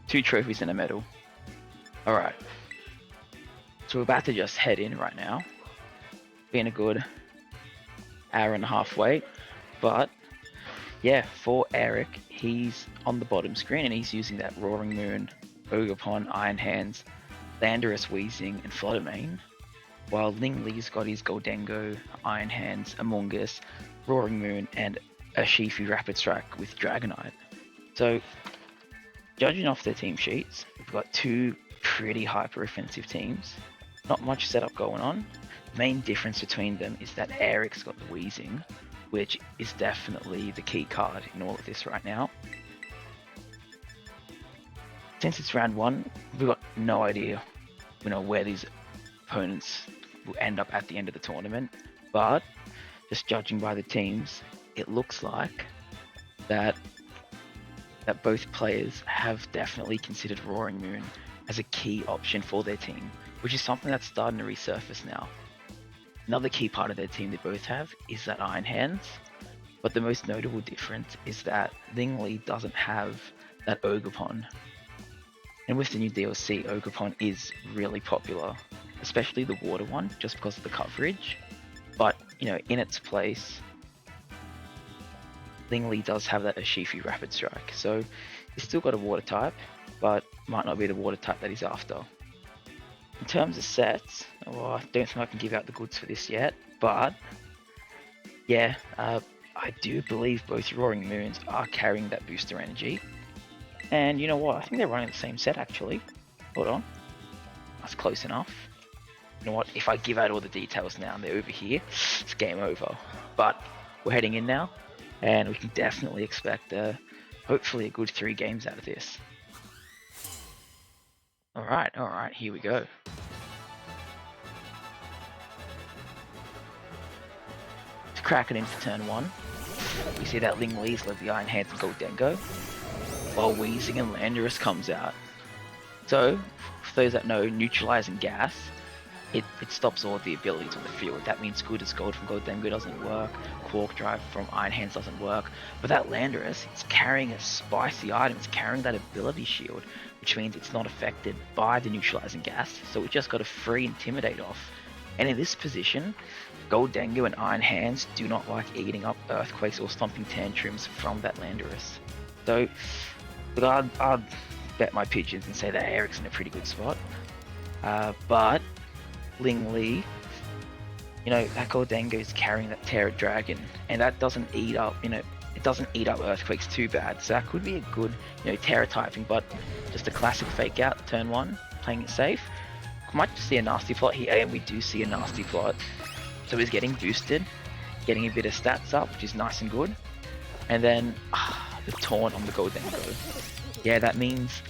2 trophies and a medal. Alright. So we're about to just head in right now. Been a good hour and a half wait. But yeah, for Eric, he's on the bottom screen and he's using that Roaring Moon, Ogerpon, Iron Hands, Landorus, Weezing, and Fluttermane. While Lingdi's got his Goldengo, Iron Hands, Among Us, Roaring Moon, and a Shifu Rapid Strike with Dragonite. So, judging off their team sheets, we've got 2 pretty hyper-offensive teams. Not much setup going on. The main difference between them is that Eric's got the Weezing, which is definitely the key card in all of this right now. Since it's round 1, we've got no idea, where these opponents will end up at the end of the tournament. But just judging by the teams, it looks like that both players have definitely considered Roaring Moon as a key option for their team, which is something that's starting to resurface now. Another key part of their team they both have is that Iron Hands, but the most notable difference is that Lingdi doesn't have that Ogerpon. And with the new DLC, Ogerpon is really popular, especially the water one, just because of the coverage. But, in its place, Lingdi does have that Shifu Rapid Strike, so he's still got a water type, but might not be the water type that he's after. In terms of sets, I don't think I can give out the goods for this yet, but yeah, I do believe both Roaring Moons are carrying that booster energy. And you know what, I think they're running the same set actually. Hold on, that's close enough. You know what, if I give out all the details now and they're over here, it's game over. But we're heading in now, and we can definitely expect hopefully a good 3 games out of this. Alright, here we go. To crack it in for turn 1, we see that Lingdi's led the Iron Hands and Goldengo, while Weezing and Landorus comes out. So, for those that know, neutralizing gas, it stops all the abilities on the field. That means Good as Gold from Goldengo doesn't work, Quark Drive from Iron Hands doesn't work, but that Landorus, it's carrying a spicy item, it's carrying that ability shield, which means it's not affected by the neutralizing gas, so it just got a free Intimidate off. And in this position, Goldengo and Iron Hands do not like eating up Earthquakes or Stomping Tantrums from that Landorus. So, I'd bet my pigeons and say that Eric's in a pretty good spot. But Lingdi, that Goldengo is carrying that Terra Dragon, and that doesn't eat up, it doesn't eat up Earthquakes too bad. So that could be a good, Terra typing, but just a classic fake out, turn 1, playing it safe. We might just see a nasty plot here, and we do see a nasty plot. So he's getting boosted, getting a bit of stats up, which is nice and good. And then, the taunt on the Goldengo. Yeah, that means,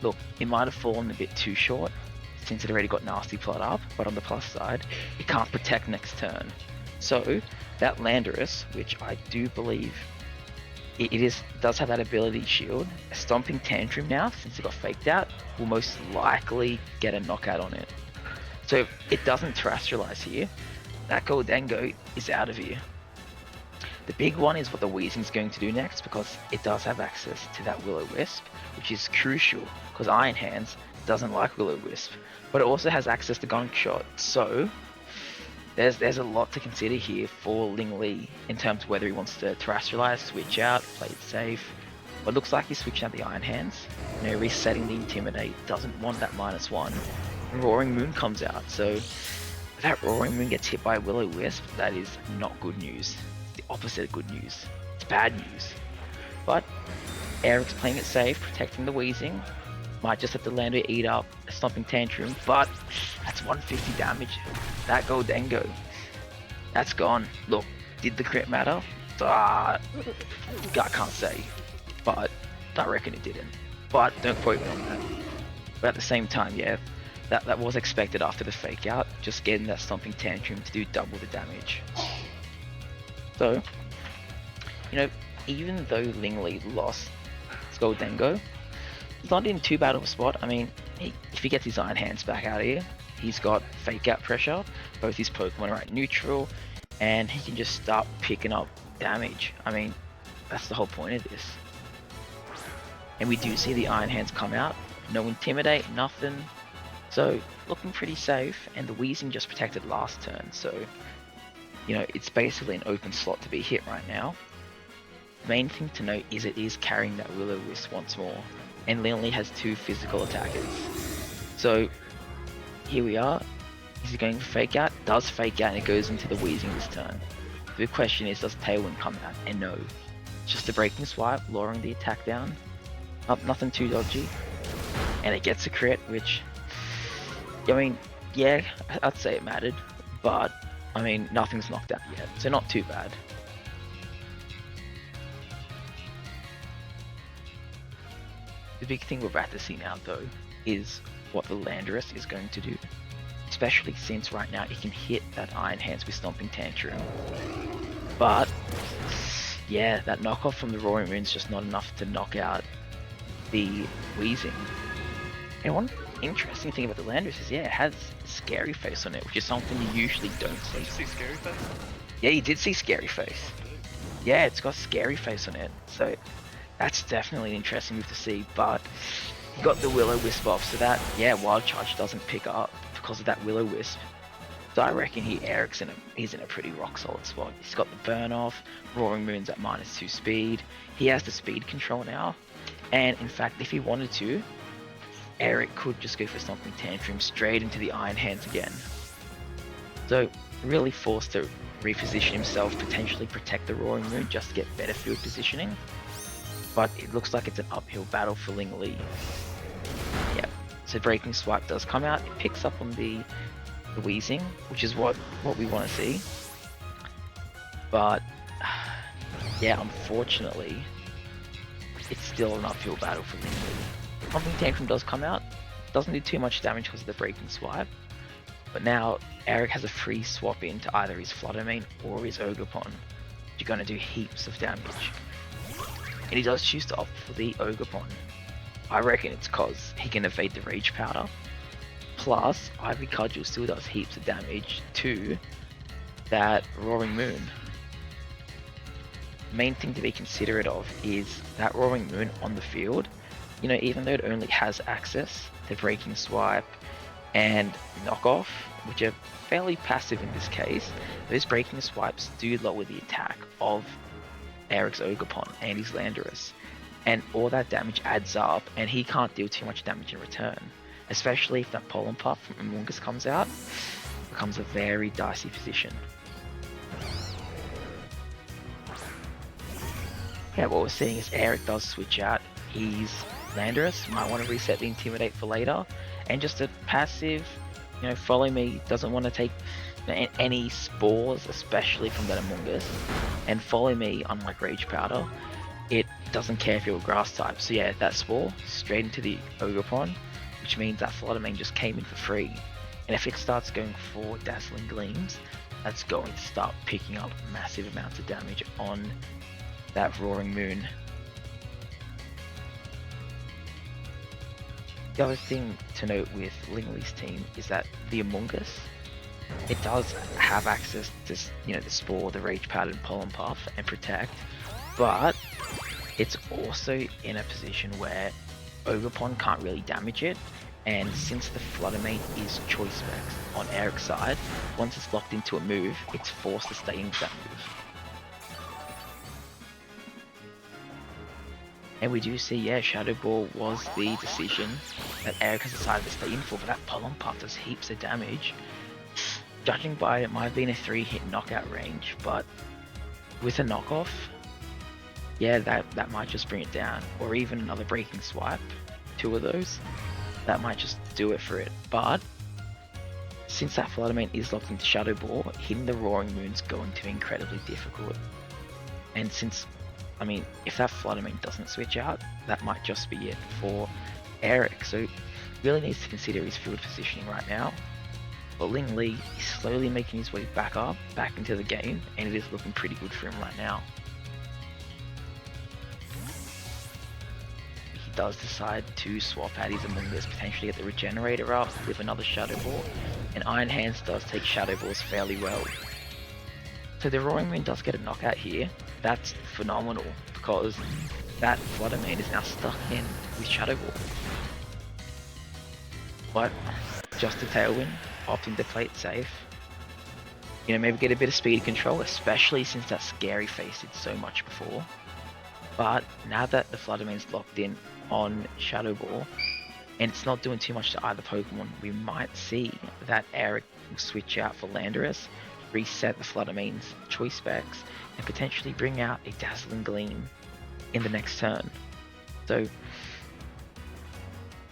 look, it might have fallen a bit too short, since it already got nasty plot up, but on the plus side, it can't protect next turn. So, that Landorus, which I do believe it does have that ability shield, a Stomping Tantrum now, since it got faked out, will most likely get a knockout on it. So if it doesn't terrestrialize here, that Goldengo is out of here. The big one is what the Weezing's going to do next, because it does have access to that Will-O-Wisp, which is crucial, because Iron Hands doesn't like Will-O-Wisp, but it also has access to Gunk Shot, so there's a lot to consider here for Lingdi in terms of whether he wants to terrestrialize, switch out, play it safe. But it looks like he's switching out the Iron Hands, resetting the Intimidate, doesn't want that -1, and Roaring Moon comes out, so if that Roaring Moon gets hit by Will-O-Wisp, that is not good news. It's the opposite of good news. It's bad news. But Eric's playing it safe, protecting the Weezing. Might just have to Lando eat up a Stomping Tantrum, but that's 150 damage. That Goldengo, that's gone. Look, did the crit matter? I can't say, but I reckon it didn't. But don't quote me on that. But at the same time, yeah, that was expected after the fake out, just getting that Stomping Tantrum to do double the damage. So, even though Lingdi lost his Goldengo, he's not in too bad of a spot. I mean, if he gets his Iron Hands back out of here, he's got fake out pressure, both his Pokemon are at neutral, and he can just start picking up damage. I mean, that's the whole point of this. And we do see the Iron Hands come out. No Intimidate, nothing. So, looking pretty safe. And the Weezing just protected last turn. So, you know, it's basically an open slot to be hit right now. The main thing to note is it is carrying that Will-O-Wisp once more. And Lingdi has 2 physical attackers. So, here we are. Is he going for Fake Out? Does Fake Out and it goes into the Weezing this turn. The question is, does Tailwind come out? And no. It's just a Breaking Swipe, lowering the attack down. Nothing too dodgy. And it gets a crit, which, I mean, yeah, I'd say it mattered. But, I mean, nothing's knocked out yet, so not too bad. The big thing we're about to see now, though, is what the Landorus is going to do. Especially since right now it can hit that Iron Hands with Stomping Tantrum. But, yeah, that knockoff from the Roaring Moon's just not enough to knock out the Weezing. And one interesting thing about the Landorus is, yeah, it has Scary Face on it, which is something you usually don't see. Did you see Scary Face? Yeah, you did see Scary Face. Yeah, it's got Scary Face on it, so that's definitely an interesting move to see, but you got the Will-O-Wisp off, so that, yeah, Wild Charge doesn't pick up because of that Will-O-Wisp. So I reckon Eric's he's in a pretty rock solid spot. He's got the burn off, Roaring Moon's at -2 speed, he has the speed control now, and in fact if he wanted to, Eric could just go for Stomping Tantrum straight into the Iron Hands again. So really forced to reposition himself, potentially protect the Roaring Moon just to get better field positioning. But it looks like it's an uphill battle for Lingdi. Yeah, so Breaking Swipe does come out, it picks up on the Weezing, which is what we want to see. But, yeah, unfortunately, it's still an uphill battle for Lingdi. Stomping Tantrum does come out, doesn't do too much damage because of the Breaking Swipe. But now, Eric has a free swap into either his Flutter Mane or his Ogerpon. You're going to do heaps of damage. And he does choose to opt for the Ogerpon. I reckon it's cause he can evade the Rage Powder. Plus, Ivy Cudgel still does heaps of damage to that Roaring Moon. The main thing to be considerate of is that Roaring Moon on the field, you know, even though it only has access to Breaking Swipe and Knockoff, which are fairly passive in this case, those Breaking Swipes do lower the attack of Eric's Ogerpon and his Landorus, and all that damage adds up and he can't deal too much damage in return, especially if that Pollen Puff from Amoonguss comes out. It becomes a very dicey position. Yeah, what we're seeing is Eric does switch out his Landorus, might want to reset the Intimidate for later, and just a passive, you know, follow me, doesn't want to take any spores, especially from that Amoonguss, and follow me, unlike Rage Powder, it doesn't care if you're a grass type. So yeah, that spore straight into the Ogerpon, which means that Flutter Mane just came in for free. And if it starts going for Dazzling Gleams, that's going to start picking up massive amounts of damage on that Roaring Moon. The other thing to note with Lingdi's team is that the Amoonguss, it does have access to, you know, the Spore, the Rage Powder, and Pollen Puff, and Protect, but it's also in a position where Ogerpon can't really damage it, and since the Flutter Mane is Choice Specs on Eric's side, once it's locked into a move, it's forced to stay into that move. And we do see, yeah, Shadow Ball was the decision that Eric has decided to stay in for, but that Pollen Puff does heaps of damage. Judging by it, might have been a 3-hit knockout range, but with a knockoff, yeah, that might just bring it down. Or even another Breaking Swipe, 2 of those, that might just do it for it. But since that Flutter Mane is locked into Shadow Ball, hitting the Roaring Moon's going to be incredibly difficult. And since, I mean, if that Flutter Mane doesn't switch out, that might just be it for Eric. So really needs to consider his field positioning right now. But Lingdi is slowly making his way back into the game, and it is looking pretty good for him right now. He does decide to swap out his Amoonguss, potentially get the Regenerator up with another Shadow Ball, and Iron Hands does take Shadow Balls fairly well. So the Roaring Moon does get a knockout here. That's phenomenal, because that Flutter Mane is now stuck in with Shadow Ball. But just a Tailwind, opting to play it safe. You know, maybe get a bit of speed control, especially since that scary face did so much before. But now that the Flutter Mane's locked in on Shadow Ball, and it's not doing too much to either Pokemon, we might see that Eric will switch out for Landorus, reset the Flutter Mane's choice specs, and potentially bring out a Dazzling Gleam in the next turn. So,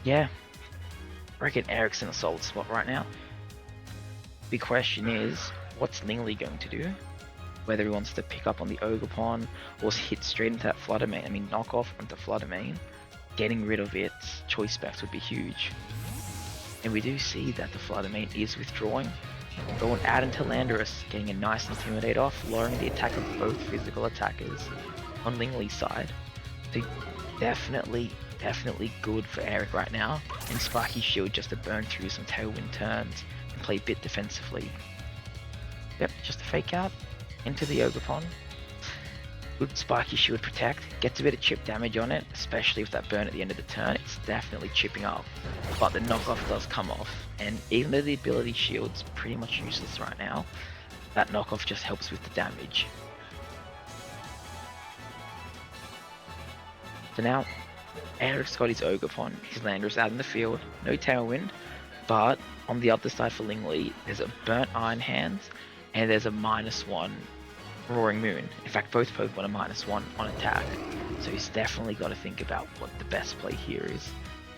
yeah, I reckon Eric's in a solid spot right now. The question is, what's Lingdi going to do? Whether he wants to pick up on the Ogerpon or hit straight into that Flutter Mane. I mean, knock off onto Flutter Mane, getting rid of its choice specs would be huge. And we do see that the Flutter Mane is withdrawing, going out into Landorus, getting a nice Intimidate off, lowering the attack of both physical attackers on Lingdi's side. So definitely good for Eric right now, and Spiky Shield just to burn through some Tailwind turns and play a bit defensively. Yep, just a fake out into the Ogerpon. Good Spiky Shield protect, gets a bit of chip damage on it, especially with that burn at the end of the turn. It's definitely chipping up, but the knockoff does come off, and even though the ability shield's pretty much useless right now, that knockoff just helps with the damage. So now, Eric's got his Ogerpon, his Landorus out in the field, no Tailwind, but on the other side for Lingdi, there's a Burnt Iron Hands, and there's a -1 Roaring Moon. In fact, both Pokemon are -1 on attack, so he's definitely got to think about what the best play here is,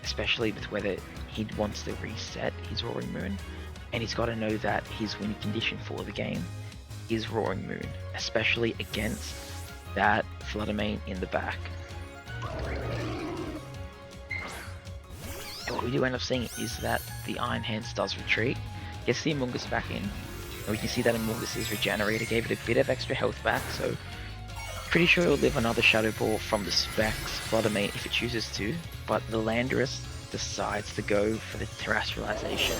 especially with whether he wants to reset his Roaring Moon, and he's got to know that his win condition for the game is Roaring Moon, especially against that Flutter Mane in the back. And what we do end up seeing is that the Iron Hands does retreat, gets the Amoonguss back in, and we can see that Amoonguss' regenerator gave it a bit of extra health back, so pretty sure it'll live another Shadow Ball from the specs Flutter Mane if it chooses to, but the Landorus decides to go for the Terrestrialization,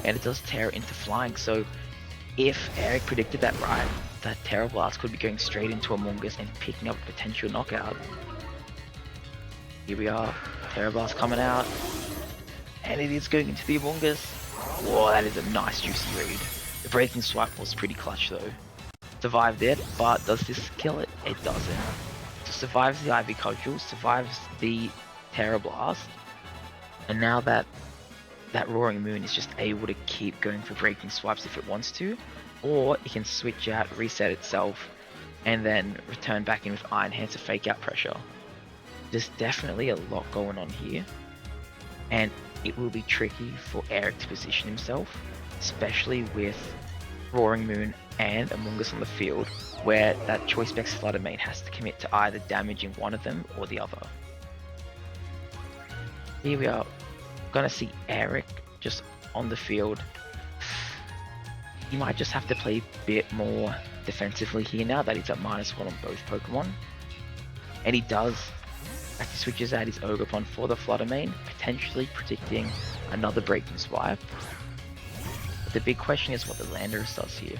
and it does tear into flying, so if Eric predicted that right, that Terra Blast could be going straight into Amoonguss and picking up a potential knockout. Here we are, Terra Blast coming out, and it is going into the Amoonguss. Whoa, that is a nice juicy read. The Breaking Swipe was pretty clutch though. Survived it, but does this kill it? It doesn't. So survives the Ivy Cudgel, survives the Terra Blast, and now that Roaring Moon is just able to keep going for Breaking Swipes if it wants to, or it can switch out, reset itself, and then return back in with Iron Hands to fake out pressure. There's definitely a lot going on here, and it will be tricky for Eric to position himself, especially with Roaring Moon and Amoonguss on the field, where that Choice Specs Flutter Mane has to commit to either damaging one of them or the other. Here we are, gonna see Eric just on the field. He might just have to play a bit more defensively here now that he's at -1 on both Pokemon, and he does. As he switches out his Ogerpon for the Flutter Mane, potentially predicting another Breaking Swipe. But the big question is what the Landorus does here.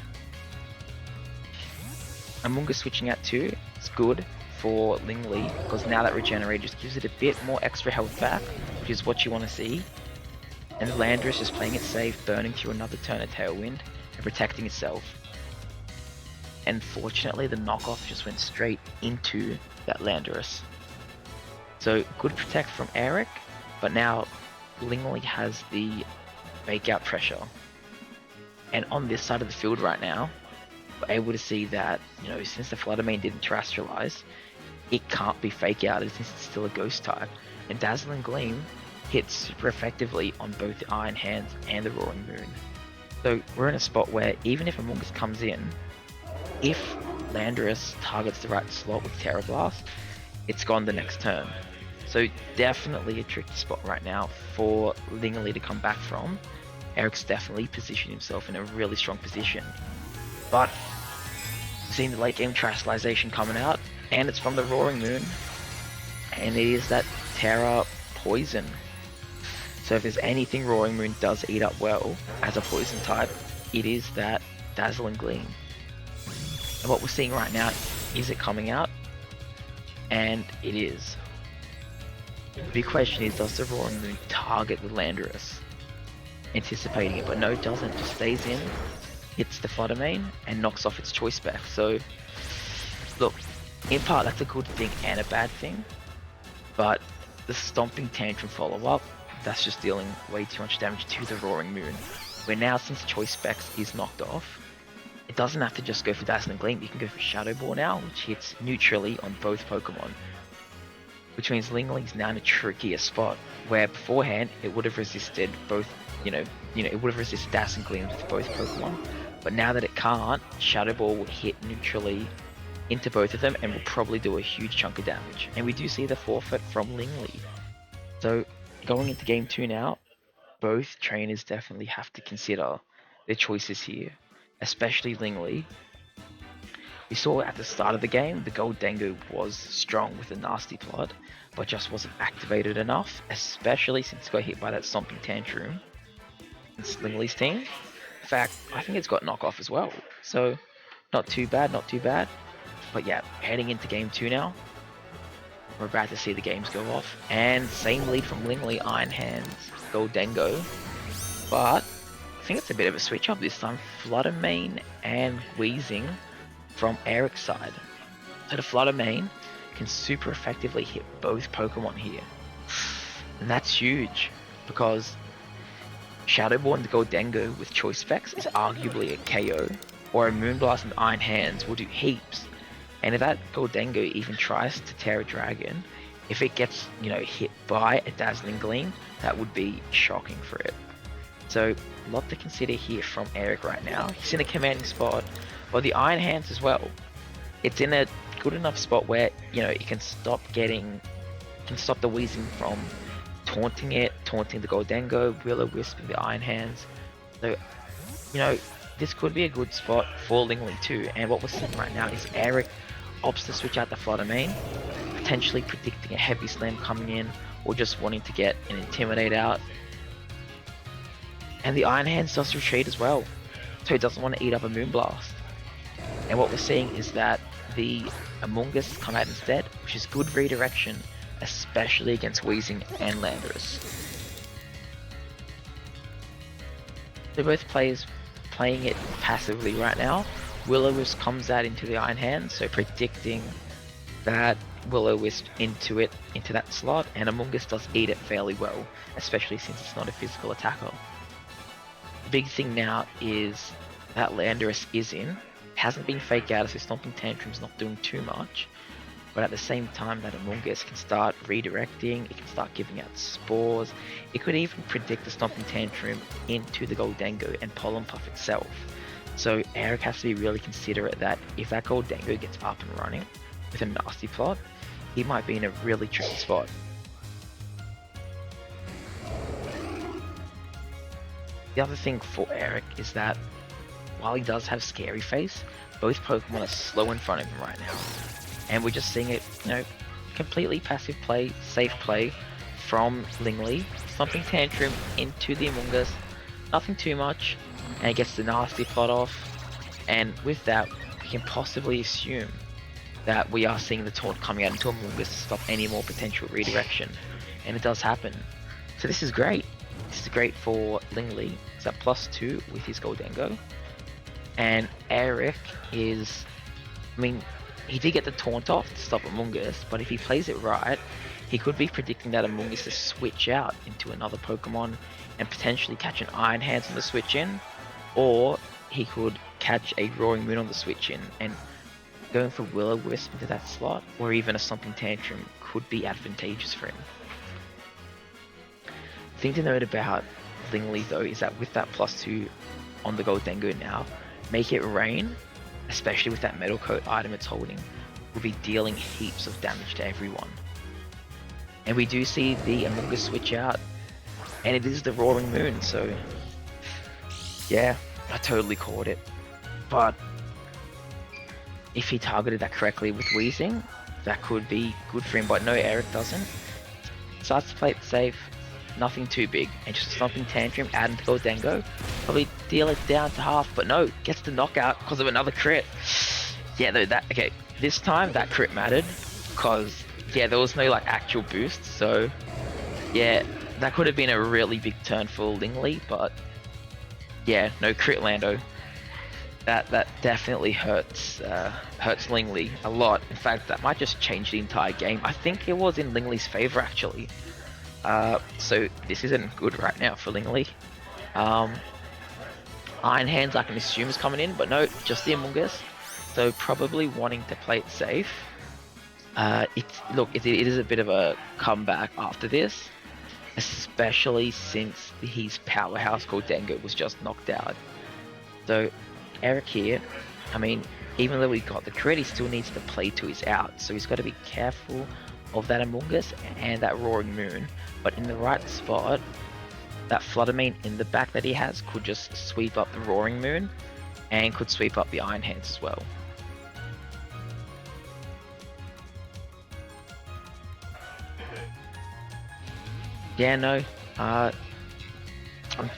Amoonguss switching out too is good for Lingdi, because now that Regenerate just gives it a bit more extra health back, which is what you want to see. And Landorus just playing it safe, burning through another turn of Tailwind, and protecting itself. And fortunately the knockoff just went straight into that Landorus. So good protect from Eric, but now Lingdi has the fake out pressure. And on this side of the field right now, we're able to see that, you know, since the Flutter Mane didn't terrestrialize, it can't be fake outed since it's still a ghost type. And Dazzling Gleam hits super effectively on both the Iron Hands and the Roaring Moon. So we're in a spot where even if Amoonguss comes in, if Landorus targets the right slot with Terra Blast, it's gone the next turn. So definitely a tricky spot right now for Lingdi to come back from. Eric's definitely positioned himself in a really strong position. But seeing the late game Terrestrialization coming out, and it's from the Roaring Moon, and it is that Terra Poison. So if there's anything Roaring Moon does eat up well as a poison type, it is that Dazzling Gleam. And what we're seeing right now is it coming out. And it is. The big question is, does the Roaring Moon target the Landorus? Anticipating it, but no, it doesn't. Just stays in, hits the Flutter Mane, and knocks off its choice back. So, look, in part that's a good thing and a bad thing, but the Stomping Tantrum follow-up, that's just dealing way too much damage to the Roaring Moon. Where now, since Choice Specs is knocked off, it doesn't have to just go for Dazzling Gleam, you can go for Shadow Ball now, which hits neutrally on both Pokemon. Which means Lingdi's now in a trickier spot, where beforehand it would have resisted both, it would have resisted Dazzling Gleams with both Pokemon, but now that it can't, Shadow Ball will hit neutrally into both of them and will probably do a huge chunk of damage. And we do see the forfeit from Lingdi. So going into game 2 now, both trainers definitely have to consider their choices here, especially Lingdi. We saw at the start of the game, the Goldengo was strong with a nasty plot, but just wasn't activated enough, especially since it got hit by that Stomping Tantrum. It's Lingdi's team. In fact, I think it's got knockoff as well, so not too bad, not too bad. But yeah, heading into game 2 now, we're about to see the games go off, and same lead from Lingdi, Iron Hands, Goldengo, but I think it's a bit of a switch up this time, Flutter Mane and Wheezing from Eric's side. So the Flutter Mane can super effectively hit both Pokemon here. And that's huge, because Shadow Ball and the Goldengo with Choice Specs is arguably a KO, or a Moonblast and Iron Hands will do heaps. And if that Goldengo even tries to tear a Dragon, if it gets, hit by a Dazzling Gleam, that would be shocking for it. So, a lot to consider here from Eric right now. He's in a commanding spot, but the Iron Hands as well. It's in a good enough spot where, it can stop the Wheezing from taunting the Goldengo, Will-O-Wisp the Iron Hands. So, this could be a good spot for Lingdi too. And what we're seeing right now is Eric opts to switch out the Flutter Mane, potentially predicting a Heavy Slam coming in, or just wanting to get an Intimidate out. And the Iron Hands does retreat as well, so he doesn't want to eat up a Moonblast. And what we're seeing is that the Amoonguss come out instead, which is good redirection, especially against Wheezing and Landorus. So both players playing it passively right now. Will-O-Wisp comes out into the Iron Hands, so predicting that Will-O-Wisp into that slot, and Amoonguss does eat it fairly well, especially since it's not a physical attacker. The big thing now is that Landorus is in, hasn't been fake out, so Stomping Tantrum's not doing too much, but at the same time that Amoonguss can start redirecting, it can start giving out spores, it could even predict the Stomping Tantrum into the Goldengo and Pollen Puff itself. So Eric has to be really considerate that if that Goldengo gets up and running with a nasty plot, he might be in a really tricky spot. The other thing for Eric is that while he does have Scary Face, both Pokemon are slow in front of him right now. And we're just seeing it, completely passive play, safe play from Lingdi. Stomping Tantrum into the Amoonguss, nothing too much, and it gets the nasty plot off. And with that, we can possibly assume that we are seeing the taunt coming out into Amoonguss to stop any more potential redirection. And it does happen. So this is great. This is great for Lingdi. It's at +2 with his Goldengo. And Eric is, he did get the taunt off to stop Amoonguss, but if he plays it right, he could be predicting that Amoonguss to switch out into another Pokemon and potentially catch an Iron Hands on the switch in, or he could catch a Roaring Moon on the switch in, and going for Will-O-Wisp into that slot, or even a Stomping Tantrum could be advantageous for him. The thing to note about Lingdi though is that with that +2 on the Goldengo now, Make It Rain, especially with that Metal Coat item it's holding, will be dealing heaps of damage to everyone. And we do see the Amoonguss switch out, and it is the Roaring Moon, so yeah, I totally caught it. But if he targeted that correctly with Wheezing, that could be good for him, but no, Eric doesn't. Starts to play it safe, nothing too big, and just Stomping Tantrum out into Goldengo, probably deal it down to half, but no, gets the knockout because of another crit. Yeah, no, okay, this time that crit mattered, because yeah, there was no like actual boost, so yeah, that could have been a really big turn for Lingli, but yeah, no crit Lando. That definitely hurts Lingli a lot. In fact, that might just change the entire game. I think it was in Lingli's favor actually. So this isn't good right now for Lingli. Iron Hands I can assume is coming in, but no, just the Amoonguss. So probably wanting to play it safe. It is a bit of a comeback after this, especially since his powerhouse called Dengo was just knocked out. So Eric here, I mean, even though he got the crit, he still needs to play to his out. So he's got to be careful of that Amoonguss and that Roaring Moon, but in the right spot, that Fluttermane in the back that he has could just sweep up the Roaring Moon and could sweep up the Iron Hands as well. Yeah, no, I'm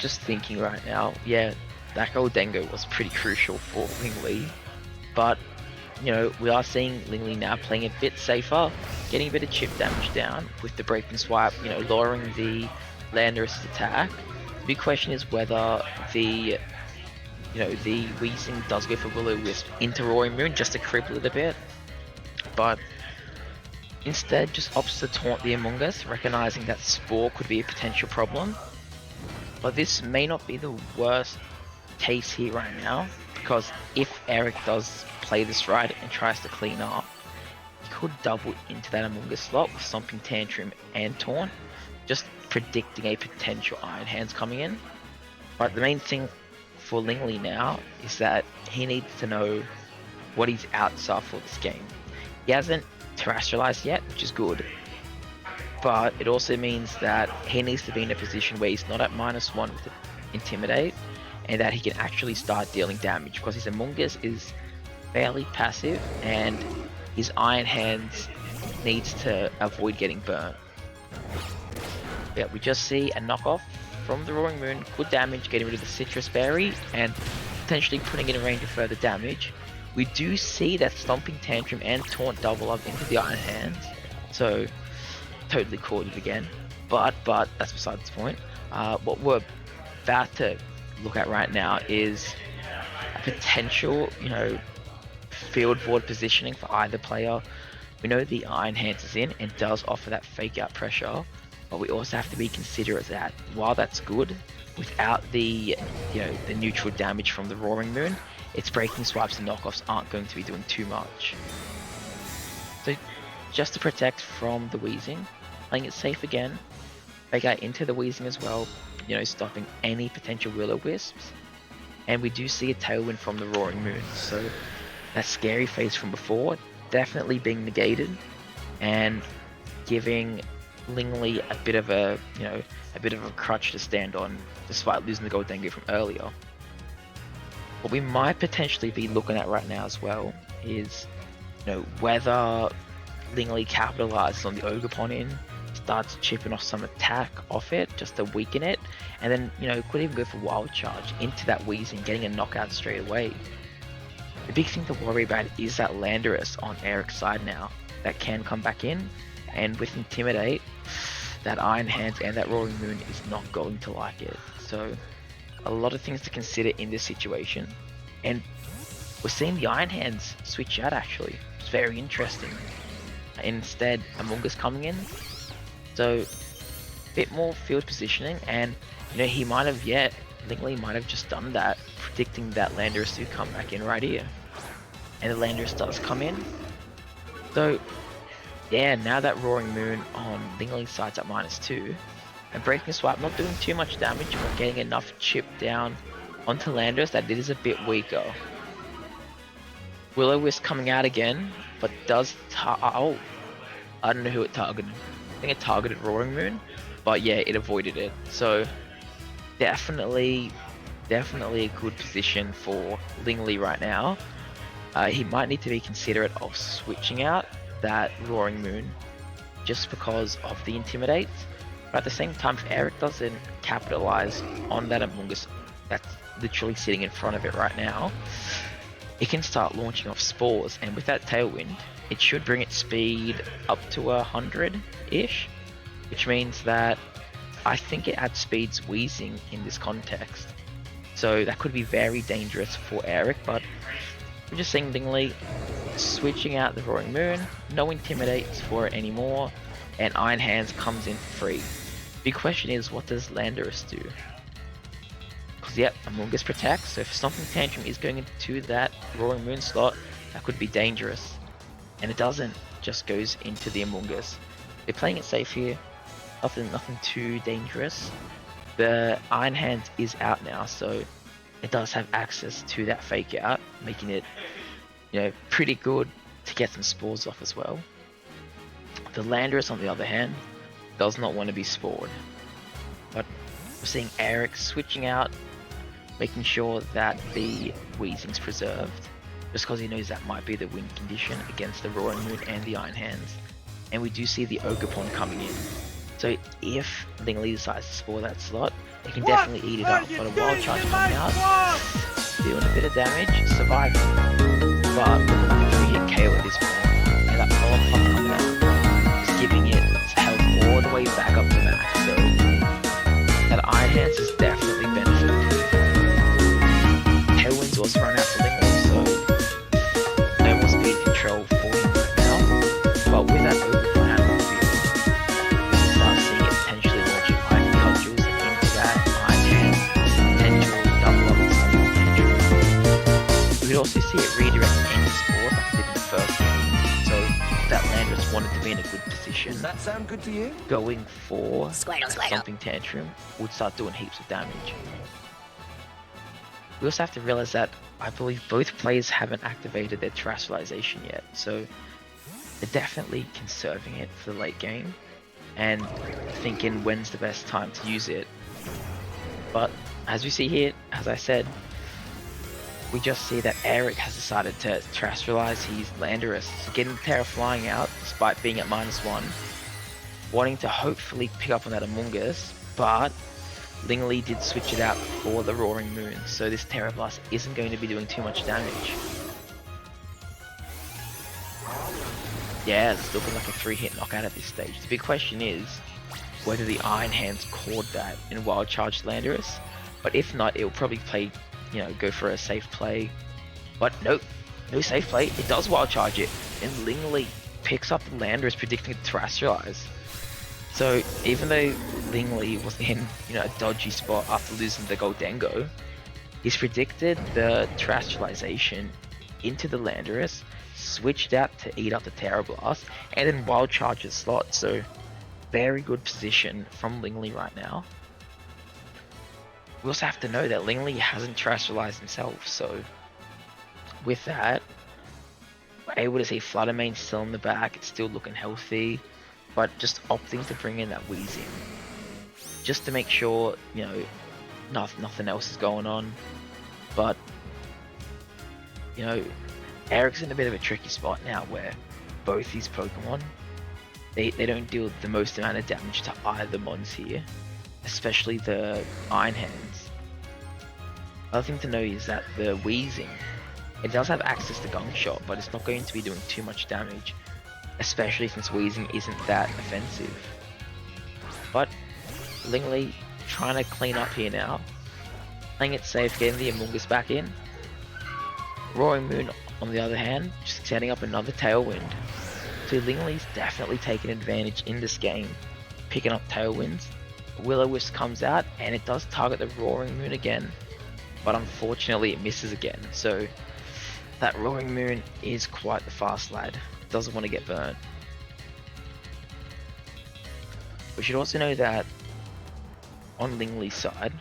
just thinking right now, yeah, that old Dengo was pretty crucial for Lingli, but, you know, we are seeing Lingli now playing a bit safer, getting a bit of chip damage down with the break and swipe, you know, lowering the Landorus attack. The big question is whether the Weezing does go for Will-O-Wisp into Roaring Moon just to creep a little bit, but instead just opts to taunt the Amoonguss, recognizing that Spore could be a potential problem. But this may not be the worst case here right now, because if Eric does play this right and tries to clean up, he could double into that Amoonguss slot with Stomping Tantrum and Taunt, just predicting a potential Iron Hands coming in. But the main thing for Lingli now is that he needs to know what his outs are for this game. He hasn't terrestrialized yet, which is good, but it also means that he needs to be in a position where he's not at -1 with Intimidate, and that he can actually start dealing damage, because his Amoonguss is fairly passive and his Iron Hands needs to avoid getting burnt. Yeah, we just see a knockoff from the Roaring Moon, good damage, getting rid of the Citrus Berry and potentially putting it in range of further damage. We do see that Stomping Tantrum and Taunt double up into the Iron Hands, so totally caught it again. But that's beside the point. What we're about to look at right now is a potential, you know, field board positioning for either player. We know the Iron Hands is in and does offer that fake out pressure, but we also have to be considerate that while that's good, without the, you know, the neutral damage from the Roaring Moon, its breaking swipes and knockoffs aren't going to be doing too much. So just to protect from the Weezing, playing it safe again, fake out into the Weezing as well, you know, stopping any potential Will-O-Wisps. And we do see a tailwind from the Roaring Moon, so that scary phase from before definitely being negated and giving Lingli a bit of a, you know, a bit of a crutch to stand on despite losing the Gold Dengue from earlier. What we might potentially be looking at right now as well is, you know, whether Lingli capitalizes on the Ogerpon in, starts chipping off some attack off it just to weaken it, and then, you know, could even go for Wild Charge into that Weezing, getting a knockout straight away. The big thing to worry about is that Landorus on Eric's side now that can come back in, and with Intimidate, that Iron Hands and that Roaring Moon is not going to like it. So a lot of things to consider in this situation, and we're seeing the Iron Hands switch out actually. It's very interesting. Instead, Amoonguss coming in, so a bit more field positioning, and you know, he might have Lingli might have just done that, predicting that Landorus to come back in right here, and the Landorus does come in. So yeah, now that Roaring Moon on Lingli's side's at -2, and Breaking Swipe not doing too much damage, but getting enough chip down onto Landorus that it is a bit weaker. Will-O-Wisp coming out again, but does I don't know who it targeted. I think it targeted Roaring Moon, but yeah, it avoided it. So definitely a good position for Lingli right now. He might need to be considerate of switching out that Roaring Moon just because of the Intimidate. But at the same time, if Eric doesn't capitalize on that Amoonguss that's literally sitting in front of it right now, it can start launching off spores, and with that tailwind, it should bring its speed up to 100-ish, which means that I think it outspeeds Weezing in this context. So that could be very dangerous for Eric, but we're just seeing Lingli switching out the Roaring Moon, no Intimidates for it anymore, and Iron Hands comes in for free. Big question is, what does Landorus do? Because yep, Amoonguss protects, so if Stomping Tantrum is going into that Roaring Moon slot, that could be dangerous. And it doesn't, just goes into the Amoonguss. They're playing it safe here, nothing too dangerous. The Iron Hands is out now, so it does have access to that fake out, making it, you know, pretty good to get some spores off as well. The Landorus, on the other hand, does not want to be spored. But we're seeing Eric switching out, making sure that the Weezing's preserved, just because he knows that might be the win condition against the Roaring Moon and the Iron Hands. And we do see the Ogerpon coming in. So if Lingli decides to spore that slot, they can definitely eat it up. But a Wild Charge coming out, doing a bit of damage, surviving. But we hit KO at this point, and that Pollen Pop coming out, just giving it its health all the way back up to max. So that Iron Hands is definitely benefiting. Tailwind's also run out for Lingli, so no more speed control for him right now. But with that Ogerpon out of the field, we can start seeing it potentially launching like cudgels into that Iron Hands, potential double up and something potential. We could also see it redirect into spores like it did in the first game. So that Landorus wanted to be in a good position. Does that sound good to you? Going for something Tantrum would start doing heaps of damage. We also have to realize that I believe both players haven't activated their terrestrialization yet, so they're definitely conserving it for the late game and thinking when's the best time to use it. But as we see here, as I said, we just see that Eric has decided to terrestrialize his Landorus, getting the Terra flying out despite being at -1, wanting to hopefully pick up on that Amoonguss, but Lingli did switch it out for the Roaring Moon, so this Terra Blast isn't going to be doing too much damage. Yeah, it's looking like a 3-hit knockout at this stage. The big question is whether the Iron Hands caught that and Wild Charged Landorus, but if not, it will probably play, you know, go for a safe play. But nope, no safe play, it does Wild Charge it, and Lingli picks up the Landorus, predicting it to terrestrialize. So even though Lingli was in, you know, a dodgy spot after losing the Goldengo, he's predicted the terrestrialization into the Landorus, switched out to eat up the Terra Blast, and then Wild Charge the slot. So very good position from Lingli right now. We also have to know that Lingli hasn't terrestrialized himself, so with that, we're able to see Fluttermane still in the back, it's still looking healthy, but just opting to bring in that Weezing, just to make sure, you know, nothing else is going on. But, you know, Eric's in a bit of a tricky spot now where both these Pokemon, they don't deal the most amount of damage to either mons here, especially the Iron Hands. Other thing to know is that the Weezing, it does have access to Gunk Shot, but it's not going to be doing too much damage, especially since Weezing isn't that offensive. But Lingli trying to clean up here now, playing it safe, getting the Amoonguss back in. Roaring Moon, on the other hand, just setting up another Tailwind. So Lingli's definitely taking advantage in this game, picking up Tailwinds. Will-O-Wisp comes out, and it does target the Roaring Moon again, but unfortunately it misses again. So that Roaring Moon is quite the fast lad, doesn't want to get burnt. We should also know that on Lingli's side,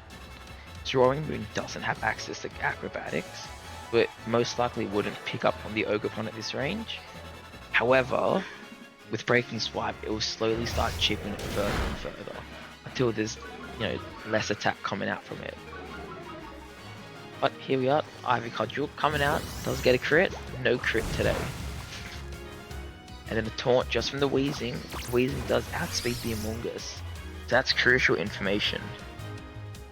this Roaring Moon doesn't have access to Acrobatics, but most likely wouldn't pick up on the Ogerpon at this range. However, with Breaking Swipe, it will slowly start chipping it further and further until there's, you know, less attack coming out from it. But here we are, Ivy Cudgel coming out, does get a crit, no crit today. And then a taunt just from the Weezing. Weezing does outspeed the Amoonguss. That's crucial information.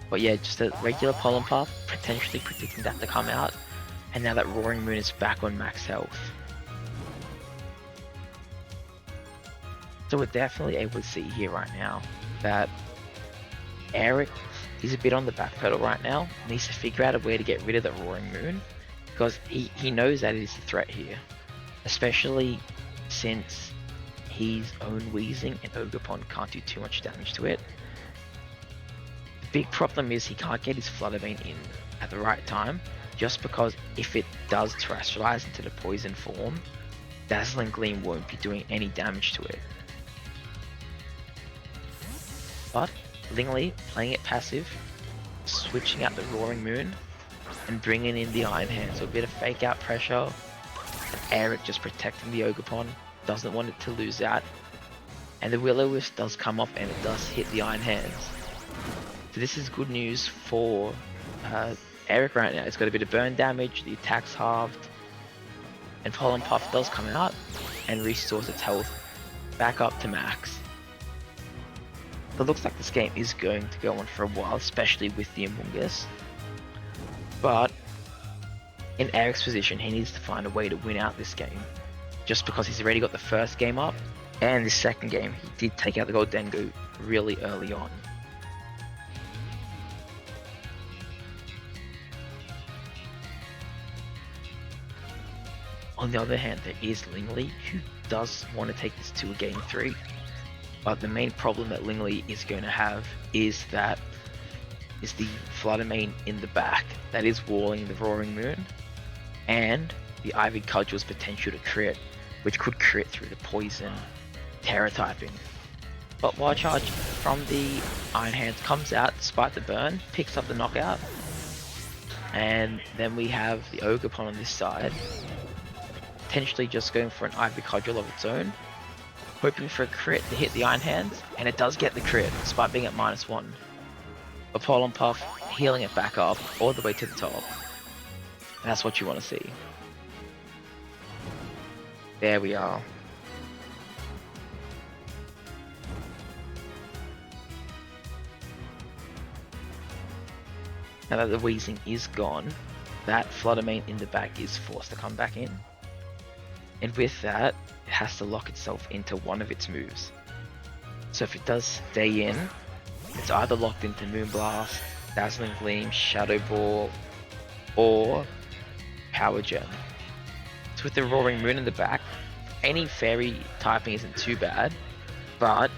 But yeah, just a regular Pollen Puff, potentially predicting that to come out. And now that Roaring Moon is back on max health. So we're definitely able to see here right now that Eric, he's a bit on the back pedal right now. Needs to figure out a way to get rid of the Roaring Moon, because he knows that it is a threat here. Especially since his own Weezing and Ogerpon can't do too much damage to it. The big problem is he can't get his Fluttermane in at the right time, just because if it does terrestrialize into the poison form, Dazzling Gleam won't be doing any damage to it. But Lingdi playing it passive, switching out the Roaring Moon, and bringing in the Iron Hand, so a bit of fake out pressure. And Eric just protecting the Ogerpon, doesn't want it to lose out. And the Will-O-Wisp does come up and it does hit the Iron Hands. So this is good news for Eric right now. It's got a bit of burn damage, the attack's halved, and Pollen Puff does come out and restores its health back up to max. It looks like this game is going to go on for a while, especially with the Amoonguss. But in Eric's position, he needs to find a way to win out this game. Just because he's already got the first game up, and the second game, he did take out the Goldengo really early on. On the other hand, there is Lingdi, who does want to take this to a game 3. But the main problem that Lingdi is going to have is the Fluttermane in the back that is walling the Roaring Moon, and the Ivy Cudgel's potential to crit, which could crit through the poison Terra typing. But Wild Charge from the Iron Hands comes out despite the burn, picks up the knockout, and then we have the Ogerpon on this side, potentially just going for an Ivy Cudgel of its own, hoping for a crit to hit the Iron Hands, and it does get the crit despite being at -1. A Pollen Puff healing it back up all the way to the top. And that's what you want to see. There we are. Now that the Weezing is gone, that Fluttermane in the back is forced to come back in. And with that, it has to lock itself into one of its moves. So if it does stay in, it's either locked into Moonblast, Dazzling Gleam, Shadow Ball, or Power Gem. So with the Roaring Moon in the back, any Fairy typing isn't too bad, but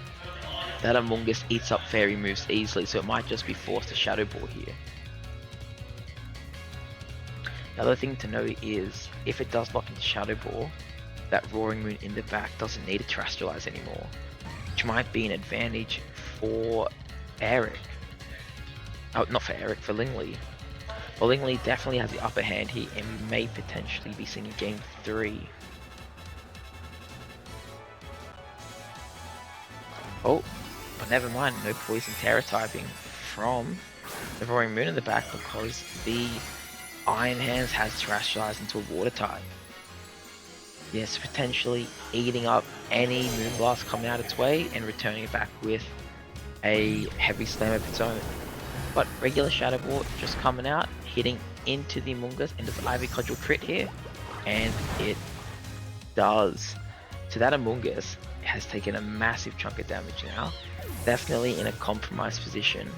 that Amoonguss eats up Fairy moves easily, so it might just be forced to Shadow Ball here. The other thing to note is, if it does lock into Shadow Ball, that Roaring Moon in the back doesn't need to terrestrialize anymore, which might be an advantage for Eric. Oh, not for Eric, for Lingdi. Well, Lingdi definitely has the upper hand here, and we may potentially be seeing game 3. Oh, but never mind, no Poison Terra typing from the Roaring Moon in the back, because the Iron Hands has terrestrialized into a Water type. Yes, potentially eating up any Moonblast coming out its way and returning it back with a Heavy Slam of its own. But regular Shadow Ball just coming out, hitting into the Amoonguss, and does Ivy Cudgel crit here? And it does. So that Amoonguss has taken a massive chunk of damage now, definitely in a compromised position.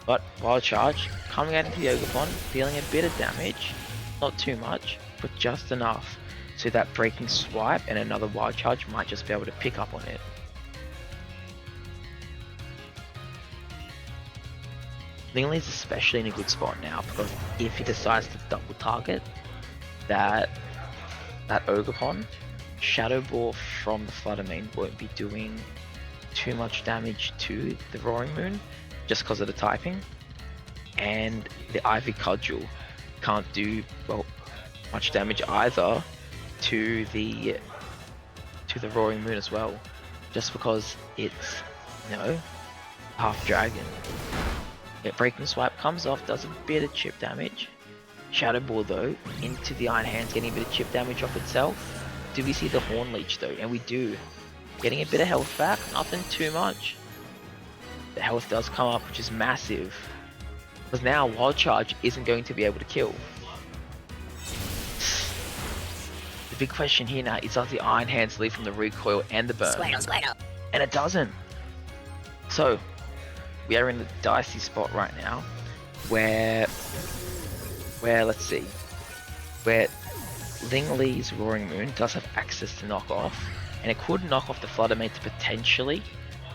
But Wild Charge coming out into the Ogerpon, dealing a bit of damage, not too much, but just enough. So that Breaking Swipe and another Wild Charge might just be able to pick up on it. Lingdi's especially in a good spot now, because if he decides to double target that Ogerpon, Shadow Ball from the Fluttermane won't be doing too much damage to the Roaring Moon, just because of the typing. And the Ivy Cudgel can't do, well, much damage either to the Roaring Moon as well, just because it's, you know, half dragon. Yeah, Breaking Swipe comes off, does a bit of chip damage. Shadow Ball though, into the Iron Hands, getting a bit of chip damage off itself. Do we see the Horn Leech though? And we do. Getting a bit of health back, nothing too much. The health does come up, which is massive. Because now Wild Charge isn't going to be able to kill. big question here now is, does the Iron Hands leave from the recoil and the burn? And it doesn't. So, we are in the dicey spot right now, where let's see, where Lingdi's Roaring Moon does have access to knock off, and it could knock off the Flutter Mane to potentially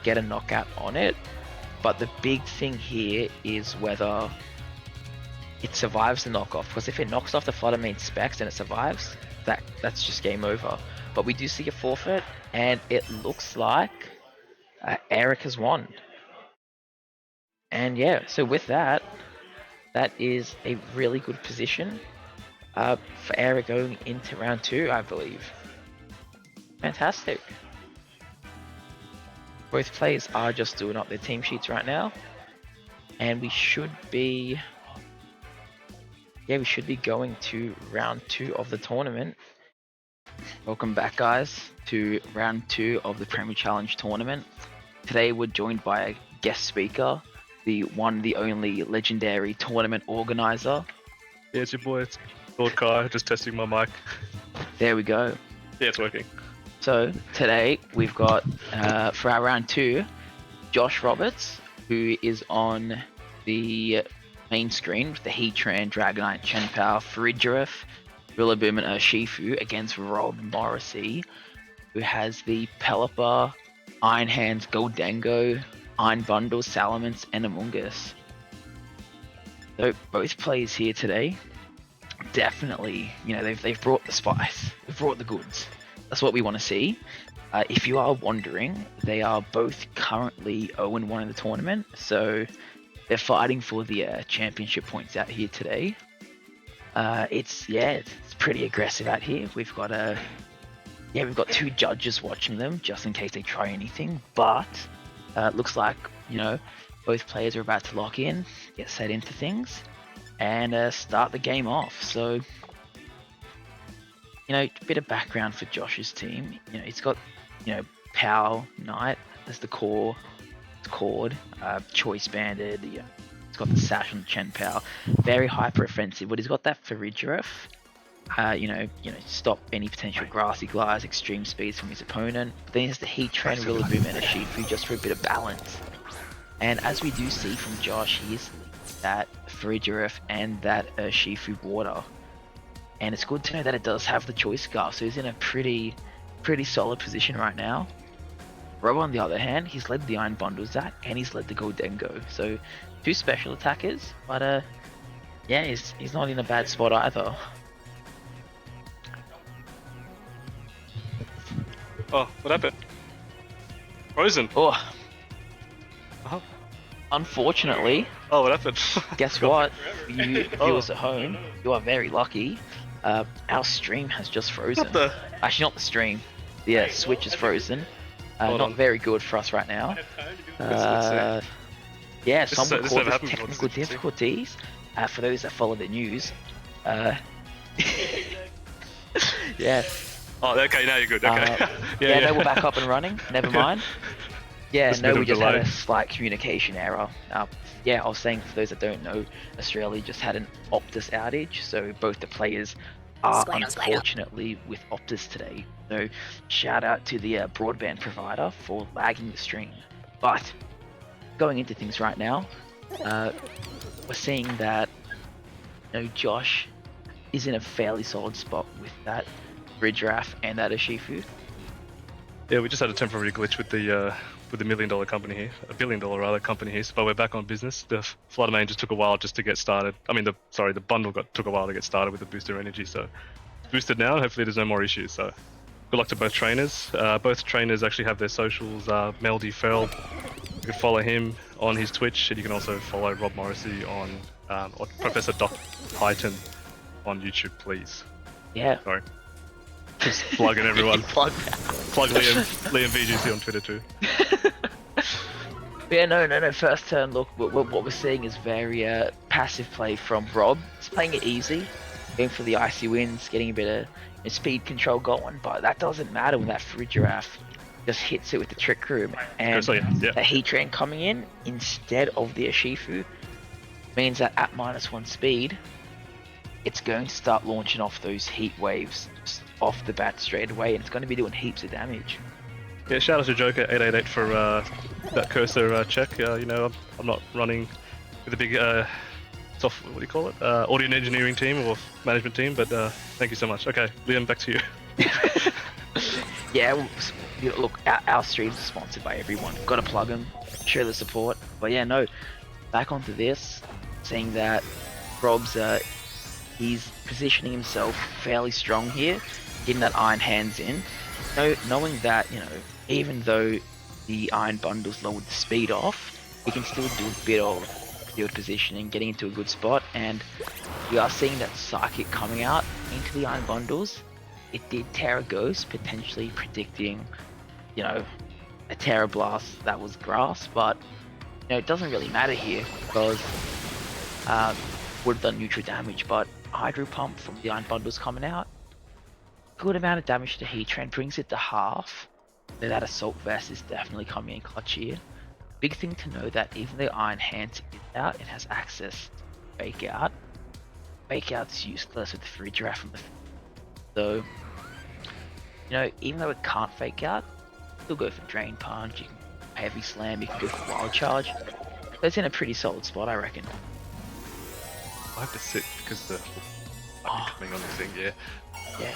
get a knockout on it. But the big thing here is whether it survives the knockoff, because if it knocks off the Flutter Mane specs and it survives, that's just game over. But we do see a forfeit, and it looks like Eric has won. And yeah, so with that, that is a really good position for Eric going into round 2, I believe. Fantastic. Both players are just doing up their team sheets right now, and we should be going to round 2 of the tournament. Welcome back, guys, to round 2 of the Premier Challenge tournament. Today we're joined by a guest speaker, the one, the only legendary tournament organizer. Yeah, it's your boy, it's ImLordKai, just testing my mic. There we go. Yeah, it's working. So today we've got, for our round 2, Josh Roberts, who is on the main screen with the Heatran, Dragonite, Chenpao, Farigiraf, Rillaboom and Urshifu against Rob Morissey, who has the Pelipper, Iron Hands, Goldengo, Iron Bundle, Salamence and Amoonguss. So both players here today, definitely, they've brought the spice, they've brought the goods. That's what we want to see. If you are wondering, they are both currently 0-1 in the tournament, so they're fighting for the championship points out here today. It's pretty aggressive out here. We've got 2 judges watching them just in case they try anything. But looks like both players are about to lock in, get set into things, and start the game off. So a bit of background for Josh's team. He's got Power Knight as the core. It's Cord, Choice Banded. It's got the Sash on the Chenpao. Very hyper offensive, but he's got that Farigiraf. Stop any potential grassy glides, extreme speeds from his opponent. But then he has the Heatran, Rillaboom, and Urshifu just for a bit of balance. And as we do see from Josh, he's that Farigiraf and that Urshifu water. And it's good to know that it does have the Choice Scarf, so he's in a pretty solid position right now. Rob, on the other hand, he's led the Iron Bundles that, and he's led the Goldengo. So 2 special attackers, but he's not in a bad spot either. Oh, what happened? Frozen. Oh. Uh-huh. Unfortunately. Oh, what happened? Guess what? You viewers at home, you are very lucky. Our stream has just frozen. Actually, not the stream. The Switch is frozen. Not very good for us right now. Some would call this technical difficulties. For those that follow the news. Yeah. Oh, okay, now you're good. Okay. No, we're back up and running. Never mind. Yeah, Just no, we just had a slight communication error. I was saying, for those that don't know, Australia just had an Optus outage, so both the players are unfortunately with Optus today. So shout out to the broadband provider for lagging the stream. But going into things right now, we're seeing that Josh is in a fairly solid spot with that Farigiraf and that Urshifu. Yeah, we just had a temporary glitch with the $1 million company here, $1 billion rather company here, but we're back on business. The Flutter Mane just took a while just to get started. I mean, the bundle took a while to get started with the booster energy, so it's boosted now, and hopefully there's no more issues. So good luck to both trainers. Both trainers actually have their socials. Meldy Feld, you can follow him on his Twitch, and you can also follow Rob Morissey on or Professor Doc Hyten on YouTube, please. Yeah. Sorry. Just plugging everyone. Plug Liam VGC on Twitter too. Yeah, no. First turn, look, what we're seeing is very passive play from Rob. He's playing it easy, going for the icy wins, getting a bit of speed control going, but that doesn't matter when that Farigiraf just hits it with the Trick Room. And the Heatran coming in instead of the Urshifu means that at -1 speed, it's going to start launching off those heat waves off the bat straight away, and it's going to be doing heaps of damage. Yeah, shout out to Joker888 for that cursor check. You know, I'm not running with a big what do you call it? Audio and engineering team or management team, but thank you so much. Okay, Liam, back to you. Yeah, well, you know, look, our streams are sponsored by everyone. Got to plug them, show the support. But yeah, no, back onto this, seeing that Rob's he's positioning himself fairly strong here, getting that iron hands in. Knowing that, you know, even though the iron bundles lowered the speed off, he can still do a bit of field positioning, getting into a good spot, and we are seeing that Psychic coming out into the iron bundles. It did Terra Ghost, potentially predicting, you know, a Terra Blast that was grass, but you know, it doesn't really matter here because would have done neutral damage, but Hydro Pump from the iron bundles coming out, good amount of damage to Heatran, brings it to half. So that Assault Vest is definitely coming in clutch here. Big thing to know that even though Iron Hands is out, it has access to Fake Out. Fake Out's useless with the Fridge Giraffe from the so, you know, even though it can't Fake Out, you'll go for Drain Punch, you can Heavy Slam, you can go for Wild Charge. So it's in a pretty solid spot, I reckon. I have to sit because the coming on this thing, yeah. Yeah.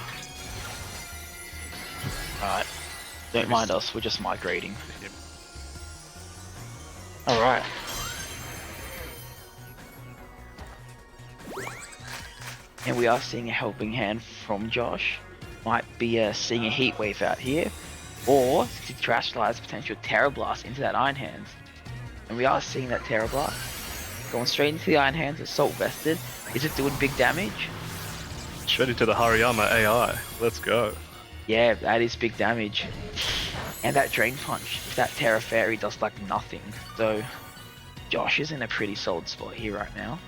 Alright. Don't mind us, we're just migrating. Yep. Alright. And we are seeing a helping hand from Josh. Might be seeing a Heat Wave out here. Or to Terastallize potential Terra Blast into that Iron Hands. And we are seeing that Terra Blast. Going straight into the Iron Hands, Assault Vested. Is it doing big damage? Straight into the Hariyama AI. Let's go. Yeah, that is big damage. And that Drain Punch, that Terra Fairy does like nothing. So Josh is in a pretty solid spot here right now.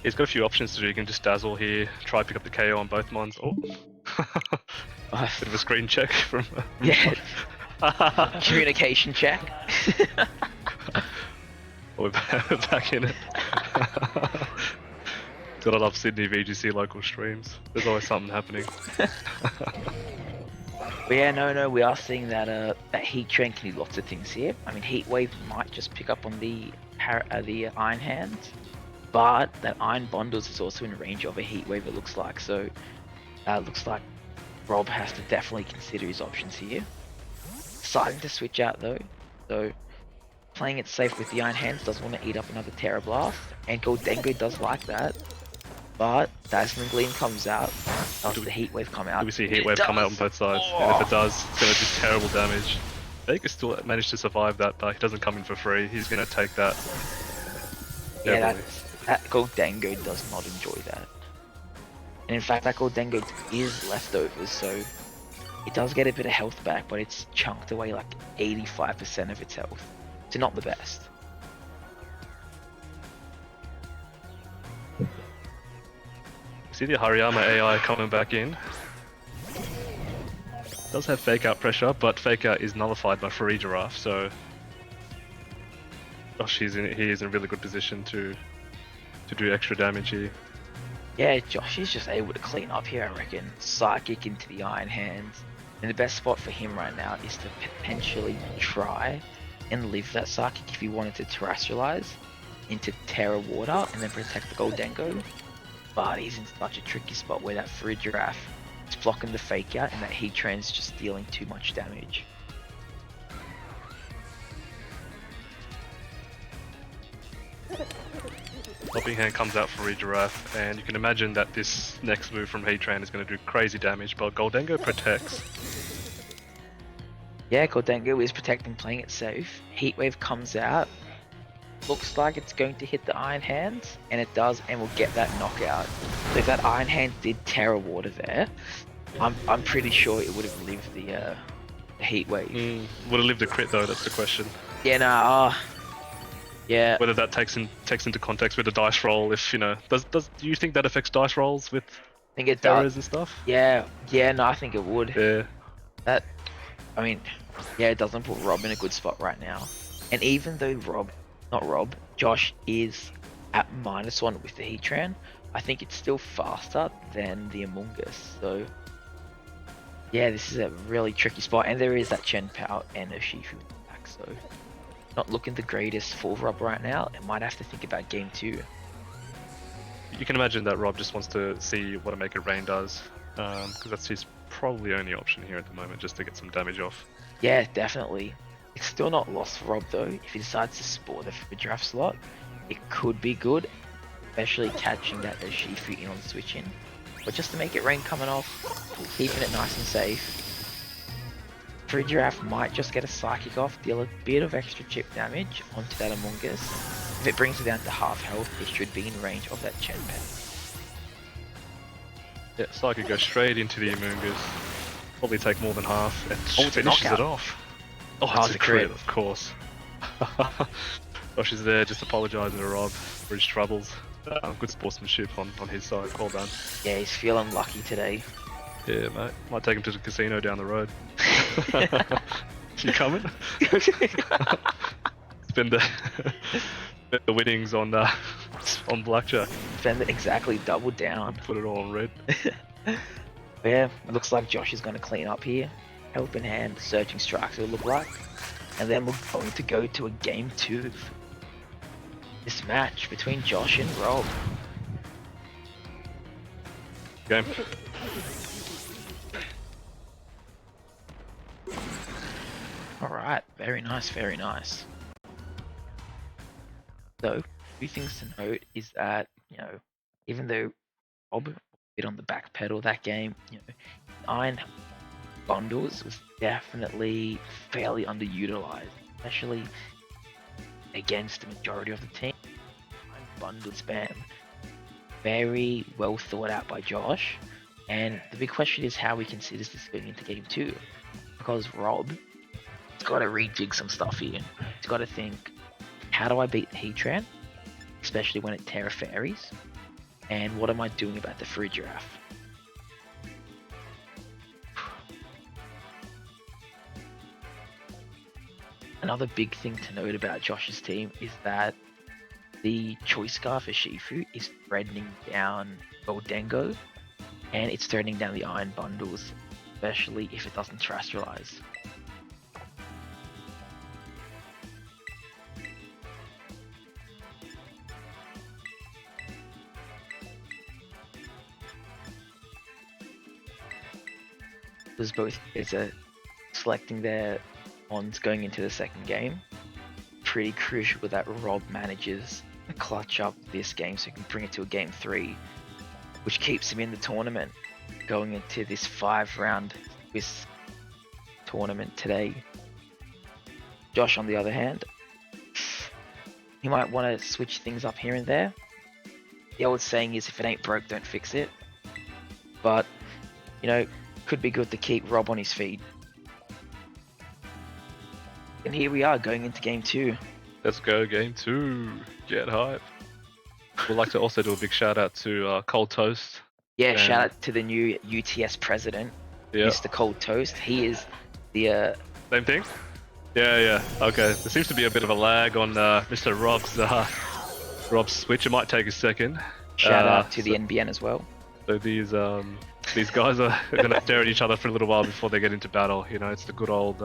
He's got a few options to do. You can just Dazzle here, try pick up the KO on both mons. Oh, bit of a screen check from. Yeah. Communication check. We're back in it. Gotta love Sydney VGC local streams. There's always something happening. But yeah, no, we are seeing that that Heatran can do lots of things here. I mean, Heat Wave might just pick up on the Iron Hands, but that Iron Bundles is also in range of a Heat Wave, it looks like. So it looks like Rob has to definitely consider his options here. Deciding to switch out though, so playing it safe with the Iron Hands, doesn't want to eat up another Terra Blast, and Goldengo does like that. But Dazzling Gleam comes out after the Heat Wave come out. Do we see Heat Wave come out on both sides? Oh. And if it does, it's going to do terrible damage. Baker still managed to survive that, but he doesn't come in for free. He's going to take that. Yeah, that Goldengo does not enjoy that. And in fact, that Goldengo is leftovers, so it does get a bit of health back, but it's chunked away like 85% of its health. So not the best. See the Hariyama AI coming back in. Does have Fake Out pressure, but Fake Out is nullified by Fridge Giraffe, so Josh he is in a really good position to do extra damage here. Yeah, Josh is just able to clean up here, I reckon. Psychic into the Iron Hands. And the best spot for him right now is to potentially try and live that Psychic if he wanted to Terastallize into Terra Water and then protect the Goldengo. But he's in such a tricky spot where that Fridge Giraffe is blocking the Fake Out and that Heatran's just dealing too much damage. Helping Hand comes out for Giraffe, and you can imagine that this next move from Heatran is going to do crazy damage, but Goldengo protects. Yeah, Goldengo is protecting, playing it safe. Heatwave comes out. Looks like it's going to hit the Iron Hands, and it does, and we'll get that knockout. So if that Iron Hand did Terra Water there, I'm pretty sure it would have lived the Heatwave. Would have lived a crit though, that's the question. Yeah, no, yeah. Whether that takes into context with the dice roll, if you know, do you think that affects dice rolls with I think it Terras does. and stuff? Yeah, no, I think it would. Yeah. I mean, yeah, it doesn't put Rob in a good spot right now. And even though Josh is at -1 with the Heatran, I think it's still faster than the Amoonguss. So yeah, this is a really tricky spot, and there is that Chen Pao and Urshifu back, so not looking the greatest for Rob right now. It might have to think about game 2. You can imagine that Rob just wants to see what a Make It Rain does, because that's his probably only option here at the moment, just to get some damage off. Yeah, definitely. It's still not lost for Rob though. If he decides to spore the draft slot, it could be good, especially catching that Urshifu in on the switch in. But just to make it rain coming off, keeping it nice and safe. Free Giraffe might just get a Psychic off, deal a bit of extra chip damage onto that Amoonguss. If it brings it down to half health, it should be in range of that Chen Pao. Yeah, Psychic goes straight into the Amoonguss. Probably take more than half and finishes knockout. it off. Oh, it's a crit, of course. Josh is there just apologising to Rob for his troubles. Good sportsmanship on his side, well done. Yeah, he's feeling lucky today. Yeah, mate. Might take him to the casino down the road. You coming? Spend the winnings on blackjack. Spend it exactly double down. Put it all on red. Yeah, looks like Josh is going to clean up here. Help in hand, searching strikes it will look like. And then we're going to go to a game 2. This match between Josh and Rob. Game. Alright, very nice, very nice. So, a few things to note is that, even though Rob was a bit on the back pedal that game, Iron Bundles was definitely fairly underutilized, especially against the majority of the team. Iron Bundle spam, very well thought out by Josh, and the big question is how he considers this going into game 2, because Rob has got to rejig some stuff here. He's got to think, how do I beat the Heatran, especially when it Terra Fairies, and what am I doing about the Free Giraffe? Another big thing to note about Josh's team is that the Choice Scarf for Shifu is threatening down Goldengo, and it's threatening down the Iron Bundles, especially if it doesn't terrestrialize. There's both selecting their ons going into the second game. Pretty crucial that Rob manages to clutch up this game so he can bring it to a game 3, which keeps him in the tournament going into this 5-round Swiss tournament today. Josh, on the other hand, he might want to switch things up here and there. The old saying is, if it ain't broke, don't fix it. But, could be good to keep Rob on his feet. And here we are going into game 2. Let's go, game 2. Get hype. We'd like to also do a big shout out to Cold Toast. Yeah, and shout out to the new UTS president, yeah. Mr. Cold Toast. He is the Same thing? Yeah. Okay. There seems to be a bit of a lag on Mr. Rob's switch. It might take a second. shout out to the NBN as well. So these guys are going to stare at each other for a little while before they get into battle. It's the good old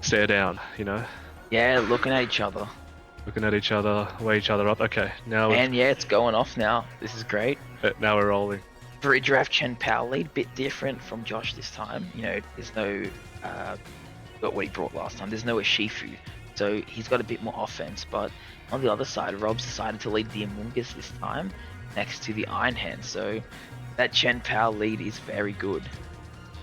stare down. Yeah, looking at each other. Looking at each other, weigh each other up. Okay, now And yeah, it's going off now. This is great. now we're rolling. Free Giraffe Chen Pao lead, bit different from Josh this time. There's no what he brought last time. There's no Urshifu, so he's got a bit more offense. But on the other side, Rob's decided to lead the Amoonguss this time, next to the Iron Hand. So that Chen Pao lead is very good.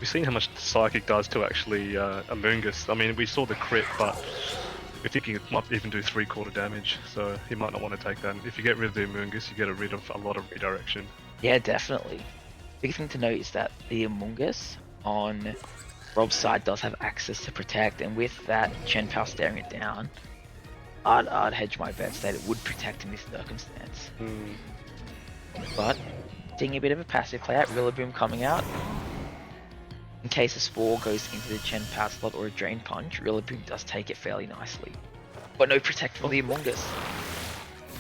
We've seen how much Psychic does to actually Amoonguss. I mean, we saw the crit, but we're thinking it might even do 3/4 damage, so he might not want to take that. And if you get rid of the Amoonguss, you get rid of a lot of redirection. Yeah, definitely. Big thing to note is that the Amoonguss on Rob's side does have access to protect, and with that Chen Pao staring it down, I'd hedge my bets that it would protect in this circumstance. But seeing a bit of a passive play out, Rillaboom coming out. In case a Spore goes into the Chen Pao slot or a Drain Punch, Rillaboom does take it fairly nicely. But no protect for the Amoonguss.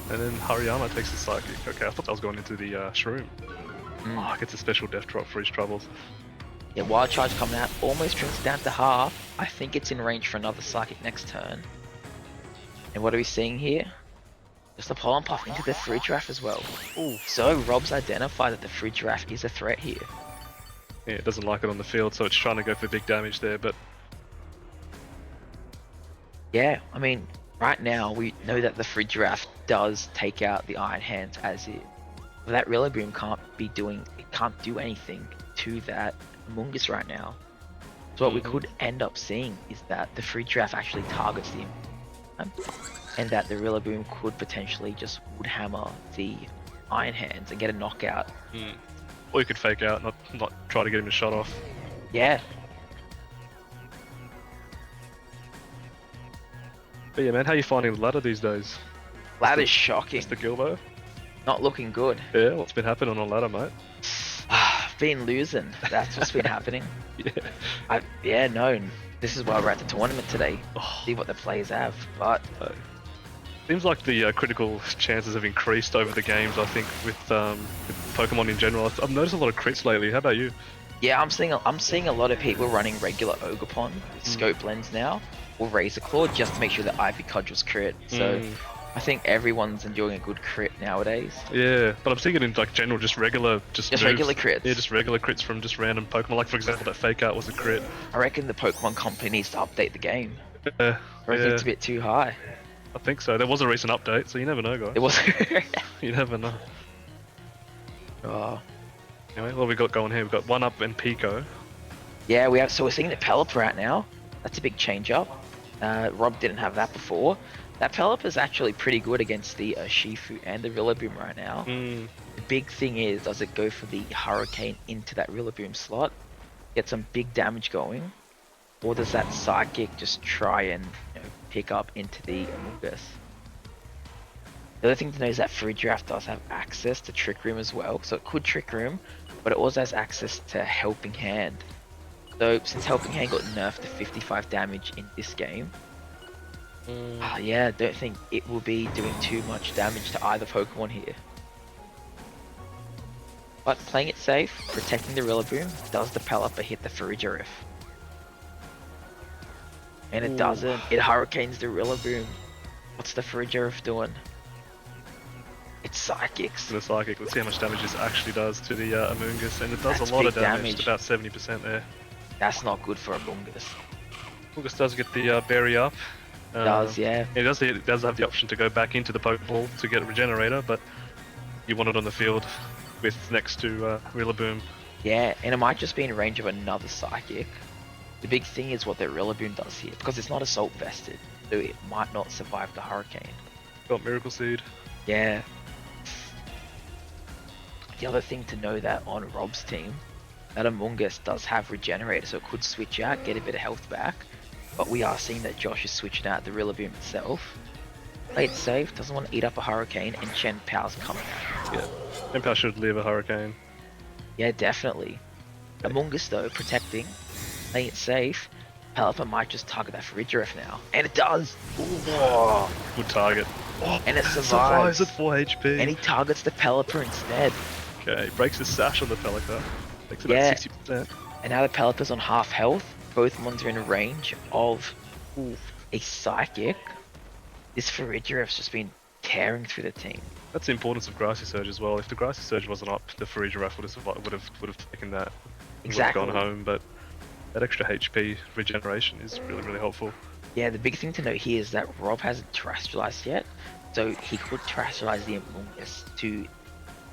And then Hariyama takes the Psychic. Okay, I thought that was going into the Shroom. Oh, gets a special Death Drop for his troubles. Yeah, Wild Charge coming out, almost shrinks down to half. I think it's in range for another Psychic next turn. And what are we seeing here? Just a Pollen Puff into the Fridgeraff as well. Ooh. So Rob's identified that the Fridgeraff is a threat here. Yeah, it doesn't like it on the field, so it's trying to go for big damage there, but... Yeah, I mean, right now we know that the Fridgeraff does take out the Iron Hands as is. But that Rillaboom can't do anything to that Amoonguss right now. So what we could end up seeing is that the Fridgeraff actually targets the and that the Rillaboom could potentially just would hammer the Iron Hands and get a knockout. Or you could fake out, not try to get him to shut off. Yeah. But yeah, man, how you finding the ladder these days? Ladder's shocking. Mr. Gilbo? Not looking good. Yeah, what's been happening on the ladder, mate? Been losing. That's what's been happening. Yeah. No. This is why we're at the tournament today. See what the players have. But seems like the critical chances have increased over the games, I think, with Pokemon in general. I've noticed a lot of crits lately. How about you? Yeah, I'm seeing a lot of people running regular Ogerpon with Scope Lens now, or Razor Claw, just to make sure that Ivy Cudgel's crit. So I think everyone's enjoying a good crit nowadays. Yeah, but I'm seeing it in like general, just regular crits. Yeah, just regular crits from just random Pokemon. Like for example, that Fake Out was a crit. I reckon the Pokemon company needs to update the game. Yeah, I reckon it's a bit too high. I think so. There was a recent update, so you never know, guys. It was. You never know. Oh. Anyway, what have we got going here? We've got 1UP and Pico. Yeah, so we're seeing the Pelipper out now. That's a big change up. Rob didn't have that before. That Pelipper is actually pretty good against the Shifu and the Rillaboom right now. The big thing is, does it go for the Hurricane into that Rillaboom slot, get some big damage going, or does that Psychic just try and pick up into the Amoonguss? The other thing to know is that Fridgeraff does have access to Trick Room as well, so it could Trick Room, but it also has access to Helping Hand. So since Helping Hand got nerfed to 55 damage in this game, yeah, I don't think it will be doing too much damage to either Pokemon here. But playing it safe, protecting the Rillaboom, does the Pelipper hit the Fridgeraff? And it doesn't. It Hurricanes the Rillaboom. What's the Fridgeraff doing? It's Psychics. The Psychic. Let's see how much damage this actually does to the Amoonguss, and it does That's a lot of big damage. About 70% there. That's not good for Amoonguss. Amoonguss does get the berry up. Yeah. It does have the option to go back into the Pokeball to get a Regenerator, but you want it on the field with next to Rillaboom. Yeah, and it might just be in range of another Psychic. The big thing is what the Rillaboom does here, because it's not Assault Vested, so it might not survive the Hurricane. Got Miracle Seed. Yeah. The other thing to know that on Rob's team, that Amoonguss does have Regenerator, so it could switch out, get a bit of health back. But we are seeing that Josh is switching out the Rillaboom itself. Play it safe, doesn't want to eat up a Hurricane, and Chen Pao's coming out. Yeah, Chen Pao should live a Hurricane. Yeah, definitely. Amoonguss though, protecting, playing it safe. Pelipper might just target that Fridgeraff now. And it does! Ooh. Good target. And it survives. At 4 HP. And he targets the Pelipper instead. Okay, breaks his sash on the Pelipper. Makes it about 60%. And now the Pelipper's on half health. Both ones are in range of a Psychic. This Fridgeraff's just been tearing through the team. That's the importance of Grassy Surge as well. If the Grassy Surge wasn't up, the Fridgeraff would have taken that. Exactly. Would have gone home, but that extra HP regeneration is really, really helpful. Yeah, the big thing to note here is that Rob hasn't terrestrialized yet, so he could terrestrialize the Amoonguss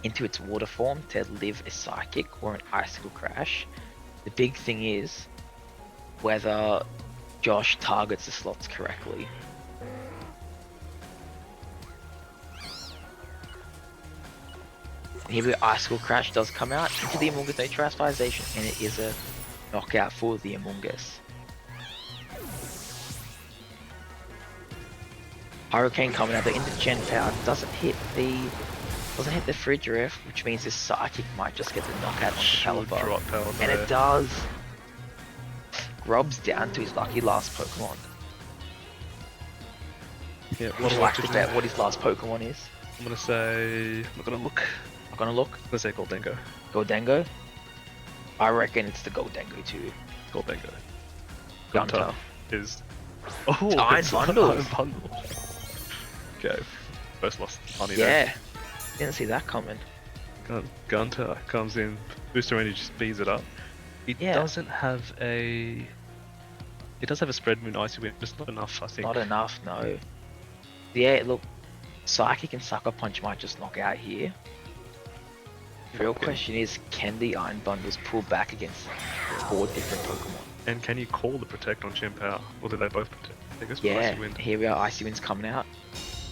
into its water form to live a Psychic or an Icicle Crash. The big thing is whether Josh targets the slots correctly. And here we go, Icicle Crash does come out into the Amoonguss, no terrestrialization, and it is a knockout for the Amoonguss. Hurricane coming out, but into Chen Pao doesn't hit the Fridgeraff, which means this Psychic might just get the knockout on the Pelipper. And it does. Rob's down to his lucky last Pokemon. Yeah, Would you like to bet what his last Pokemon is? I'm gonna say. I'm not gonna look. I'm gonna look. I'm gonna say Goldengo. Goldengo. I reckon it's the Goldengo too. Goldengo. Gunter. Is. Oh, Iron it's Bundles. Iron Bundle. Okay. First lost money Yeah. Didn't see that coming. there. Gunter comes in. Booster Energy speeds it up. It Yeah. doesn't have a. It does have a spread moon icy wind, just not enough, I think. Not enough, no. Yeah, look. Psychic and Sucker Punch might just knock out here. The real question is, can the Iron Bundles pull back against 4 different Pokemon? And can you call the Protect on Chien-Pao? Or do they both protect? I guess with Yeah, Icy Wind. here we are, Icy Wind's coming out.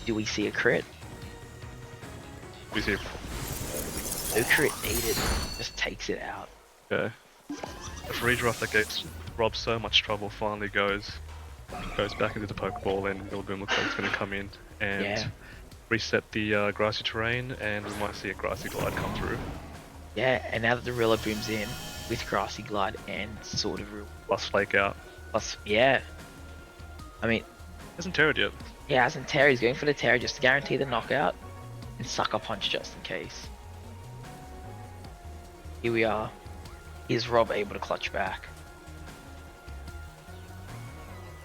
Do we see a crit? We see. No crit needed, just takes it out. Okay. If redraft that gets Rob so much trouble finally goes back into the Pokeball, and Rillaboom looks like it's going to come in and Yeah. reset the grassy terrain, and we might see a Grassy Glide come through. Yeah, and now that the Rillaboom's in, with Grassy Glide and sort of Plus Flake Out. plus, yeah. I mean, Hasn't Terra'd yet. yeah, as in Terry, he's going for the Terry just to guarantee the knockout, and Sucker Punch just in case. Here we are. Is Rob able to clutch back?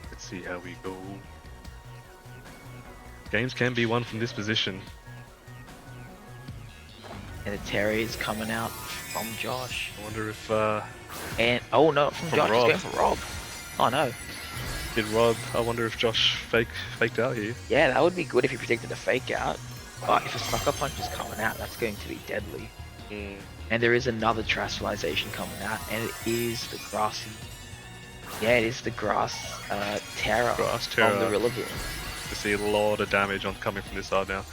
Let's see how we go. Games can be won from this position. And the Terry is coming out from Josh. I wonder if And, oh no, from Josh, Rob. he's going for Rob. Oh no. did Rob. I wonder if Josh faked out here. Yeah, that would be good if he predicted a fake out. But if a Sucker Punch is coming out, that's going to be deadly. And there is another Terastallization coming out, and it is the Grassy. Yeah, it is the Grass Terra Grass from the Terra. Rillaboom. To see a lot of damage coming from this side now.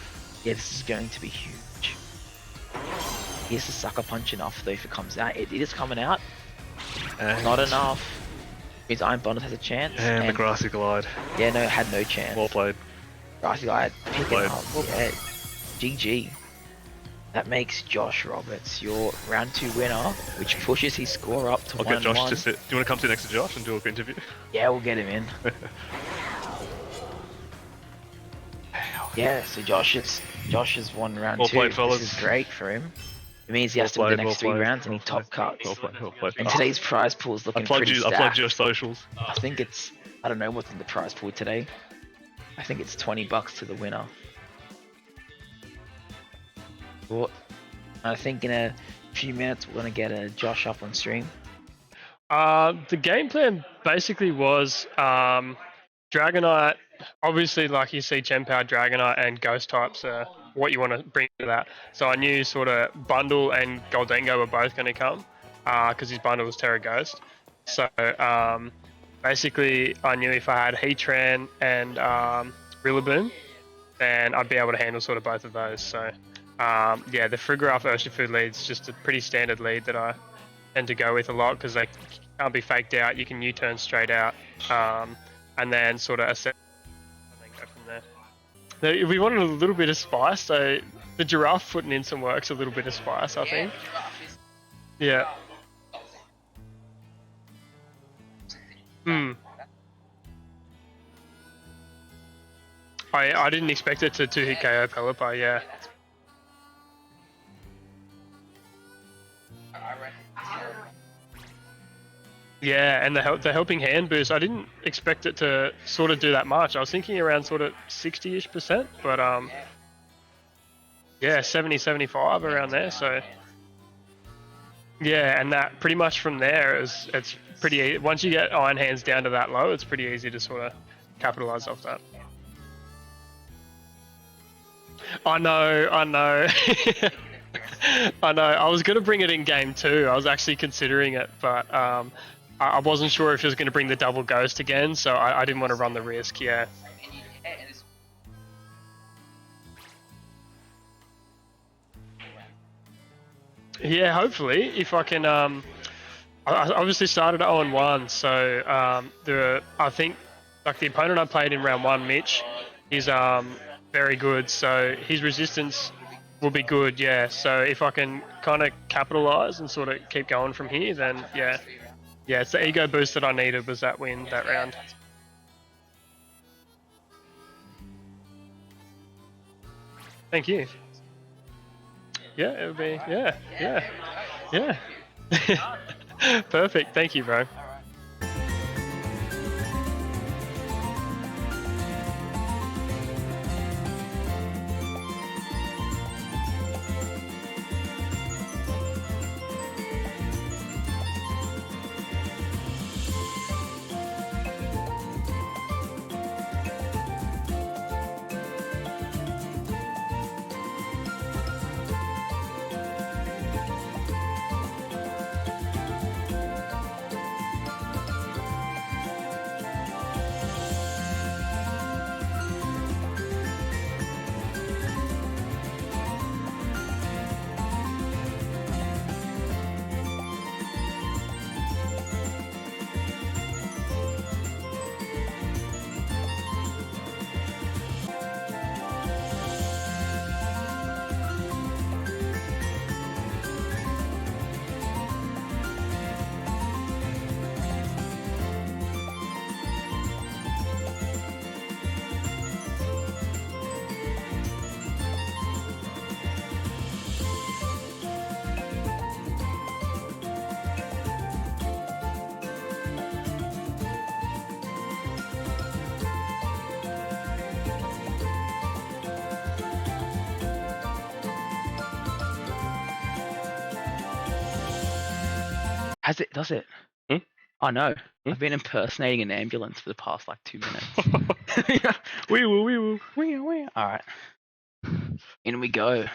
Yeah, this is going to be huge. Here's the Sucker Punch enough though if it comes out. It is coming out. And, Not enough. Means Iron Bundle has a chance. And the Grassy Glide. Yeah, no, it had no chance. Well played. Grassy Glide picking played. up. Yeah. GG. That makes Josh Roberts your round 2 winner, which pushes his score up to I'll 1-1. get Josh to sit. Do you want to come sit next to Josh and do a quick interview? Yeah, we'll get him in. Yeah, so Josh has won round Well 2. played, fellas. This is great for him. It means he Well has to win the played, next well 3 played, rounds and he well top played. cuts. Well played. And today's prize pool is looking I plugged pretty you. stacked. I plugged your socials. I think it's, I don't know what's in the prize pool today. I think it's $20 to the winner. Well, I think in a few minutes we're gonna get Josh up on stream. The game plan basically was Dragonite. Obviously, like you see, Chien-Pao, Dragonite, and Ghost types are what you want to bring to that. So I knew sort of Bundle and Goldengo were both going to come because his Bundle was Terra Ghost. So basically, I knew if I had Heatran and Rillaboom, then I'd be able to handle sort of both of those. So yeah, the Frigoraph Urshifu lead's just a pretty standard lead that I tend to go with a lot because they can't be faked out. You can U-turn straight out, and then sort of assess and then go from there. Now, we wanted a little bit of spice, so the Giraffe putting in some work's a little bit of spice, I think. Yeah. I didn't expect it to 2-hit KO Pelipper, yeah. Yeah, and the helping hand boost, I didn't expect it to sort of do that much. I was thinking around sort of 60-ish%, but yeah, 70-75 around there, so yeah, and that pretty much from there it's pretty once you get Iron Hands down to that low, it's pretty easy to sort of capitalize off that. I know. I know. I was going to bring it in game 2. I was actually considering it, but I wasn't sure if it was going to bring the double ghost again, so I didn't want to run the risk, yeah. Yeah, hopefully, if I can... I obviously started at 0-1, so I think like the opponent I played in round 1, Mitch, he's very good, so his resistance will be good, yeah. So if I can kind of capitalize and sort of keep going from here, then yeah. Yeah, it's the ego boost that I needed was that win, that round. Thank you. Yeah, it would be. Yeah. Perfect. Thank you, bro. Has it? Does it? Hmm? Oh no, Hmm? I've been impersonating an ambulance for the past like 2 minutes. Wee woo. All right, in we go.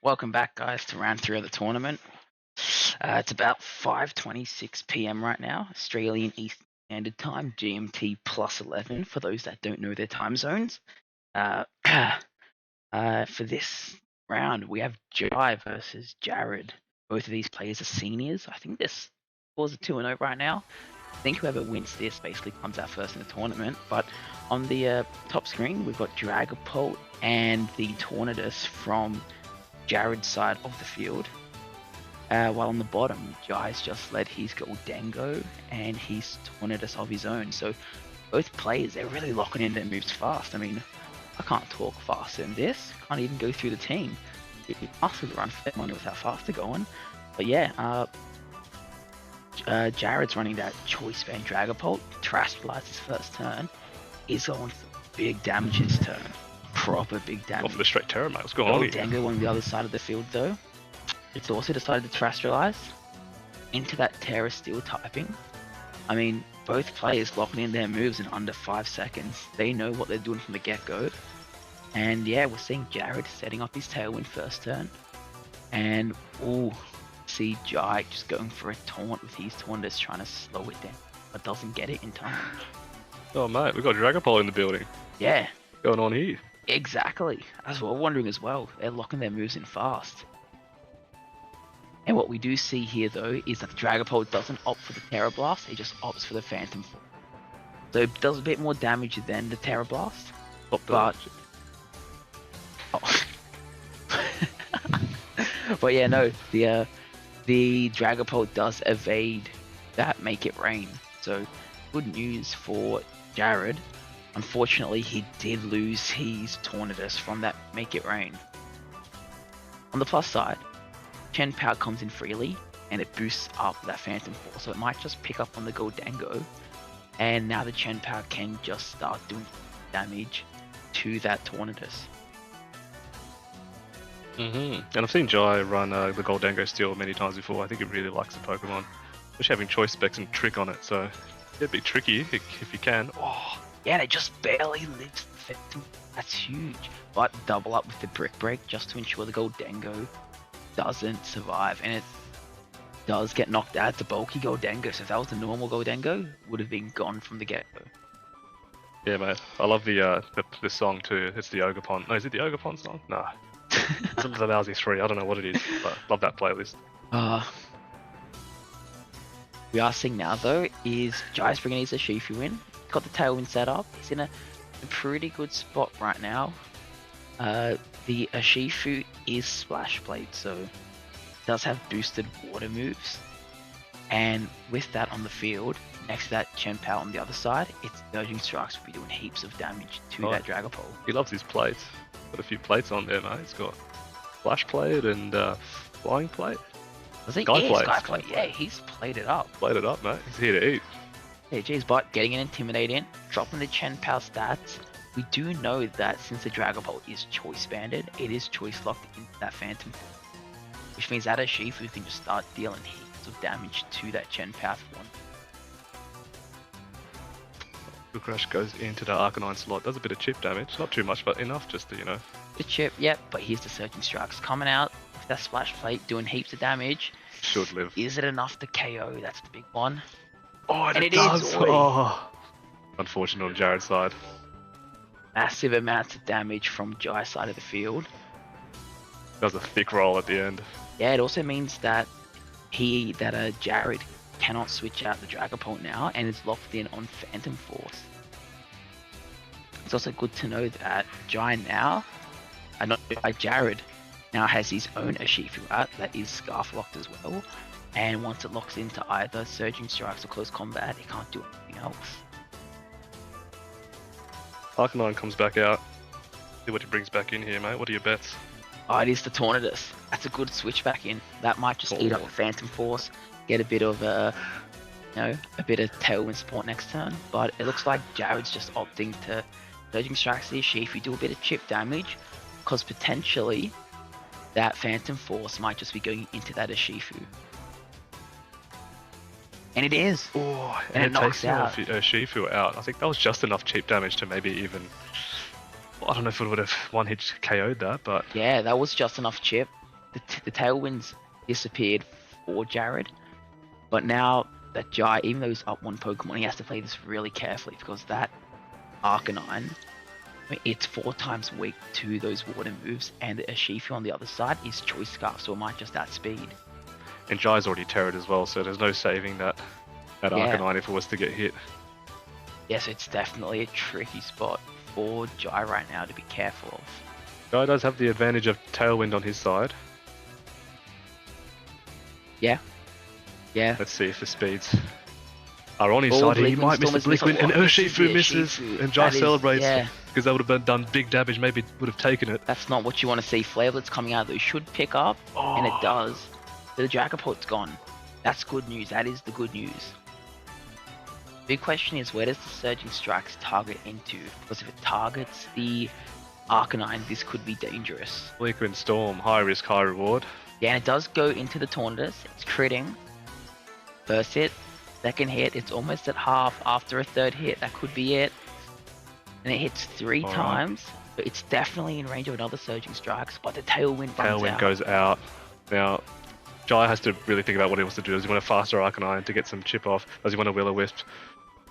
Welcome back, guys, to round 3 of the tournament. It's about 5:26 p.m. right now, Australian Eastern Standard Time, GMT plus 11 for those that don't know their time zones. For this round, we have Jai versus Jarrod. Both of these players are seniors. I think this scores a 2-0 right now. I think whoever wins this basically comes out first in the tournament. But on the top screen, we've got Dragapult and the Tornadus from Jarrod's side of the field. While on the bottom, Jai's just led his Goldango and his Tornadus of his own. So both players, they're really locking in their moves fast. I mean, I can't talk faster than this. Can't even go through the team. It'd be faster to run fair money with how fast they're going. But yeah, Jarrod's running that Choice Band Dragapult. Terrestrialize his first turn. He's going for big damage this turn. Proper big damage. Off for the straight Terramate. What's going on here? Goldango on the other side of the field though. It's also decided to Terrestrialize into that Terra Steel typing. I mean, both players locking in their moves in under 5 seconds. They know what they're doing from the get-go. And yeah, we're seeing Jarrod setting up his Tailwind first turn. And, see Jai just going for a taunt with his Tornadus trying to slow it down. But doesn't get it in time. Oh mate, we've got Dragapult in the building. Yeah. What's going on here? Exactly. That's what we're wondering as well. They're locking their moves in fast. And what we do see here though is that the Dragapult doesn't opt for the Terra Blast, he just opts for the Phantom Force. So it does a bit more damage than the Terra Blast. But but yeah, no, the Dragapult does evade that Make It Rain. So good news for Jarrod. Unfortunately, he did lose his Tornadus from that Make It Rain. On the plus side, Chen Pao comes in freely and it boosts up that Phantom Force, so it might just pick up on the Goldango, and now the Chen Pao can just start doing damage to that Tornadus. And I've seen Jai run the Goldango Steel many times before. I think he really likes the Pokemon, especially having choice specs and trick on it, so it'd be tricky if you can. Oh, yeah, and it just barely lives the Phantom. That's huge. But double up with the Brick Break just to ensure the Goldango doesn't survive, and it does get knocked out to bulky Goldango. So if that was the normal Goldango, would have been gone from the get-go. Yeah, mate. I love the song too. It's the Ogerpon. No, is it the Ogerpon song? No. It's the Lousy 3. I don't know what it is, but love that playlist. We are seeing now though is Jai's bringing his Urshifu in. Got the Tailwind set up. He's in a pretty good spot right now. The Urshifu is Splash Blade, so it does have boosted water moves. And with that on the field, next to that Chen Pao on the other side, its Urging Strikes will be doing heaps of damage to that Dragapult. He loves his plates. Got a few plates on there, mate. He's got Flash Plate and Flying Plate. Was it? Sky Yeah, Plate. Skyplate. Yeah, he's played it up. Played it up, mate. He's here to eat. Yeah, geez, but getting an Intimidating, dropping the Chen Pao stats. We do know that since the Dragon Ball is choice banded, it is choice locked into that Phantom Force, which means that Urshifu can just start dealing heaps of damage to that Chen Pao one. Good Crash goes into the Arcanine slot. Does a bit of chip damage. Not too much, but enough just to, you know. The chip, yep, but here's the Surging Strikes coming out with that Splash Plate, doing heaps of damage. Should live. Is it enough to KO? That's the big one. Oh, and it does. does. Oh. Unfortunate on Jarrod's side. Massive amounts of damage from Jai's side of the field. That was a thick roll at the end. Yeah, it also means that Jarrod cannot switch out the Dragapult now and is locked in on Phantom Force. It's also good to know that Jarrod now has his own Urshifu out that is Scarf locked as well. And once it locks into either Surging Strikes or Close Combat, it can't do anything else. Arcanine comes back out. See what he brings back in here, mate. What are your bets? Oh, it is the Tornadus. That's a good switch back in. That might just eat up the Phantom Force, get a bit of a bit of tailwind support next turn. But it looks like Jarrod's just opting to Surging Strikes the Urshifu, do a bit of chip damage, because potentially that Phantom Force might just be going into that Urshifu. And it is. Oh, and it knocks takes out Urshifu out. I think that was just enough cheap damage to maybe even. Well, I don't know if it would have one hit KO'd that, but yeah, that was just enough chip. The tailwinds disappeared for Jarrod, but now that Jai, even though he's up one Pokemon, he has to play this really carefully because that Arcanine, it's 4 times weak to those water moves, and the Urshifu on the other side is Choice Scarf, so it might just outspeed. And Jai's already terrored as well, so there's no saving that Arcanine if it was to get hit. Yes, it's definitely a tricky spot for Jai right now to be careful of. Jai does have the advantage of Tailwind on his side. Yeah. Let's see if the speeds are on his side. He might miss the Bleakwind, and Urshifu misses, and Jai celebrates because that would have done big damage. Maybe it would have taken it. That's not what you want to see. Flare Blitz coming out, though, should pick up, and it does. The Dragapult's gone. That's good news. That is the good news. Big question is, where does the Surging Strikes target into? Because if it targets the Arcanine, this could be dangerous. Bleakwind Storm, high risk, high reward. Yeah, and it does go into the Tornadus. It's critting. First hit, second hit, it's almost at half after a third hit. That could be it. And it hits 3 times. But it's definitely in range of another Surging Strikes, but the Tailwind goes out. Now, Jai has to really think about what he wants to do. Does he want a faster Arcanine to get some chip off? Does he want a Will-O-Wisp?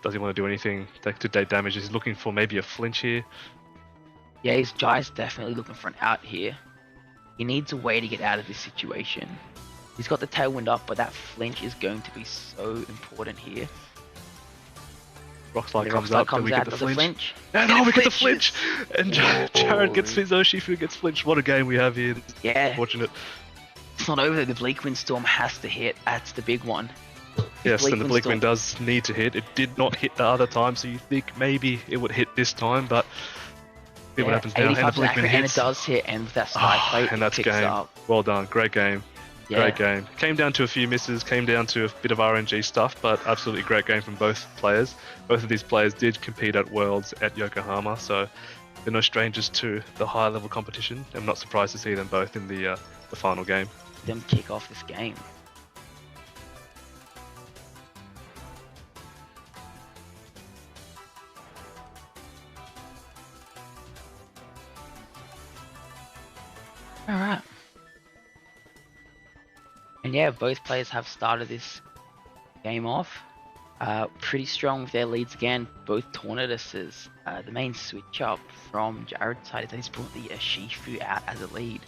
Does he want to do anything to take damage? He's looking for maybe a flinch here. Yeah, Jai's definitely looking for an out here. He needs a way to get out of this situation. He's got the Tailwind up, but that flinch is going to be so important here. Rock Slide comes up, comes we out, get the flinch. flinch. And we get the flinch! And Jarrod gets his Urshifu gets flinched. What a game we have here. Yeah. Unfortunate. It's not over. The Bleakwind Storm has to hit. That's the big one. Yes, and the Bleakwind does need to hit. It did not hit the other time, so you think maybe it would hit this time, but see what happens now. And the Bleakwind hits. And it does hit, and with that Sky Plate, and that's picks game. Up. Well done. Great game. Yeah. Great game. Came down to a few misses, came down to a bit of RNG stuff, but absolutely great game from both players. Both of these players did compete at Worlds at Yokohama, so they're no strangers to the higher level competition. I'm not surprised to see them both in the final game. Them kick off this game. Alright. And yeah, both players have started this game off pretty strong with their leads again. Both Tornaduses. The main switch up from Jarrod's side is that he's brought the Urshifu out as a lead.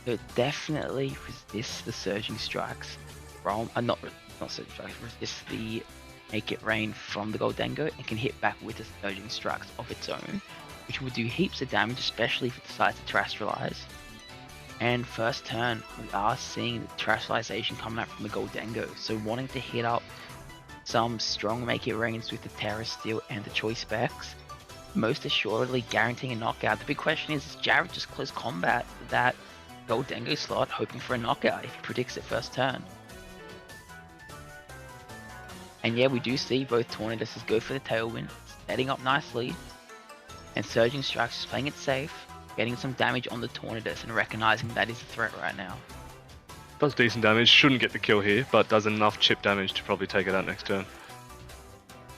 So it definitely resists the Surging Strikes from not Surging Strikes, resists the Make It Rain from the Goldengo and can hit back with the Surging Strikes of its own, which will do heaps of damage, especially if it decides to Terrestrialize. And first turn, we are seeing the Terrestrialization coming out from the Goldengo, so wanting to hit up some strong Make It Rains with the Terra Steel and the Choice Specs. most assuredly guaranteeing a knockout. The big question is Jarrod just close combat that Gold Dengo slot, hoping for a knockout if he predicts it first turn. And yeah, we do see both Tornaduses go for the Tailwind, setting up nicely. And Surging Strikes is playing it safe, getting some damage on the Tornadus and recognizing that is a threat right now. Does decent damage, shouldn't get the kill here, but does enough chip damage to probably take it out next turn.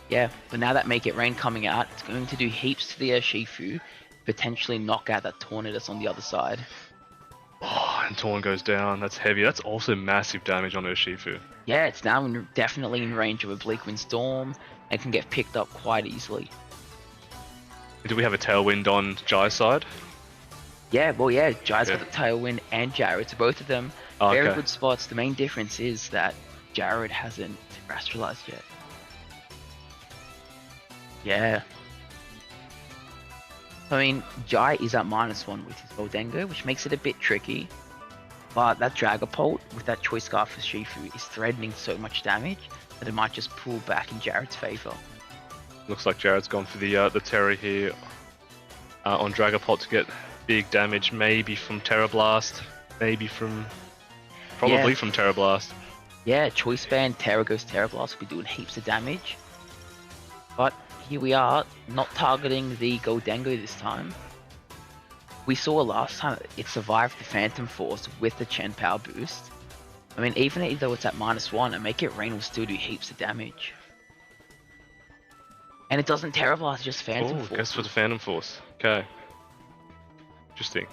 Yeah, but now that Make It Rain coming out, it's going to do heaps to the Urshifu, potentially knock out that Tornadus on the other side. Oh, and Torn goes down. That's heavy. That's also massive damage on Urshifu. Yeah, it's now definitely in range of a Bleak Wind Storm and can get picked up quite easily. Do we have a Tailwind on Jai's side? Yeah, well, yeah, Jai's got the Tailwind and Jarrod, so both of them very good spots. The main difference is that Jarrod hasn't Astralized yet. Yeah. I mean, Jai is at -1 with his Goldengo, which makes it a bit tricky. But that Dragapult with that Choice Scarf for Shifu is threatening so much damage that it might just pull back in Jarrod's favor. Looks like Jarrod's gone for the Terra here on Dragapult to get big damage, maybe from Terra Blast, maybe from... probably from Terra Blast. Yeah, Choice Band, Terra goes Terra Blast, will be doing heaps of damage. But here we are, not targeting the Goldengo this time. We saw last time it survived the Phantom Force with the Chen Power boost. I mean, even though it's at -1, a Make It Rain will still do heaps of damage. And it doesn't Terra Blast, just Phantom Force. Goes for the Phantom Force. Okay. Interesting.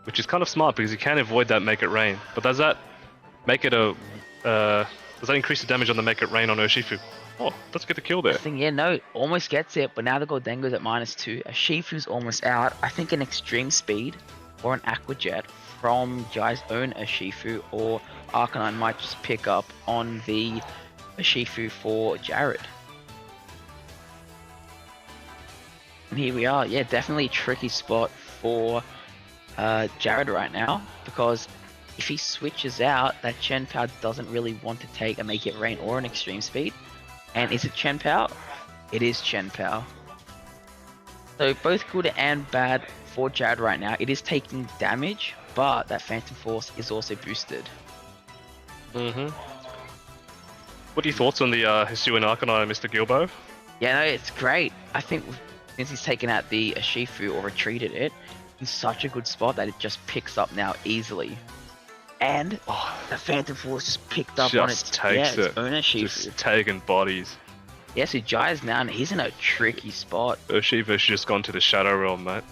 Which is kind of smart because you can avoid that Make It Rain. But does that make it a... does that increase the damage on the Make It Rain on Urshifu? Oh, let's get the kill there. Yeah, no, almost gets it, but now the Goldengo's at -2. Urshifu's almost out. I think an Extreme Speed or an Aqua Jet from Jai's own Urshifu or Arcanine might just pick up on the Urshifu for Jarrod. And here we are. Yeah, definitely a tricky spot for Jarrod right now, because if he switches out, that Chen Power doesn't really want to take a Make It Rain or an Extreme Speed. And is it Chen Power? It is Chen Power. So both good and bad for Jarrod right now. It is taking damage, but that Phantom Force is also boosted. What are your thoughts on the Hisuian Arcanine, Mr. Gilbo? Yeah, no, it's great. I think since he's taken out the Urshifu or retreated it, in such a good spot that it just picks up now easily. And the Phantom Force just picked up on its own Urshifu. Just taking bodies. Yeah, so Jai's now, he's in a tricky spot. Urshifu's just gone to the Shadow Realm, mate.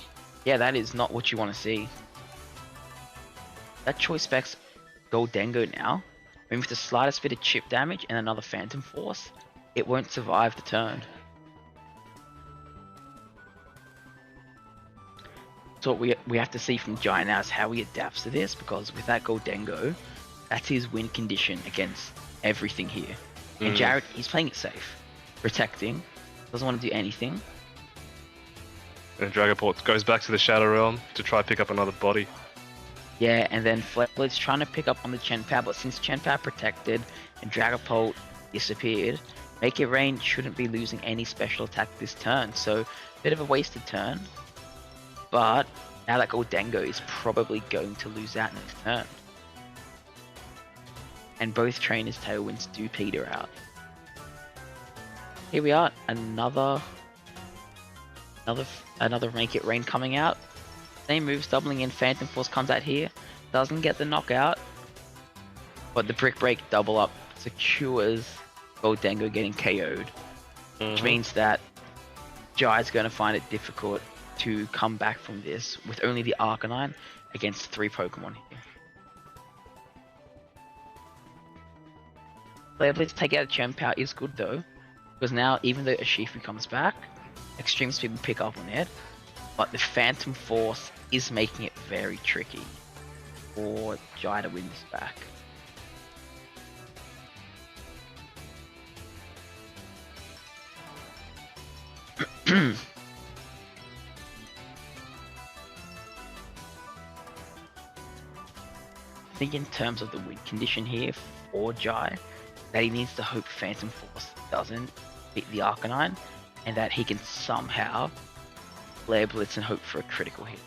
Yeah, that is not what you want to see. That Choice Specs Goldengo now, I mean, with the slightest bit of chip damage and another Phantom Force, it won't survive the turn. So what we have to see from Jai now is how he adapts to this, because with that Goldengo, that's his win condition against everything here. And Jarrod, he's playing it safe. Protecting, doesn't want to do anything. And Dragapult goes back to the Shadow Realm to try pick up another body. Yeah, and then Fleckblade's trying to pick up on the Chen Power, but since Chen Power protected and Dragapult disappeared, Make It Rain shouldn't be losing any special attack this turn, so bit of a wasted turn. But now that Goldengo is probably going to lose out next turn. And both trainers' Tailwinds do peter out. Here we are, another Make It Rain coming out. Same moves, doubling in, Phantom Force comes out here. Doesn't get the knockout. But the Brick Break double up secures Goldengo getting KO'd. Which means that Jai's going to find it difficult to come back from this with only the Arcanine against 3 Pokemon here. Let's take out Chen Power is good though, because now even though Urshifu comes back, Extreme Speed will pick up on it, but the Phantom Force is making it very tricky for Jai to win this back. I think in terms of the win condition here for Jai, that he needs to hope Phantom Force doesn't beat the Arcanine, and that he can somehow Flare Blitz and hope for a critical hit.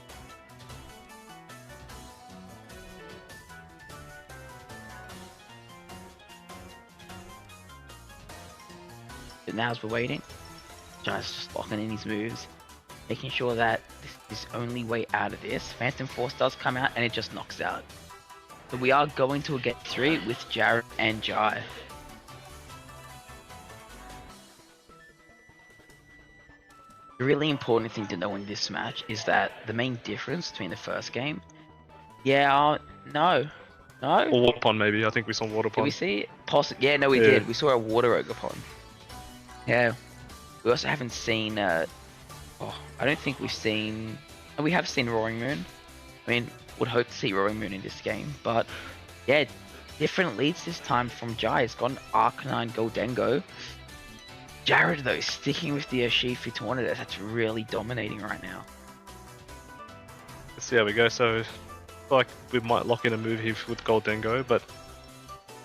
But now as we're waiting, Jai's just locking in his moves, making sure that this is only way out of this. Phantom Force does come out and it just knocks out. So we are going to a Get 3 with Jarrod and Jai. The really important thing to know in this match is that the main difference between the first game, no. Or Water Pond maybe, I think we saw Water Did we Pond. see it? Yeah, no we did. We saw a Water Ogre Pond. Yeah. We also haven't seen, I don't think we've seen, we have seen Roaring Moon. I mean, would hope to see Roaring Moon in this game, but yeah, different leads this time from Jai. He's got an Arcanine Goldengo. Jarrod though, sticking with the Urshifu Tornadus, that's really dominating right now. Let's see how we go. So, like we might lock in a move here with Goldengo, but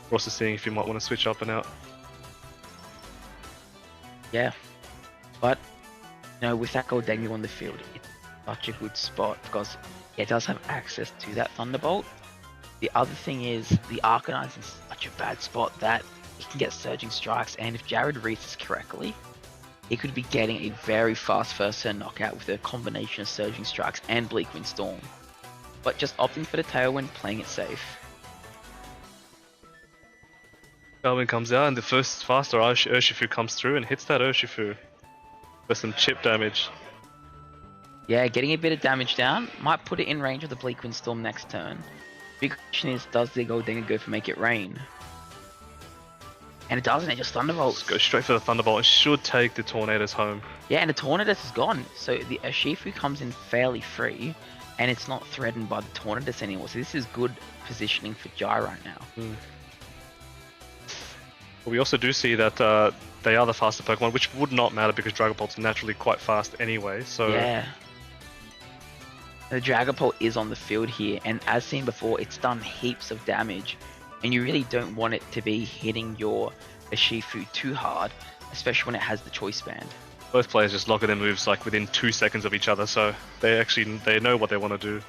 we're also seeing if you might want to switch up and out. Yeah, but you know, with that Goldengo on the field, it's such a good spot because it does have access to that Thunderbolt. The other thing is the Arcanine's in such a bad spot that he can get Surging Strikes, and if Jarrod reads this correctly, he could be getting a very fast first turn knockout with a combination of Surging Strikes and Bleak Wind Storm. But just opting for the Tailwind, playing it safe. Tailwind comes out, and the first faster Urshifu comes through and hits that Urshifu for some chip damage. Yeah, getting a bit of damage down might put it in range of the Bleak Wind Storm next turn. Big question is, does the Goldengo go for Make It Rain? And it doesn't, it just Thunderbolts. Go straight for the Thunderbolt. It should take the Tornadus home. Yeah, and the Tornadus is gone. So the Urshifu comes in fairly free, and it's not threatened by the Tornadus anymore. So this is good positioning for Jai right now. But we also do see that they are the faster Pokemon, which would not matter because Dragapult's naturally quite fast anyway. So yeah. The Dragapult is on the field here, and as seen before, it's done heaps of damage. And you really don't want it to be hitting your Urshifu too hard, especially when it has the Choice Band. both players just lock in their moves like within 2 seconds of each other, so they know what they want to do.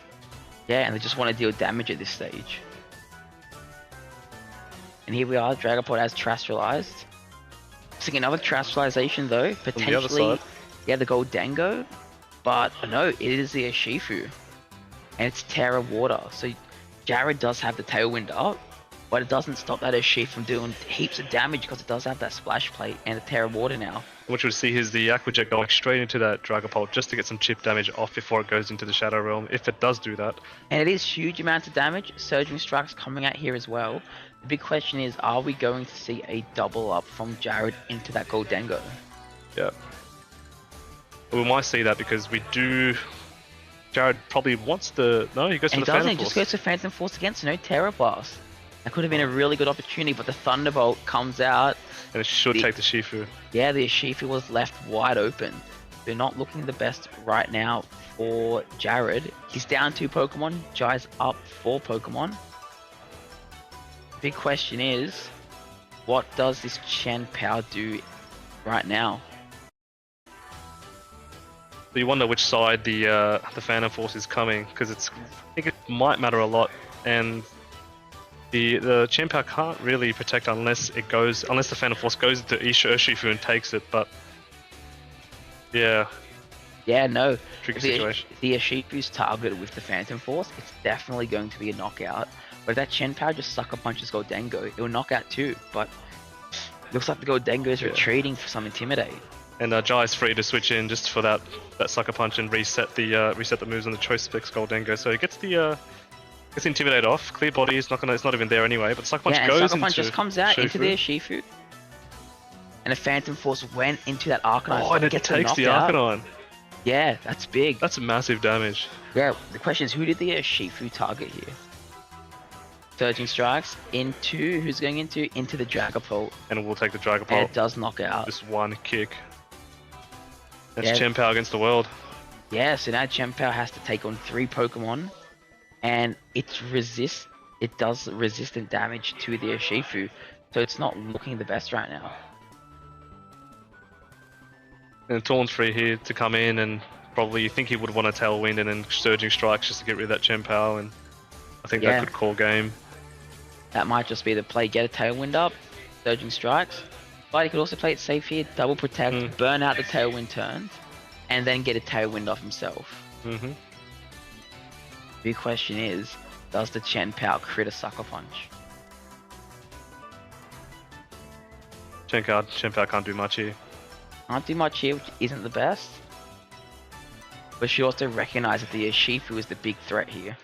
Yeah, and they just want to deal damage at this stage. And here we are, Dragapult has Terrestrialized. Seeing another Terrestrialization though, potentially, yeah, the Goldengo, but no, it is the Urshifu. And it's Terra Water, so Jarrod does have the Tailwind up, but it doesn't stop that Urshifu from doing heaps of damage because it does have that Splash Plate and the Terra Water now. What you'll see is the Aqua Jet going straight into that Dragapult just to get some chip damage off before it goes into the Shadow Realm, if it does do that. And it is huge amounts of damage, Surging Strikes coming out here as well. The big question is, are we going to see a double up from Jarrod into that Goldengo? Yeah. We might see that because we do... Jarrod probably wants the... No, he goes for the Phantom Force. He just goes for Phantom Force against no Terra Blast. That could have been a really good opportunity, but the Thunderbolt comes out. And it should take the Shifu. Yeah, the Shifu was left wide open. They're not looking the best right now for Jarrod. He's down 2 Pokemon. Jai's up 4 Pokemon. Big question is, what does this Chen Pao do right now? So you wonder which side the Phantom Force is coming, because I think it might matter a lot, and the Chen Pao can't really protect unless the Phantom Force goes into Urshifu and takes it, but yeah. Yeah, no. Tricky situation. The Urshifu's targeted with the Phantom Force, it's definitely going to be a knockout. But if that Chen Pao just Sucker Punches Goldengo, it will knock out too, but looks like the Goldengo is retreating for some Intimidate. And Jai's free to switch in just for that Sucker Punch and reset the moves on the Choice Specs Goldengo. So he gets the Intimidate off. Clear Body is it's not even there anyway, but Sucker Punch goes into Sucker Punch just comes out into the Urshifu. And the Phantom Force went into that Arcanine. Oh, and it takes the Arcanine. Yeah, that's big. That's massive damage. Yeah, the question is, who did the Urshifu target here? Surging Strikes into, who's going into the Dragapult. And we'll take the Dragapult. And it does knock out. Just one kick. That's Chen Pao against the world. Yeah, so now Chen Pao has to take on 3 Pokemon. And it does resistant damage to the Urshifu. So it's not looking the best right now. And Torn's free here to come in and probably you think he would want a Tailwind and then Surging Strikes just to get rid of that Chien-Pao, and I think that could call game. That might just be the play, get a Tailwind up, Surging Strikes. But he could also play it safe here, double protect, burn out the Tailwind turns, and then get a Tailwind off himself. Mm-hmm. Big question is, does the Chien-Pao crit a Sucker Punch? Chien-Pao can't do much here. Can't do much here, which isn't the best. But she also recognized that the Urshifu is the big threat here.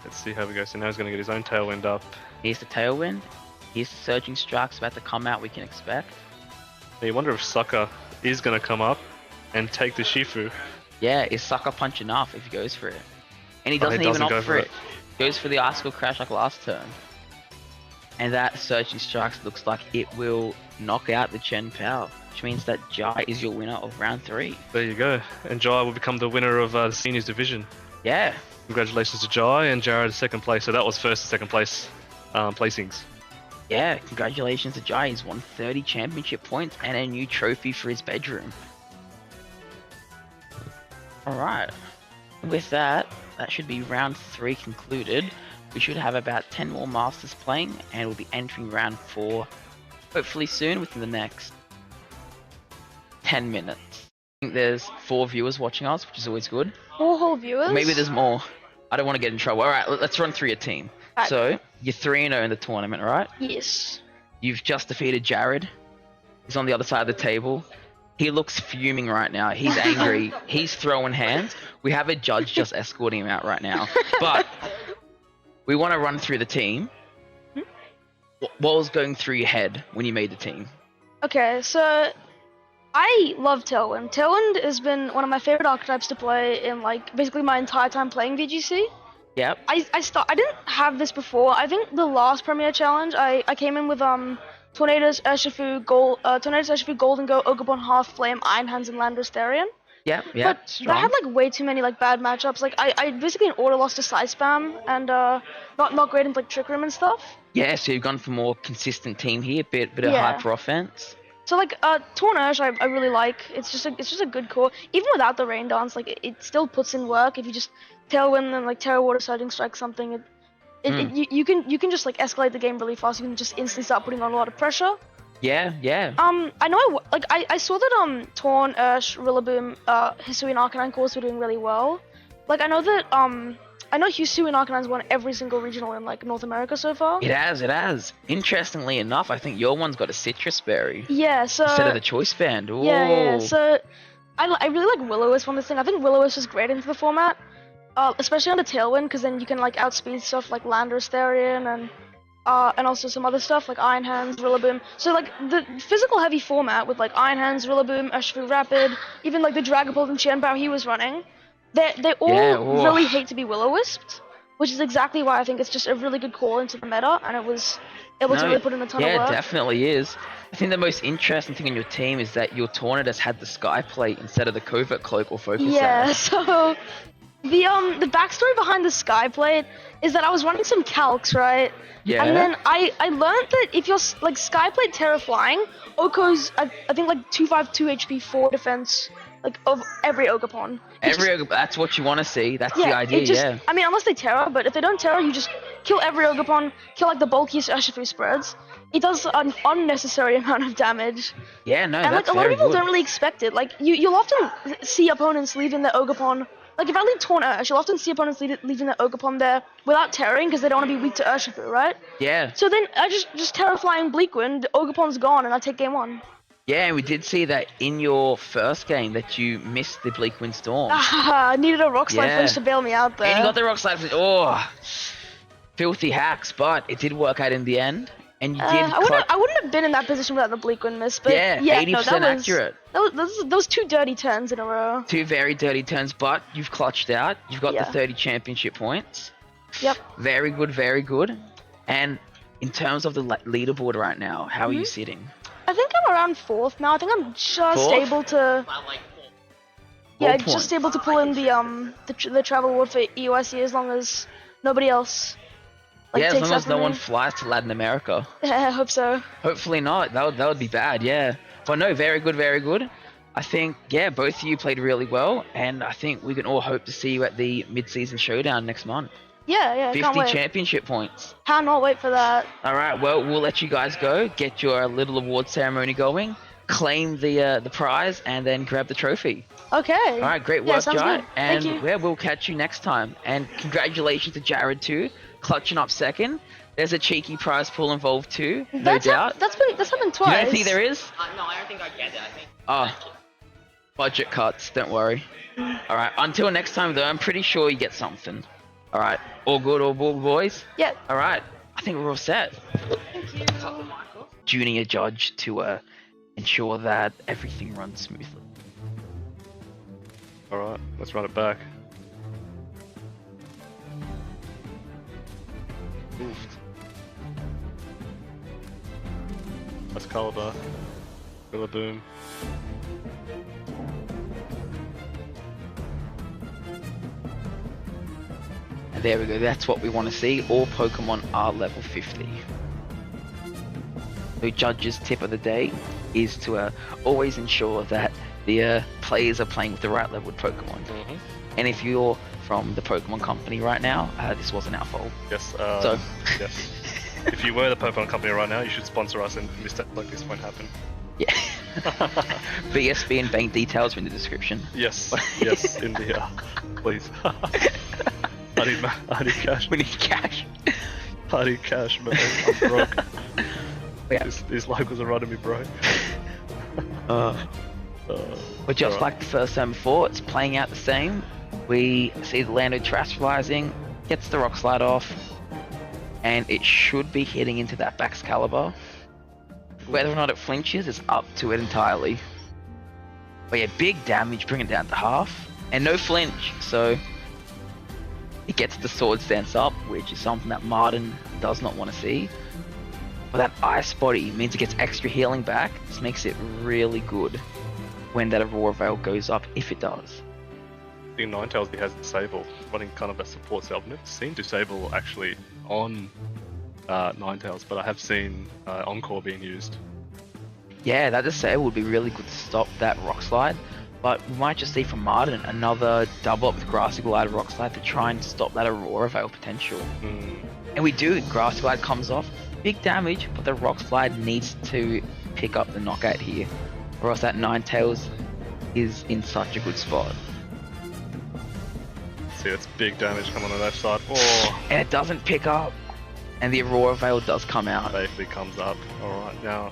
Let's see how we go. So now he's going to get his own Tailwind up. Here's the Tailwind. Here's the Surging Strikes about to come out, we can expect. Now you wonder if Sucker is going to come up and take the Shifu. Yeah, is Sucker Punch enough if he goes for it? And he doesn't even opt for it. Goes for the Icicle Crash like last turn. And that Surging Strikes looks like it will knock out the Chien-Pao, which means that Jai is your winner of round 3. There you go. And Jai will become the winner of the Seniors Division. Yeah. Congratulations to Jai and Jarrod second place. So that was first and second place placings. Yeah, congratulations to Jai. He's won 30 championship points and a new trophy for his bedroom. Alright. With that, that should be round 3 concluded. We should have about 10 more Masters playing, and we'll be entering round 4 hopefully soon, within the next 10 minutes. I think there's 4 viewers watching us, which is always good. 4 whole viewers? Maybe there's more. I don't want to get in trouble. Alright, let's run through your team. Right. So, you're 3-0 in the tournament, right? Yes. You've just defeated Jarrod. He's on the other side of the table. He looks fuming right now. He's angry. He's throwing hands. We have a judge just escorting him out right now. But we want to run through the team. What was going through your head when you made the team? Okay, so I love Tailwind. Tailwind has been one of my favorite archetypes to play in like basically my entire time playing VGC. Yep. I didn't have this before. I think the last Premier Challenge I came in with Tornadoes, Urshifu, Golden Go, Ogerpon, Half Flame, Iron Hands, and Landorus Therian. Yep. But that had like way too many like bad matchups. Like I basically in order lost to Side Spam and not great into like Trick Room and stuff. Yeah, so you've gone for more consistent team here, bit of hyper offense. So like Tornurge I really like. It's just a good core. Even without the Rain Dance, like it still puts in work. If you just Tailwind and like Terra Water Surging Strike something, you can just like escalate the game really fast. You can just instantly start putting on a lot of pressure. Yeah. I know I saw that Torn, Ursh, Rillaboom, Hisui and Arcanine cores were doing really well. Like I know Hisui and Arcanine's won every single regional in like North America so far. It has. Interestingly enough, I think your one's got a Citrus Berry. Yeah, so instead of the Choice Band. Ooh. Yeah. So I really like Will-O-Wisp on this thing. I think Will-O-Wisp is great into the format. Especially under Tailwind, because then you can like outspeed stuff like Landorus Therian and also some other stuff like Iron Hands, Rillaboom. So like the physical heavy format with like Iron Hands, Rillaboom, Urshifu Rapid, even like the Dragapult and Chien-Pao he was running, they all really hate to be Will-O-Wisped, which is exactly why I think it's just a really good call into the meta, and it was able to really put in a ton of work. Yeah, it definitely is. I think the most interesting thing in your team is that your Tornadus had the Sky Plate instead of the Covert Cloak or Focus Sash. So the backstory behind the Sky Plate is that I was running some calcs, right? Yeah. And then I learned that if you're like Sky Plate Terra Flying, Oko's I think like 252 HP 4 defense like of every Ogerpon. That's what you want to see. That's the idea. I mean, unless they Terra, but if they don't Terra, you just kill every Ogerpon, kill like the bulkiest Urshifu spreads. It does an unnecessary amount of damage. Yeah, no, and that's like a lot of people good. don't really expect it. Like you'll often see opponents leaving their Ogerpon. Like if I leave Torn Ursh, you'll often see opponents leaving their Ogerpon there without terroring because they don't want to be weak to Urshifu, right? Yeah. So then I just Terra Flying Bleakwind, Ogerpon's gone, and I take game 1. Yeah, and we did see that in your first game that you missed the Bleakwind Storm. I needed a Rock Slide flinch to bail me out there. And you got the Rock Slide flinch. Oh, filthy hacks, but it did work out in the end. And you did. I wouldn't have been in that position without the Bleakwind miss, but yeah, 80% accurate. Those 2 dirty turns in a row. 2 very dirty turns, but you've clutched out. You've got the 30 championship points. Yep. Very good. And in terms of the leaderboard right now, how are you sitting? I think I'm around 4th now. I think I'm just able to. Yeah, just able to pull in the travel award for EUIC as long as nobody else. As long as no one flies to Latin America. Yeah, I hope so. Hopefully not. That would be bad. Yeah. But no, very good, very good. I think, yeah, both of you played really well, and I think we can all hope to see you at the mid-season showdown next month. Yeah, can't 50 wait. championship points. Cannot wait for that. All right, well, we'll let you guys go, get your little award ceremony going, claim the prize, and then grab the trophy. Okay. All right, great Yeah, work, sounds Jarrod. good. And Thank you. yeah, we'll catch you next time. And congratulations to Jarrod too, clutching up second. There's a cheeky prize pool involved too, no doubt. That's happened twice. You don't think there is? No, I don't think I get it. I think. Budget cuts, don't worry. All right, until next time though, I'm pretty sure you get something. All right, all good, boys? Yeah. All right, I think we're all set. Thank you. Junior judge to ensure that everything runs smoothly. Alright, let's run it back. Oof. That's Caliber. Rillaboom. And there we go, that's what we want to see. All Pokemon are level 50. The judge's tip of the day is to always ensure that the players are playing with the right leveled Pokemon. Mm-hmm. And if you're from the Pokemon company right now, this wasn't our fault. Yes, So- yes. If you were the Pokemon company right now, you should sponsor us and mistakes like this won't happen. Yeah. BSB and bank details are in the description. Yes, yes, in the, please. I need cash. We need cash. I need cash, man. I'm broke. Yeah. These locals are running me broke. But just alright. like the first time before, it's playing out the same. We see the Lando Terastallizing, gets the Rock Slide off, and it should be hitting into that Baxcalibur. Whether or not it flinches is up to it entirely. But yeah, big damage, bring it down to half, and no flinch, so it gets the Sword Stance up, which is something that Martin does not want to see. But that Ice Body means it gets extra healing back. This makes it really good when that Aurora Veil goes up, if it does. I think Ninetales has Disable, running kind of a support self. I've never seen Disable actually on Ninetales, but I have seen Encore being used. Yeah, that Disable would be really good to stop that Rock Slide. But we might just see from Martin another double up with Grassy Glide Rock Slide to try and stop that Aurora Veil potential. And we do, Grassy Glide comes off, big damage, but the Rock Slide needs to pick up the knockout here, or else that Ninetales is in such a good spot. See, that's big damage coming on the left side. Oh, And it doesn't pick up, and the Aurora Veil does come out. safely comes up. Alright, now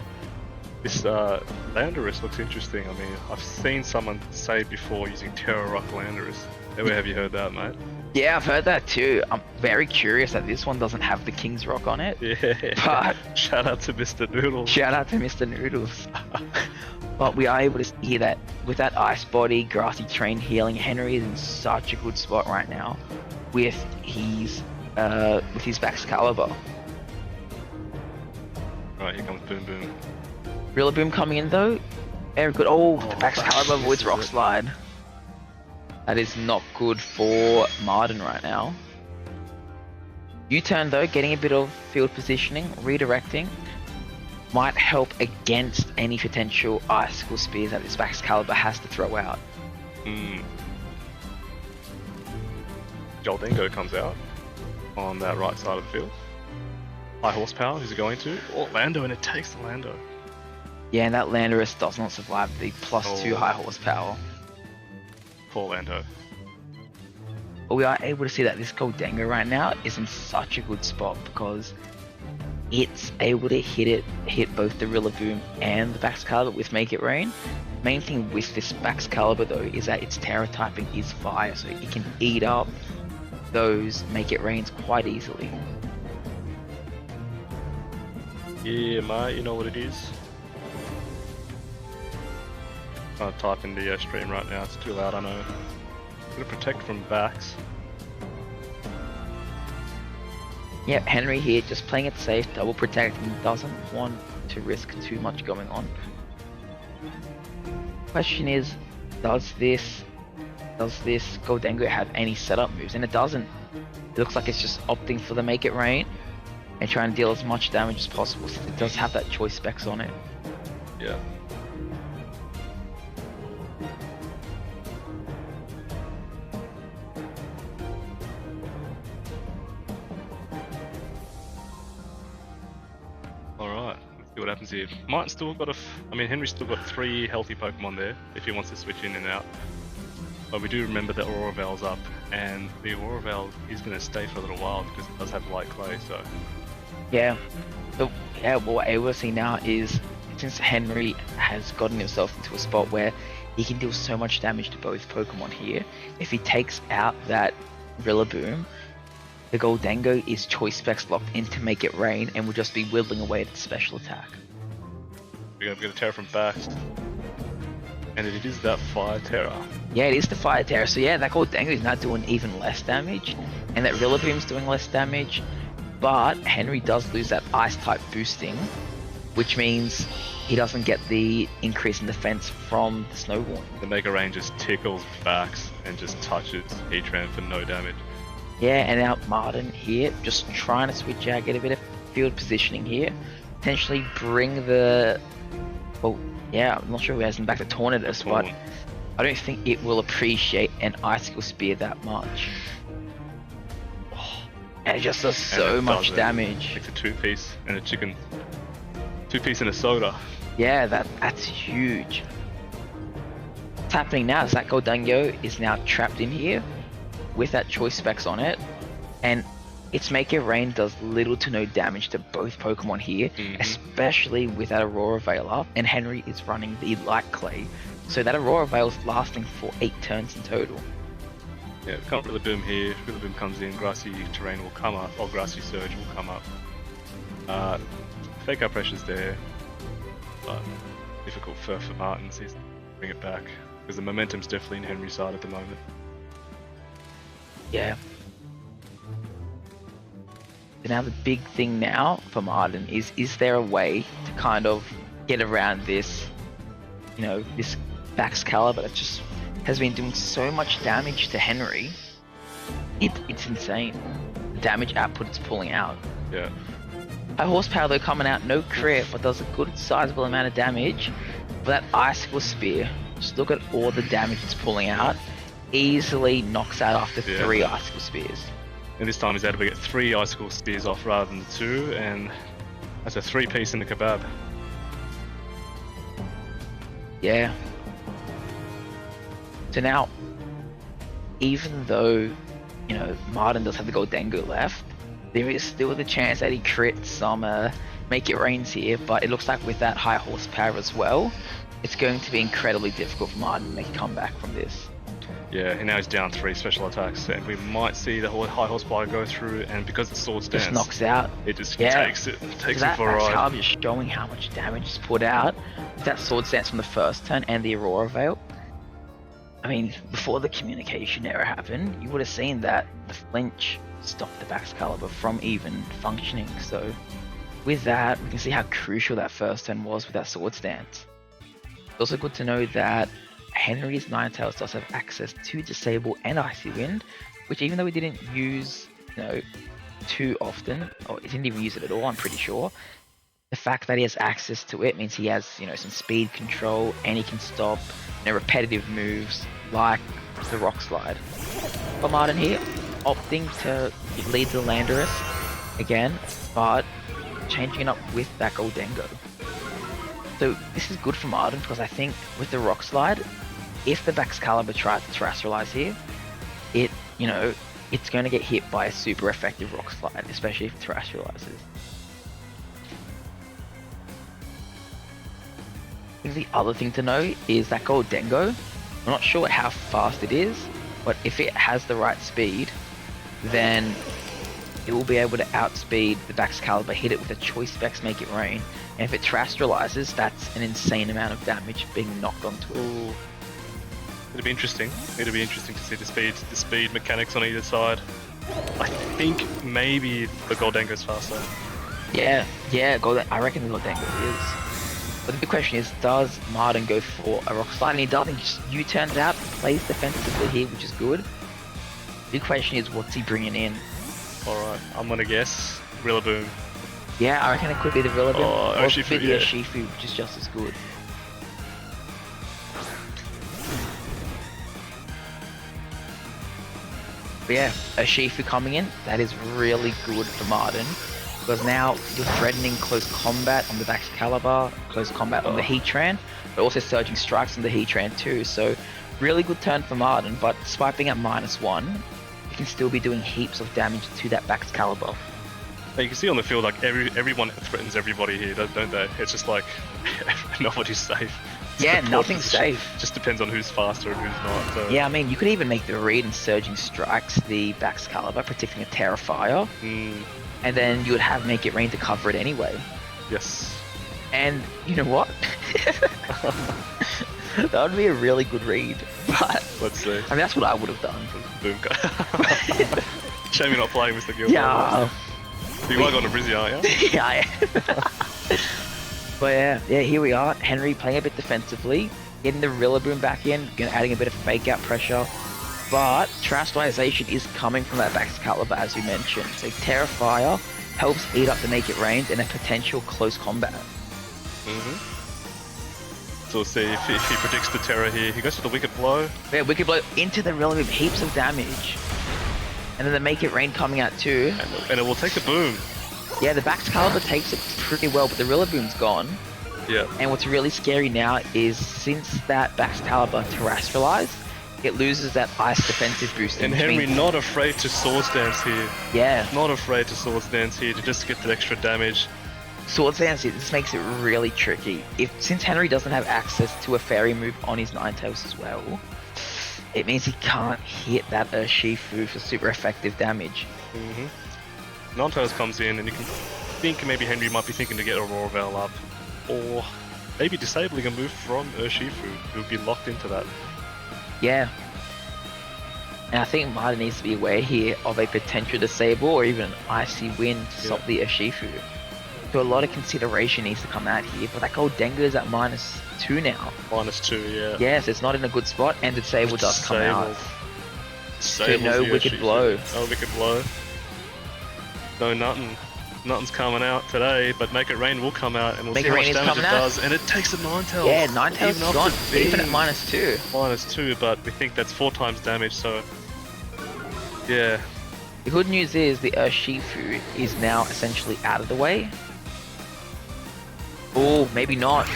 this Landorus looks interesting. I mean, I've seen someone say before using Terra Rock Landorus. Ever have you heard that, mate? Yeah, I've heard that too. I'm very curious that this one doesn't have the King's Rock on it. Yeah. But Shout out to Mr. Noodles. shout out to Mr. Noodles. But we are able to see that with that Ice Body, Grassy Train healing, Henry is in such a good spot right now with his Baxcalibur. Right, here comes Boom Boom. Rillaboom coming in though. Very good. Oh, the Baxcalibur avoids Rock Slide. That is not good for Martin right now. U-turn though, getting a bit of field positioning, redirecting, might help against any potential Icicle Spears that this Baxcalibur has to throw out. Joldengo comes out on that right side of the field. High horsepower, who's it going to? Oh, Lando, and it takes the Lando. Yeah, and that Landorus does not survive the +2 high horsepower. Poor Lando. But we are able to see that this Goldengo right now is in such a good spot because it's able to hit both the Rillaboom and the Baxcalibur with Make It Rain. Main thing with this Baxcalibur though is that its Terra typing is fire, so it can eat up those Make It Rains quite easily. Yeah, mate, you know what it is. I'm gonna type in the stream right now, it's too loud, I know. Gonna protect from backs. Yep, Henry here just playing it safe, double protecting, doesn't want to risk too much going on. Question is, does this Goldengo have any setup moves? And it doesn't. It looks like it's just opting for the Make It Rain and trying to deal as much damage as possible since it does have that choice specs on it. Yeah. happens here. Martin's still got I mean, Henry's still got 3 healthy Pokemon there if he wants to switch in and out. But we do remember that Aurora Veil's up, and the Aurora Veil is going to stay for a little while because it does have Light Clay, so... Yeah. So, yeah, what I will see now is, since Henry has gotten himself into a spot where he can deal so much damage to both Pokemon here, if he takes out that Rillaboom, the Goldengo is Choice Specs locked in to make it rain and will just be whittling away at the special attack. We're going to Terra from back. And it is that Fire Terra. Yeah, it is the Fire Terra. So yeah, that Goldengo is now doing even less damage, and that Rillaboom's doing less damage. But Henry does lose that Ice type boosting, which means he doesn't get the increase in defense from the Snow Warning. The Mega Rain just tickles backs and just touches Heatran for no damage. Yeah, and now Martin here, just trying to switch out, get a bit of field positioning here. Potentially bring the... Well, yeah, I'm not sure who has him back to Tornadus, but I don't think it will appreciate an Icicle Spear that much. Oh, and it just does so much damage. It's a 2-piece and a chicken. 2-piece and a soda. Yeah, that's huge. What's happening now is that Goldengo is now trapped in here with that Choice Specs on it, and its Make It Rain does little to no damage to both Pokemon here, especially with that Aurora Veil up, and Henry is running the Light Clay, so that Aurora Veil is lasting for 8 turns in total. Yeah, we can't Rillaboom here. Rillaboom comes in, Grassy Terrain will come up, or Grassy Surge will come up. Fake out pressure's there, but difficult for Martin, so he's bring it back, because the momentum's definitely in Henry's side at the moment. Yeah. So now the big thing now for Martin is there a way to kind of get around this, you know, this Baxcalibur that just has been doing so much damage to Henry. It's insane. The damage output it's pulling out. Yeah. High horsepower though coming out, no crit, but does a good sizable amount of damage. But that Icicle Spear, just look at all the damage it's pulling out. Easily knocks out after 3 Icicle Spears. And this time he's able to get 3 Icicle Spears off rather than 2, and that's a 3-piece in the kebab. Yeah. So now, even though, you know, Martin does have the Goldengo left, there is still the chance that he crits some Make It Rains here, but it looks like with that high horsepower as well, it's going to be incredibly difficult for Martin to make a comeback from this. Yeah, and now he's down 3 special attacks, and we might see the whole high horsepower go through, and because it's Swords Dance, just knocks out. It just takes it for a ride. That's just showing how much damage is put out with that Swords Dance from the first turn and the Aurora Veil. I mean, before the communication error happened, you would have seen that the flinch stopped the Baxcalibur from even functioning. So with that, we can see how crucial that first turn was with that Swords Dance. It's also good to know that Henry's Ninetales does have access to Disable and Icy Wind, which even though we didn't use, you know, too often, or he didn't even use it at all, I'm pretty sure, the fact that he has access to it means he has, you know, some speed control, and he can stop, you know, repetitive moves like the Rock Slide. But Martin here, opting to lead the Landorus again, but changing it up with that Goldengo. So this is good for Martin, because I think with the Rock Slide, if the Baxcalibur tries to Terrestrialize here, it, you know, it's going to get hit by a super effective Rock Slide, especially if it Terrestrializes. I think the other thing to know is that Goldengo, I'm not sure how fast it is, but if it has the right speed, then it will be able to outspeed the Baxcalibur, hit it with a Choice Specs, Make It Rain, and if it Terrestrializes, that's an insane amount of damage being knocked onto it. Ooh. It'll be interesting. It'll be interesting to see the speed mechanics on either side. I think maybe the Goldengo's faster. Yeah, I reckon the Goldengo is. But the big question is, does Martin go for a Rock Slide? And he doesn't, just U-turns out, plays defensively here, which is good. The big question is, what's he bringing in? Alright, I'm gonna guess Rillaboom. Yeah, I reckon it could be the Rillaboom, or Shifu, Bithio Shifu, which is just as good. But yeah, a Shifu coming in, that is really good for Martin. because now you're threatening close combat on the Baxcalibur, close combat on the Heatran, but also surging strikes on the Heatran too. So really good turn for Martin, but despite being at -1, you can still be doing heaps of damage to that Baxcalibur. You can see on the field, like everyone threatens everybody here, don't they? It's just like nobody's safe. Yeah, So nothing's safe. Just depends on who's faster and who's not. So. Yeah, I mean, you could even make the read and surging strikes the Baxcalibur, predicting a Terrafire, and then you would have Make It Rain to cover it anyway. Yes. And you know what? That would be a really good read. But let's see. I mean, that's what I would have done. Boom. Shame you're not playing, Mr. Gill. Yeah. You are going to Brizzy, aren't you? Yeah, I am. But yeah, here we are. Henry playing a bit defensively, getting the Rillaboom back in, adding a bit of fake out pressure. But Terastallization is coming from that Baxcalibur, as we mentioned. So Terrafire helps eat up the Make It Rains in a potential close combat. So we'll see if he predicts the Terra here. He goes for the Wicked Blow. Yeah, Wicked Blow into the Rillaboom, heaps of damage. And then the Make It Rain coming out too. And it will take the Boom. Yeah, the Baxcalibur takes it pretty well, but the Rillaboom's gone. Yeah. And what's really scary now is since that Baxcalibur terrestrialized, it loses that ice defensive boost. And Henry not afraid to Swords Dance here. Yeah. Not afraid to Swords Dance here to just get that extra damage. Swords Dance, this makes it really tricky. Since Henry doesn't have access to a fairy move on his Ninetales as well, it means he can't hit that Urshifu for super effective damage. Ninetales comes in and you can think maybe Henry might be thinking to get Aurora Veil up. Or maybe disabling a move from Urshifu. He'll be locked into that. Yeah. And I think Martin needs to be aware here of a potential disable or even an icy wind to stop the Urshifu. So a lot of consideration needs to come out here, but that Goldengo is at -2 now. -2, yeah. Yes, it's not in a good spot, and the Disable does come out. So no Wicked Blow. No Wicked Blow. No nothing. Nothing's coming out today, but Make It Rain will come out, and we'll see how much damage it does. And it takes a Ninetales. Yeah, Ninetales is gone, even at -2. -2, but we think that's 4 times damage, so yeah. The good news is the Urshifu is now essentially out of the way. Oh, maybe not.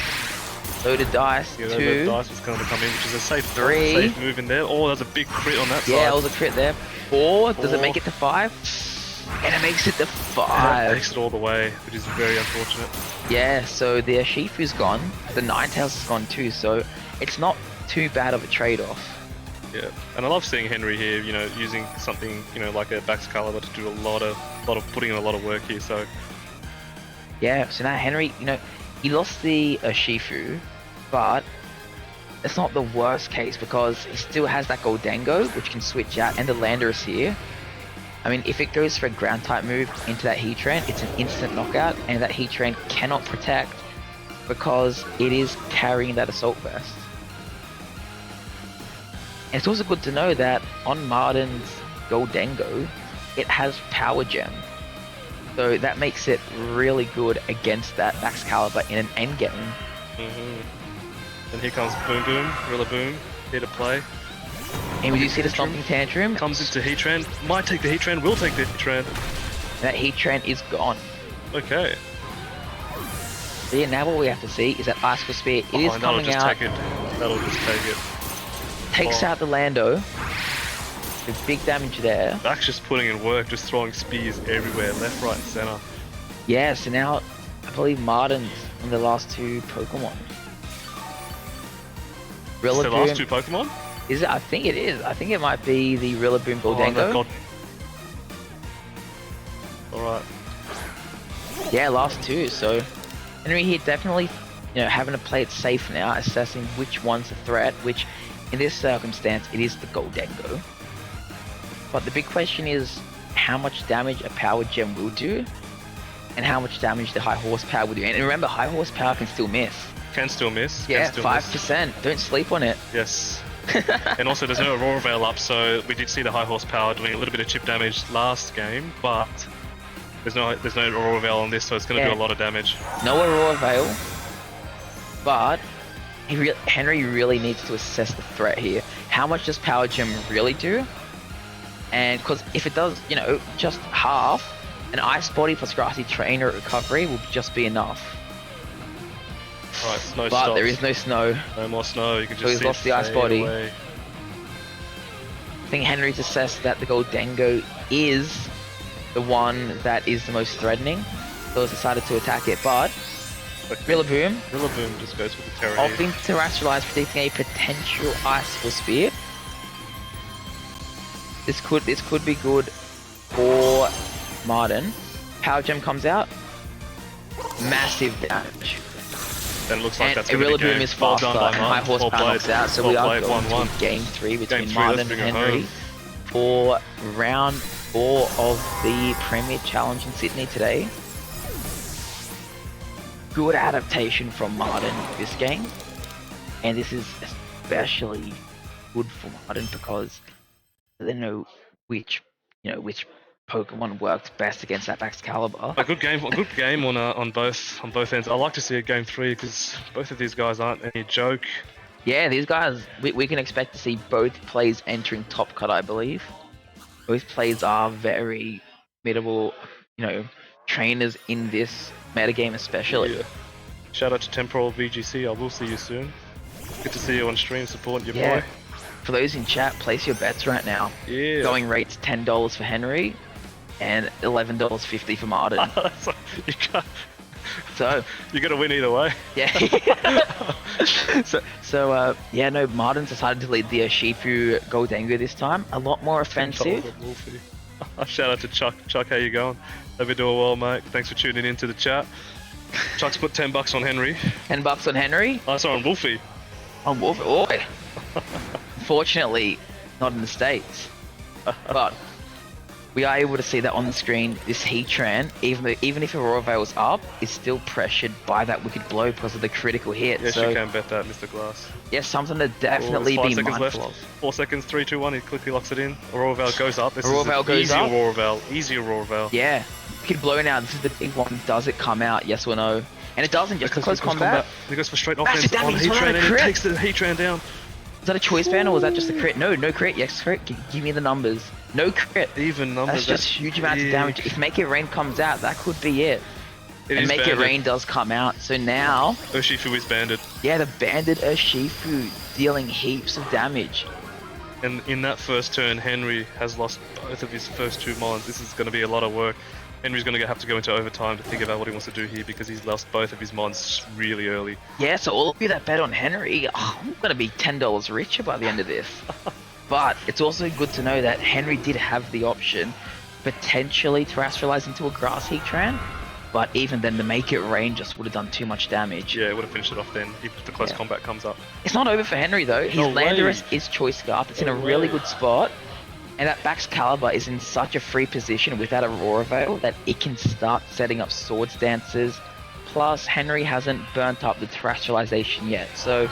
Loaded dice. Yeah, 2. that dice was going to come in, which is a safe 3. Safe move in there. Oh, there's a big crit on that side. Yeah, it was a crit there. 4. Does it make it to 5? And it makes it to 5. It makes it all the way, which is very unfortunate. Yeah, so the Urshifu's gone. The Ninetales is gone too, so it's not too bad of a trade-off. Yeah, and I love seeing Henry here, you know, using something, you know, like a Baxcalibur to do a lot of putting in a lot of work here, so. Yeah, so now Henry, you know, he lost the Urshifu, but it's not the worst case because he still has that Goldengo, which can switch out, and the Landorus here. I mean, if it goes for a ground type move into that Heatran, it's an instant knockout, and that Heatran cannot protect because it is carrying that Assault Vest. And it's also good to know that on Martin's Goldengo, it has Power Gem. So that makes it really good against that Baxcalibur in an endgame. And here comes Boom Boom, Rillaboom, here to play. And we do see the Stomping Tantrum. Comes into Heatran, might take the Heatran, will take the Heatran. That Heatran is gone. Okay. So yeah, now what we have to see is that Ice Spear, it is coming out. That'll just take it. Takes out the Lando. There's big damage there. Bax just putting in work, just throwing spears everywhere, left, right, and center. Yeah, so now I believe Martin's in the last 2 Pokemon. Is the last 2 Pokemon? Is it? I think it is. I think it might be the Rillaboom Goldengo. Alright. Yeah, last 2. So Henry here definitely, you know, having to play it safe now, assessing which one's a threat, which in this circumstance it is the Goldengo. But the big question is how much damage a Power Gem will do and how much damage the High Horsepower will do. And remember, High Horsepower can still miss. Can still miss. Yeah, 5%. Don't sleep on it. Yes. And also there's no Aurora Veil up, so we did see the High Horsepower doing a little bit of chip damage last game, but there's no Aurora Veil on this, so it's going to do a lot of damage. No Aurora Veil, but Henry really needs to assess the threat here. How much does Power Gem really do? And because if it does, you know, just half, An Ice Body plus Grassy Trainer recovery will just be enough. Alright, snow But stops. there is no snow. No more snow, you can So just he's see lost the Ice fade Body. away. I think Henry's assessed that the Goldengo is the one that is the most threatening. So he's decided to attack it, but Rillaboom, Rillaboom just goes with the Terra. opting to Terrestrialize, predicting a potential Ice or Spear. This could be good for Martin. Power Gem comes out. Massive damage. Then it looks like And that's going to be Rillaboom game. is Well faster, done by and Martin. High Horsepower Well knocks played. out, so Well we are played, going 1-1. to Game 3 between Game 3, Martin let's and bring it Henry home. for round 4 of the Premier Challenge in Sydney today. Good adaptation from Martin this game, and this is especially good for Martin because they know which Pokemon worked best against that Excalibur. A good game on both ends. I like to see a game 3 because both of these guys aren't any joke. Yeah, these guys, we can expect to see both plays entering top cut, I believe. Both plays are very formidable, trainers in this metagame especially. Yeah. Shout out to Temporal VGC, I will see you soon. Good to see you on stream supporting your Yeah. boy. For those in chat, place your bets right now. Yeah. Going rates $10 for Henry and $11.50 for Martin. you can't, So, you got to win either way. yeah. No, Martin's decided to lead the Urshifu Goldengo this time. A lot more offensive. Shout out to Chuck. Chuck, how you going? Hope you're doing well, mate. Thanks for tuning into the chat. Chuck's put $10 on Henry. $10 on Henry. I saw on Wolfie. On Wolf. Oh. Unfortunately, not in the States. But we are able to see that on the screen. This Heatran, even if Aurora Veil's up, is still pressured by that Wicked Blow because of the critical hit. Yes, so, you can bet that, Mr. Glass. yes, something to definitely There's be 5 seconds mindful left. of. 4 seconds, 3, 2, 1. He quickly locks it in. Aurora Veil goes up. This Aurora is Veil an goes easy up. Aurora Veil. Easy Aurora Veil. Yeah, Wicked Blow now. This is the big one. Does it come out? Yes or no? And it doesn't. Just close combat. He goes for straight Massive offense on damage, Heatran and he crit. takes the Heatran down. Is that a choice ban or was that just a crit? No crit. Yes, crit. Give me the numbers. No crit. Even numbers. That's just huge amounts of damage. If Make It Rain comes out, that could be it. It And is Make banded. It Rain does come out. So now, Urshifu is banded. yeah, the banded Urshifu dealing heaps of damage. And in that first turn, Henry has lost both of his first 2 mons. This is going to be a lot of work. Henry's going to have to go into overtime to think about what he wants to do here because he's lost both of his mons really early. Yeah, so all of you that bet on Henry, I'm going to be $10 richer by the end of this. But it's also good to know that Henry did have the option potentially to Terrestrialize into a Grass Heatran. But even then, the Make It Rain just would have done too much damage. Yeah, it would have finished it off then if the close Yeah. combat comes up. It's not over for Henry though. His No way. Landorus is Choice Scarf. It's in a No really way. good spot. And that Baxcalibur is in such a free position with that Aurora Veil that it can start setting up Swords Dances. Plus, Henry hasn't burnt up the Terrestrialization yet. So,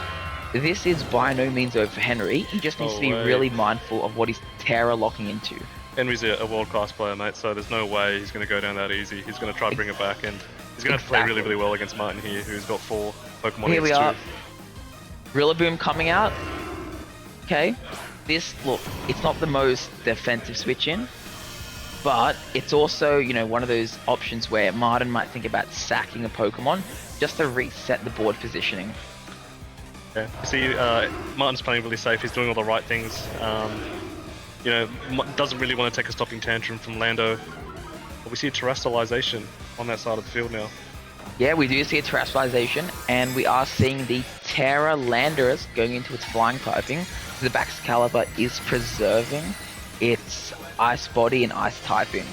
this is by no means over for Henry. He just needs No to be way. really mindful of what he's Terra locking into. Henry's a world-class player, mate, so there's no way he's going to go down that easy. He's going to try to bring it back, and he's going to have to play really, Exactly. really well against Martin here, who's got 4 Pokemon Here we against are. 2. Rillaboom coming out. Okay. Look, it's not the most defensive switch in, but it's also, one of those options where Martin might think about sacking a Pokemon just to reset the board positioning. Yeah. You see, Martin's playing really safe. He's doing all the right things. Doesn't really want to take a stopping tantrum from Lando. But we see a Terrestrialization on that side of the field now. Yeah, we do see a Terrestrialization, and we are seeing the Terra Landorus going into its flying typing. The Baxcalibur is preserving its Ice Body and Ice typing.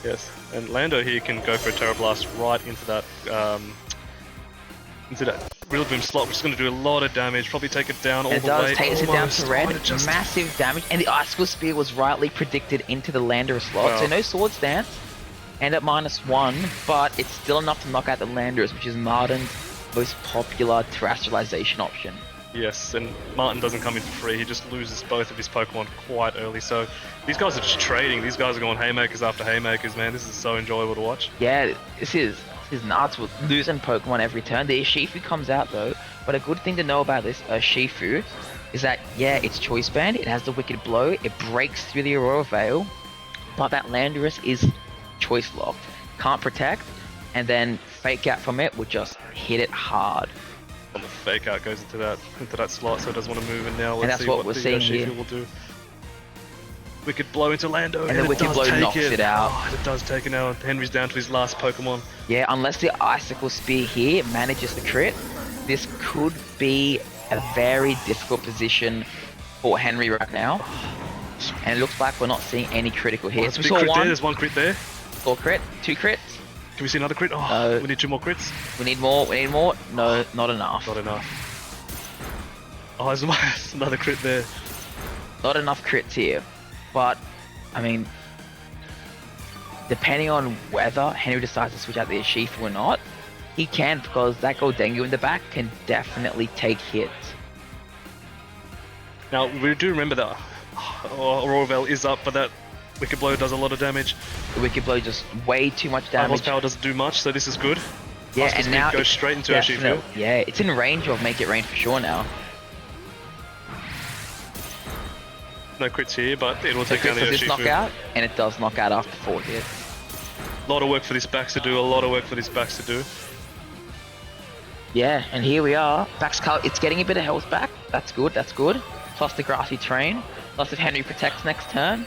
Yes, and Lando here can go for a Terra Blast right into that Rillaboom slot, which is going to do a lot of damage. Probably take it down all It the does way. take it down almost. to red. Oh, it just- Massive damage, and the Icicle Spear was rightly predicted into the Landorus slot, Wow. so no Swords Dance. And at -1, but it's still enough to knock out the Landorus, which is Martin's most popular Terrestrialization option. Yes, and Martin doesn't come in for free. He just loses both of his Pokemon quite early. So these guys are just trading. These guys are going haymakers after haymakers, man. This is so enjoyable to watch. Yeah, this is nuts. We're losing Pokemon every turn. The Urshifu comes out though, but a good thing to know about this Urshifu is that, yeah, it's Choice Band. It has the Wicked Blow. It breaks through the Aurora Veil, but that Landorus is choice locked, can't protect, and then fake out from it would just hit it hard. Well, the fake out goes into that slot, so it doesn't want to move. And now let's that's see what what we're the seeing Shifu here. will do. Wicked blow into Lando, And the it Wicked does Blow take knocks it out. Oh, it does take it now. Henry's down to his last Pokemon. Yeah, unless the Icicle Spear here manages the crit, this could be a very difficult position for Henry right now. And it looks like we're not seeing any critical hits. We Big saw crit one. there. There's one crit there. Saw crit, 2 crits. Can we see another crit? Oh, No. we need 2 more crits. We need more. We need more. No, not enough. Not enough. Oh, there's another crit there. Not enough crits here. But, I mean, depending on whether Henry decides to switch out the Urshifu or not, he can, because that Goldengu in the back can definitely take hits. Now, we do remember that Aurora is up, but that Wicked Blow does a lot of damage. The Wicked Blow just way too much damage. Horsepower doesn't do much, so this is good. Yeah, Faster and speed now goes it's straight into Urshifu. definitely- Yeah, it's in range of Make It Rain for sure now. No crits here, but it will So take down the this Urshifu. knockout, and it does knock out after 4 hits. A lot of work for this backs to do, a lot of work for this backs to do. Yeah, and here we are. Back's color, it's getting a bit of health back. That's good, that's good. Plus the grassy terrain. Plus if Henry protects next turn.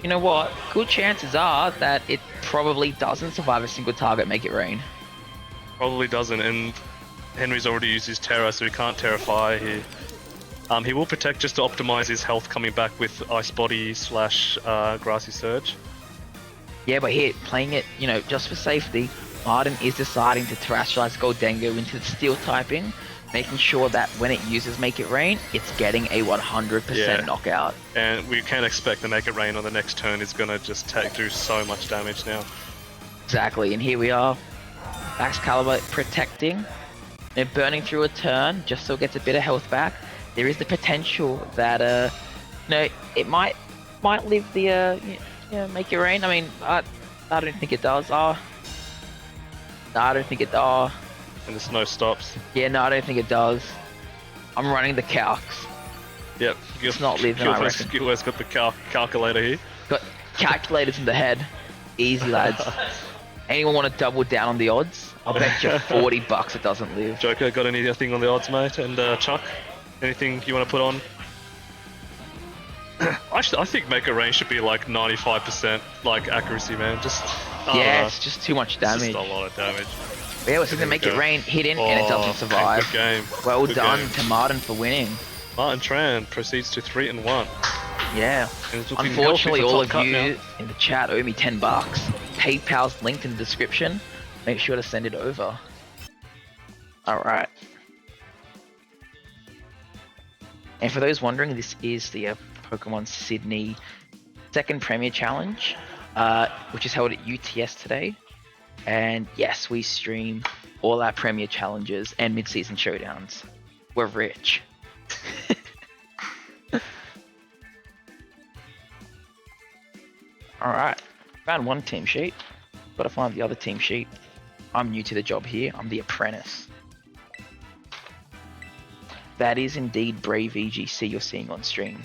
You know what? Good chances are that it probably doesn't survive a single target, Make It Rain. Probably doesn't, and Henry's already used his Terra, so he can't Terrafy here. He will protect just to optimize his health coming back with Ice Body / Grassy Surge. Yeah, but here, playing it, you know, just for safety, Martin is deciding to terrestrialize Goldengu into the steel typing, making sure that when it uses Make It Rain, it's getting a 100% Yeah. knockout. And we can expect the Make It Rain on the next turn is going to just do so much damage now. Exactly, and here we are. Excalibur protecting. They're burning through a turn, just so it gets a bit of health back. There is the potential that, you know, it might live the, Make It Rain. I mean, I don't think it does. No, I don't think it does. And the snow stops. Yeah, no, I don't think it does. I'm running the calcs. Yep. It's not living, I reckon. Gilbert's got the calculator here. Got calculators in the head. Easy, lads. Anyone want to double down on the odds? I'll bet you $40 it doesn't live. Joker, got anything on the odds, mate? And Chuck, anything you want to put on? Actually, I think Make It Rain should be like 95% like accuracy, man. Just Yeah, it's just too much it's damage. just a lot of damage. Yeah, we're seeing the Make It go. Rain hit in and it doesn't Good survive. game. Well Good done game. to Martin for winning. Martin Tran proceeds to 3-1. Yeah. And it's looking Unfortunately, healthy for all top of cut you now. in the chat owe me $10. PayPal's linked in the description. Make sure to send it over. Alright. And for those wondering, this is the Pokemon Sydney second Premier Challenge, which is held at UTS today. And yes, we stream all our Premier Challenges and mid-season showdowns. We're rich. Alright, found one team sheet. Gotta find the other team sheet. I'm new to the job here, I'm the apprentice. That is indeed Brave VGC you're seeing on stream.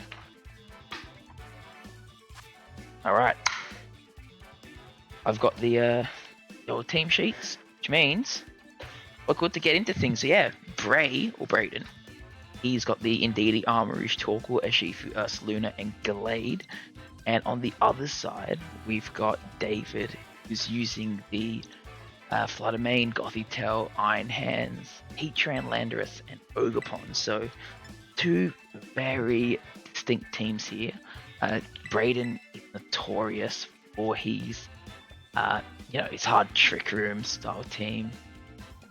Alright. I've got the old team sheets, which means we're good to get into things. So yeah, Bray, or Brayden, he's got the Indeedee, Armourouge, Torkoal, Urshifu, Ursaluna, and Glade. And on the other side, we've got David, who's using the Fluttermane, Gothitelle, Iron Hands, Heatran, Landorus, and Ogerpon. So, two very distinct teams here. Brayden is notorious for his, his hard Trick Room style team,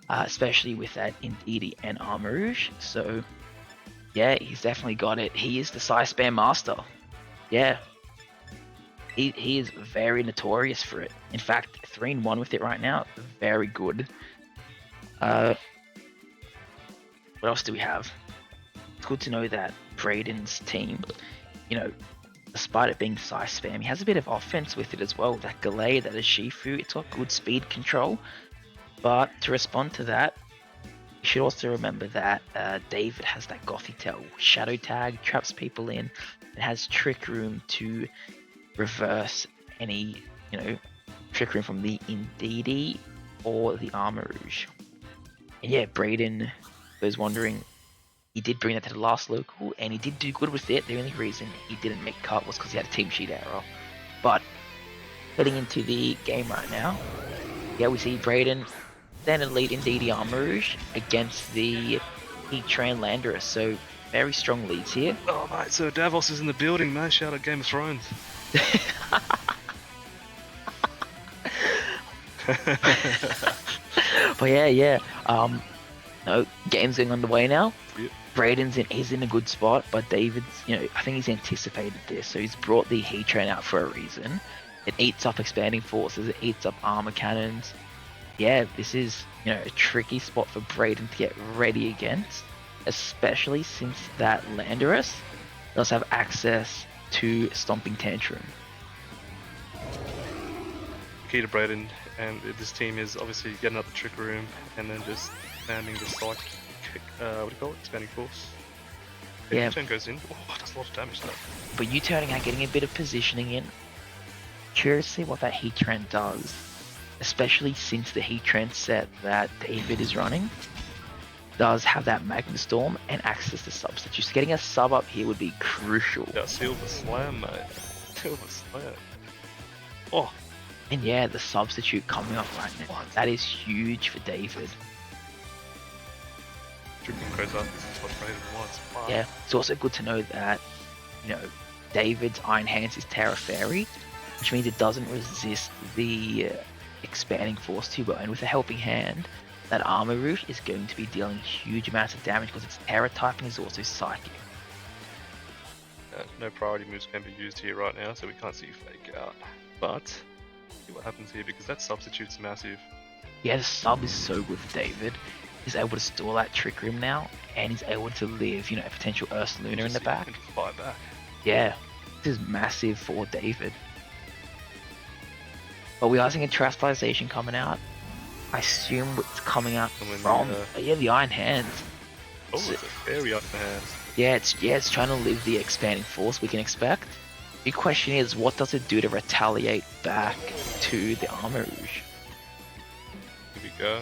especially with that Indeedee and Armourouge. So, yeah, he's definitely got it. He is the Size Spam Master. Yeah. He is very notorious for it. In fact, 3-1 with it right now. Very good. What else do we have? It's good to know that Brayden's team, despite it being Size Spam, he has a bit of offense with it as well. That Glade, that Urshifu, it's got good speed control. But to respond to that, you should also remember that David has that Gothitelle Shadow Tag, traps people in, and has Trick Room to reverse any, Trick Room from the Indeedee or the Armor Rouge. And yeah, Brayden was wondering, he did bring that to the last local, and he did do good with it. The only reason he didn't make cut was because he had a team sheet error. But heading into the game right now, yeah, we see Brayden standard lead in DD Armor Rouge against the Heatran Landorus. So very strong leads here. Oh mate, so Davos is in the building, man. Shout out Game of Thrones. But yeah. No, game's going underway now. Yep. He's in a good spot, but David's, I think he's anticipated this, so he's brought the Heatran out for a reason. It eats up expanding forces, it eats up armor cannons. Yeah, this is, a tricky spot for Brayden to get ready against, especially since that Landorus does have access to Stomping Tantrum. Key to Brayden and this team is obviously getting up the Trick Room and then just spamming the psych, what do you call it? Expanding force. Yeah. Turn goes in. Oh, that's a lot of damage though. But you turning out, getting a bit of positioning in. Curious to see what that Heatran does, especially since the Heatran set that David is running does have that Magma Storm and access to substitutes. Getting a sub up here would be crucial. Yeah, Silver Slam, mate. Silver Slam. Oh. And yeah, the substitute coming up right now. That is huge for David. Tripping goes up. This is what Brayden wants. Wow. Yeah, it's also good to know that, David's Iron Hands is Terra Fairy, which means it doesn't resist the expanding force too well. And with a helping hand, that Armor Rouge is going to be dealing huge amounts of damage because its Terra typing is also Psychic. No priority moves can be used here right now, so we can't see Fake out. But see what happens here because that substitute's massive. Yeah, the sub is so good for David. He's able to store that Trick Room now, and he's able to live, a potential Earth Lunar in the back. Fight back. Yeah, this is massive for David. But we are seeing a Terastallization coming out. I assume it's coming out from the Iron Hands. Oh, it's a fairy up the hands. Yeah, it's trying to live the expanding force we can expect. The question is, what does it do to retaliate back to the Armor Rouge? Here we go.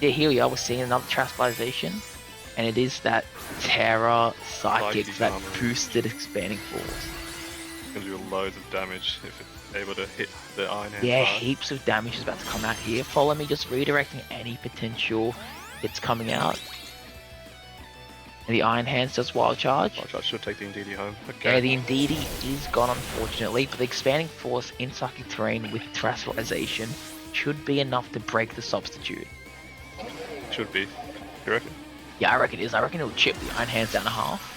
Yeah, here we are. We're seeing another Terastallization, and it is that Terra Psychic, that boosted expanding force. It's gonna do loads of damage if it's able to hit the Iron Hand. Yeah, part. heaps of damage is about to come out here. Follow me, just redirecting any potential hits coming out. And the Iron Hands does Wild Charge. Wild Charge should take the Indeedee home. Okay. Yeah, the Indeedee is gone unfortunately, but the expanding force in Psychic Terrain with Terastallization should be enough to break the substitute. Should be. You reckon? Yeah, I reckon it is. I reckon it'll chip the Iron Hands down to half.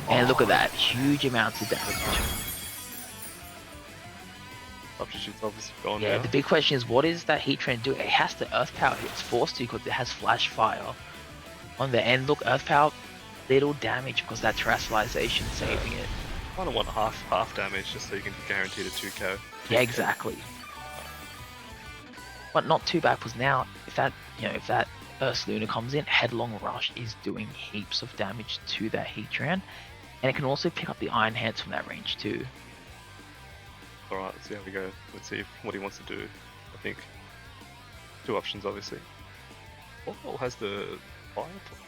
And look at that, huge amounts of damage. Substitute's obviously gone Yeah, now. the big question is, what is that Heatran doing? It has to Earth Power. It's forced to because it has Flash Fire on the end. Look, Earth Power, little damage because that Terastallization saving it. I kind of want half damage just so you can guarantee the 2k. Yeah, exactly. But not too bad because now, if that Earth Lunar comes in, Headlong Rush is doing heaps of damage to that Heatran, and it can also pick up the Iron Hands from that range too. Alright, let's see how we go. Let's see what he wants to do. I think two options, obviously. What has the fire plate?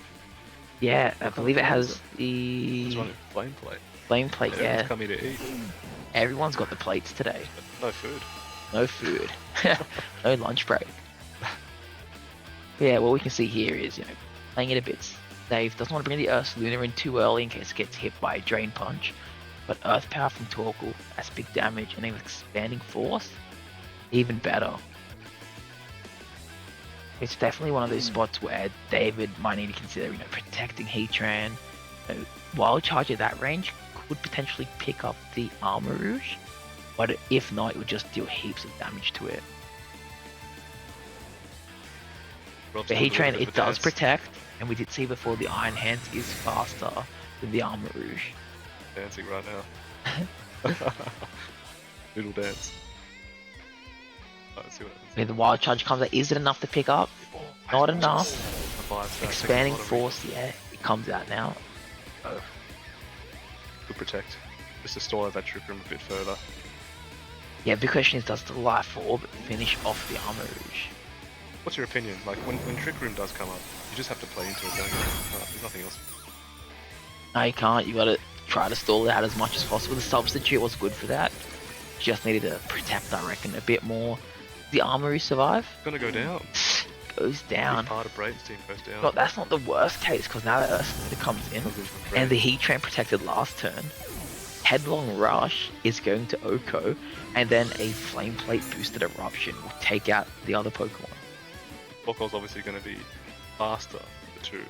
Yeah, I believe it has the It's running flame plate. flame plate. Yeah, Everyone's coming to eat. everyone's got the plates today. But no food. No food, no lunch break. Yeah, what we can see here is, playing it a bit safe. Doesn't want to bring the Earth Lunar in too early in case it gets hit by a Drain Punch. But Earth Power from Torkoal has big damage, and then with Expanding Force, even better. It's definitely one of those spots where David might need to consider, protecting Heatran. Wild Charge at that range could potentially pick up the Armor Rouge, but if not, it would just deal heaps of damage to it. Rob's The got a little Heatran, bit of it a does dance. protect, and we did see before the Iron Hands is faster than the Armor Rouge. Dancing right now. Little dance. Let's see what happens. When the Wild Charge comes out, is it enough to pick up? Not enough. The 5-star takes a Expanding lot of Force, yeah, it comes out now. Good protect. Just to store that Trick Room a bit further. Yeah, the question is, does the Life Orb finish off the Armor Rouge? What's your opinion? Like, when Trick Room does come up, you just have to play into it, don't you? There's nothing else. No, you can't. You gotta try to stall it out as much as possible. The Substitute was good for that. Just needed to protect, I reckon, a bit more. The Armor Rouge survive? Gonna go down. Goes down. Big part of Brayden's team goes down. But that's not the worst case, because now that Ursula comes in, and the Heat Train protected last turn, Headlong Rush is going to Oko, and then a Flame Plate boosted Eruption will take out the other Pokemon. Torkoal's obviously going to be faster, the two.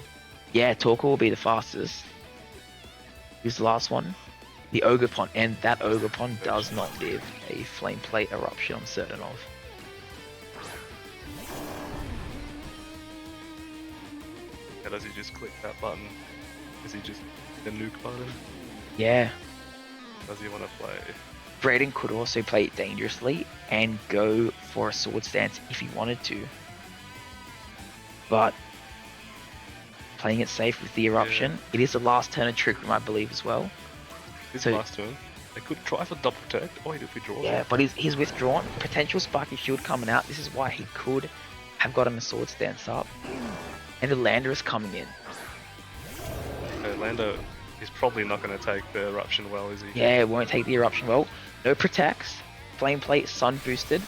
Yeah, Torkoal will be the fastest. Who's the last one? The Ogerpon, and that Ogerpon does not live a Flame Plate Eruption, I'm certain of. Yeah, does he just click that button? Is he just the nuke button? Yeah. Does he want to play? Brayden could also play it dangerously and go for a Sword Stance if he wanted to. But playing it safe with the Eruption, it is the last turn of Trick Room, I believe, as well. His So- last turn. They could try for double protect. Oh, he did withdraw. Yeah, but he's withdrawn. Potential Sparky Shield coming out. This is why he could have gotten a Sword Stance up. And the Landorus coming in. Lando is probably not going to take the eruption well, is he? Yeah, it won't take the Eruption well. No protects. Flame Plate, Sun boosted.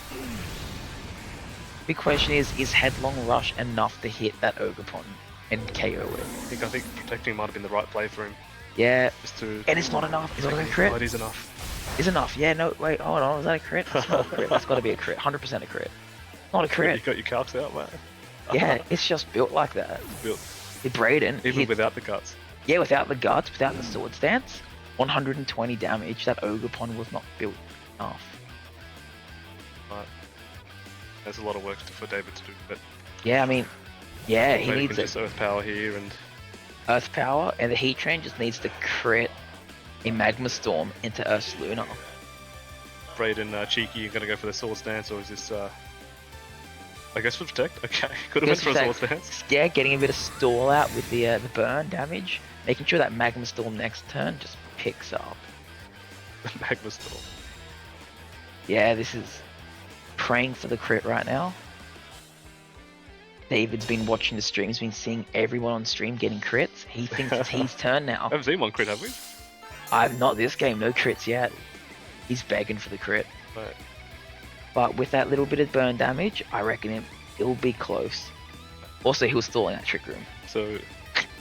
Big question is Headlong Rush enough to hit that Ogerpon and KO it? I think protecting might have been the right play for him. Yeah, Just to. and it's not enough. Is it a crit? Oh, it is enough. Is enough. Yeah, no, wait, hold on. Is that a crit? It's not a crit. That's got to be a crit. 100% a crit. Not a You crit. got your calcs out, man. Yeah, it's just built like that. Built. The Brayden, Even hit- without the guts. yeah, without the guts, without the Sword Stance, 120 damage. That Ogerpon was not built enough. But there's a lot of work for David to do. But Yeah, I mean, yeah, he maybe needs just it. Earth Power here and. Earth Power, and the Heat Train just needs to crit a Magma Storm into Ursaluna. Brayden cheeky, you're gonna go for the sword stance, or is this I guess for protect? Okay, could have went for a sword stance. Yeah, getting a bit of stall out with the burn damage, making sure that Magma Storm next turn just picks up. Magma Storm. Yeah, this is praying for the crit right now. David's been watching the streams, been seeing everyone on stream getting crits. He thinks it's his turn now. I haven't seen one crit, have we? I've not this game, no crits yet. He's begging for the crit. Right. But with that little bit of burn damage, I reckon it'll be close. Also, he was stalling that Trick Room. So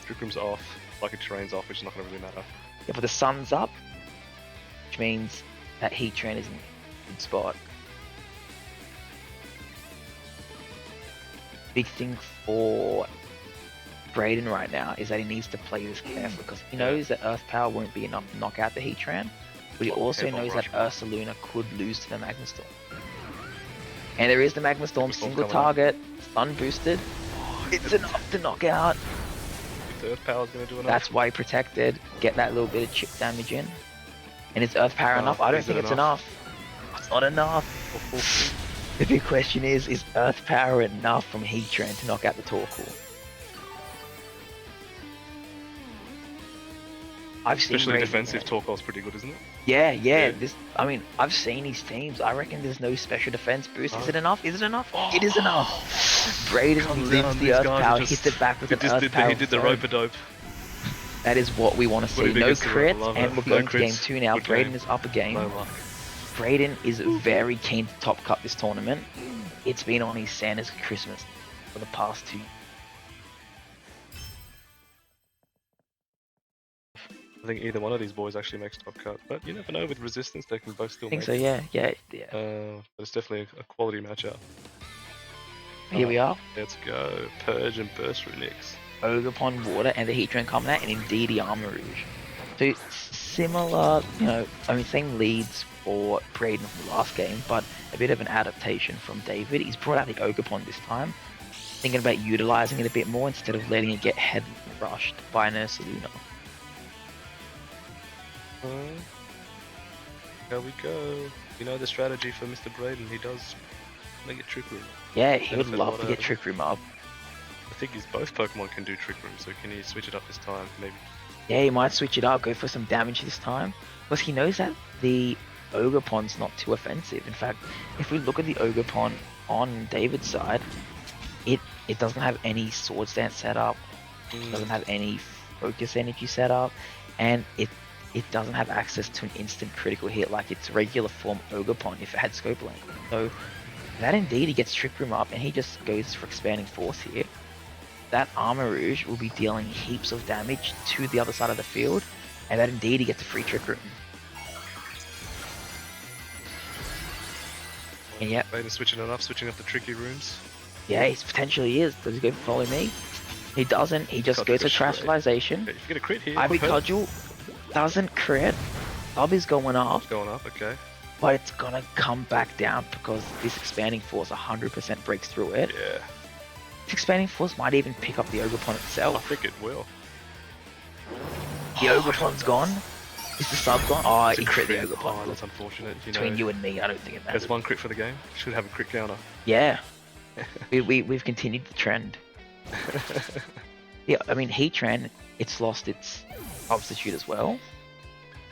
Trick Room's off, Lucky Terrain's off, which is not gonna really matter. Yeah, but the sun's up, which means that Heat Train is in a good spot. Big thing for Brayden right now is that he needs to play this carefully because he knows that Earth Power won't be enough to knock out the Heat Train, but he also Headlong knows Rush. that Ursaluna could lose to the Magma Storm. And there is the Magma Storm, Magma Storm single coming up. target, stun boosted. It's enough to knock out. If the Earth Power's gonna do enough. That's why he protected, get that little bit of chip damage in. And is Earth Power enough? I don't is it think it's enough? enough. It's not enough. The big question is Earth Power enough from Heat Train to knock out the Torkoal? I've seen Especially Brayden- defensive, Torkoal's pretty good, isn't it? Yeah, yeah. Yeah. This, I mean, I've seen his teams. I reckon there's no special defense boost. Is Oh. it enough? Is it enough? It is enough. Brayden Comes lives down, the these Earth guys are Power, just- hits it back with He an just Earth did Power. he did the throw. rope-a-dope. That is what we want to What see. do you No think of the rope? crits, Love and it. we're No going to game crits. 2 now. Good Brayden game. is up a game. No luck. Brayden is very keen to top cut this tournament. It's been on his Santa's Christmas for the past 2 years. I think either one of these boys actually makes top cut, but you never know. With resistance, they can both still I think make so, it. yeah. But it's definitely a quality matchup. Here we are. Let's go. Purge and Burst Renix. Ogerpon Water and the Heat Train coming out, and indeed the Armor Rouge. So similar, I mean, same leads for Brayden from the last game, but a bit of an adaptation from David. He's brought out the Ogerpon this time, thinking about utilizing it a bit more instead of letting it get head rushed by an Ursaluna. There we go. You know the strategy for Mr. Brayden. He does make it Trick Room. Yeah, he would Benefit a love lot to out get of it. Trick Room up. I think both Pokemon can do Trick Room, so can he switch it up this time? Maybe. Yeah, he might switch it up, go for some damage this time, because he knows that the Ogerpon's not too offensive. In fact, if we look at the Ogerpon on David's side, it doesn't have any sword stance setup, it doesn't have any focus energy setup, and it doesn't have access to an instant critical hit like its regular form Ogerpon if it had scope length. So that indeed he gets Trick Room up and he just goes for Expanding Force here. That Armarouge will be dealing heaps of damage to the other side of the field, and that indeed he gets a free Trick Room. And yeah, Brayden switching it up, switching up the tricky rooms. yeah, he potentially is. Does he go follow me? He doesn't. He just goes for Terastallization. Okay, you get a crit here. Ivy okay. Cudgel doesn't crit. Bob is going up, It's going up, okay. but it's gonna come back down because this Expanding Force 100% breaks through it. Yeah, This Expanding Force might even pick up the Ogerpon I itself. think it will. The Ogerpon's gone. Is the sub gone? Oh, It's he a crit the Oh, Ogerpon. that's unfortunate. You know, Between you and me, I don't think it matters. there's one crit for the game. Should have a crit counter. Yeah, we've continued the trend. Yeah, I mean, Heatran, it's lost its substitute as well.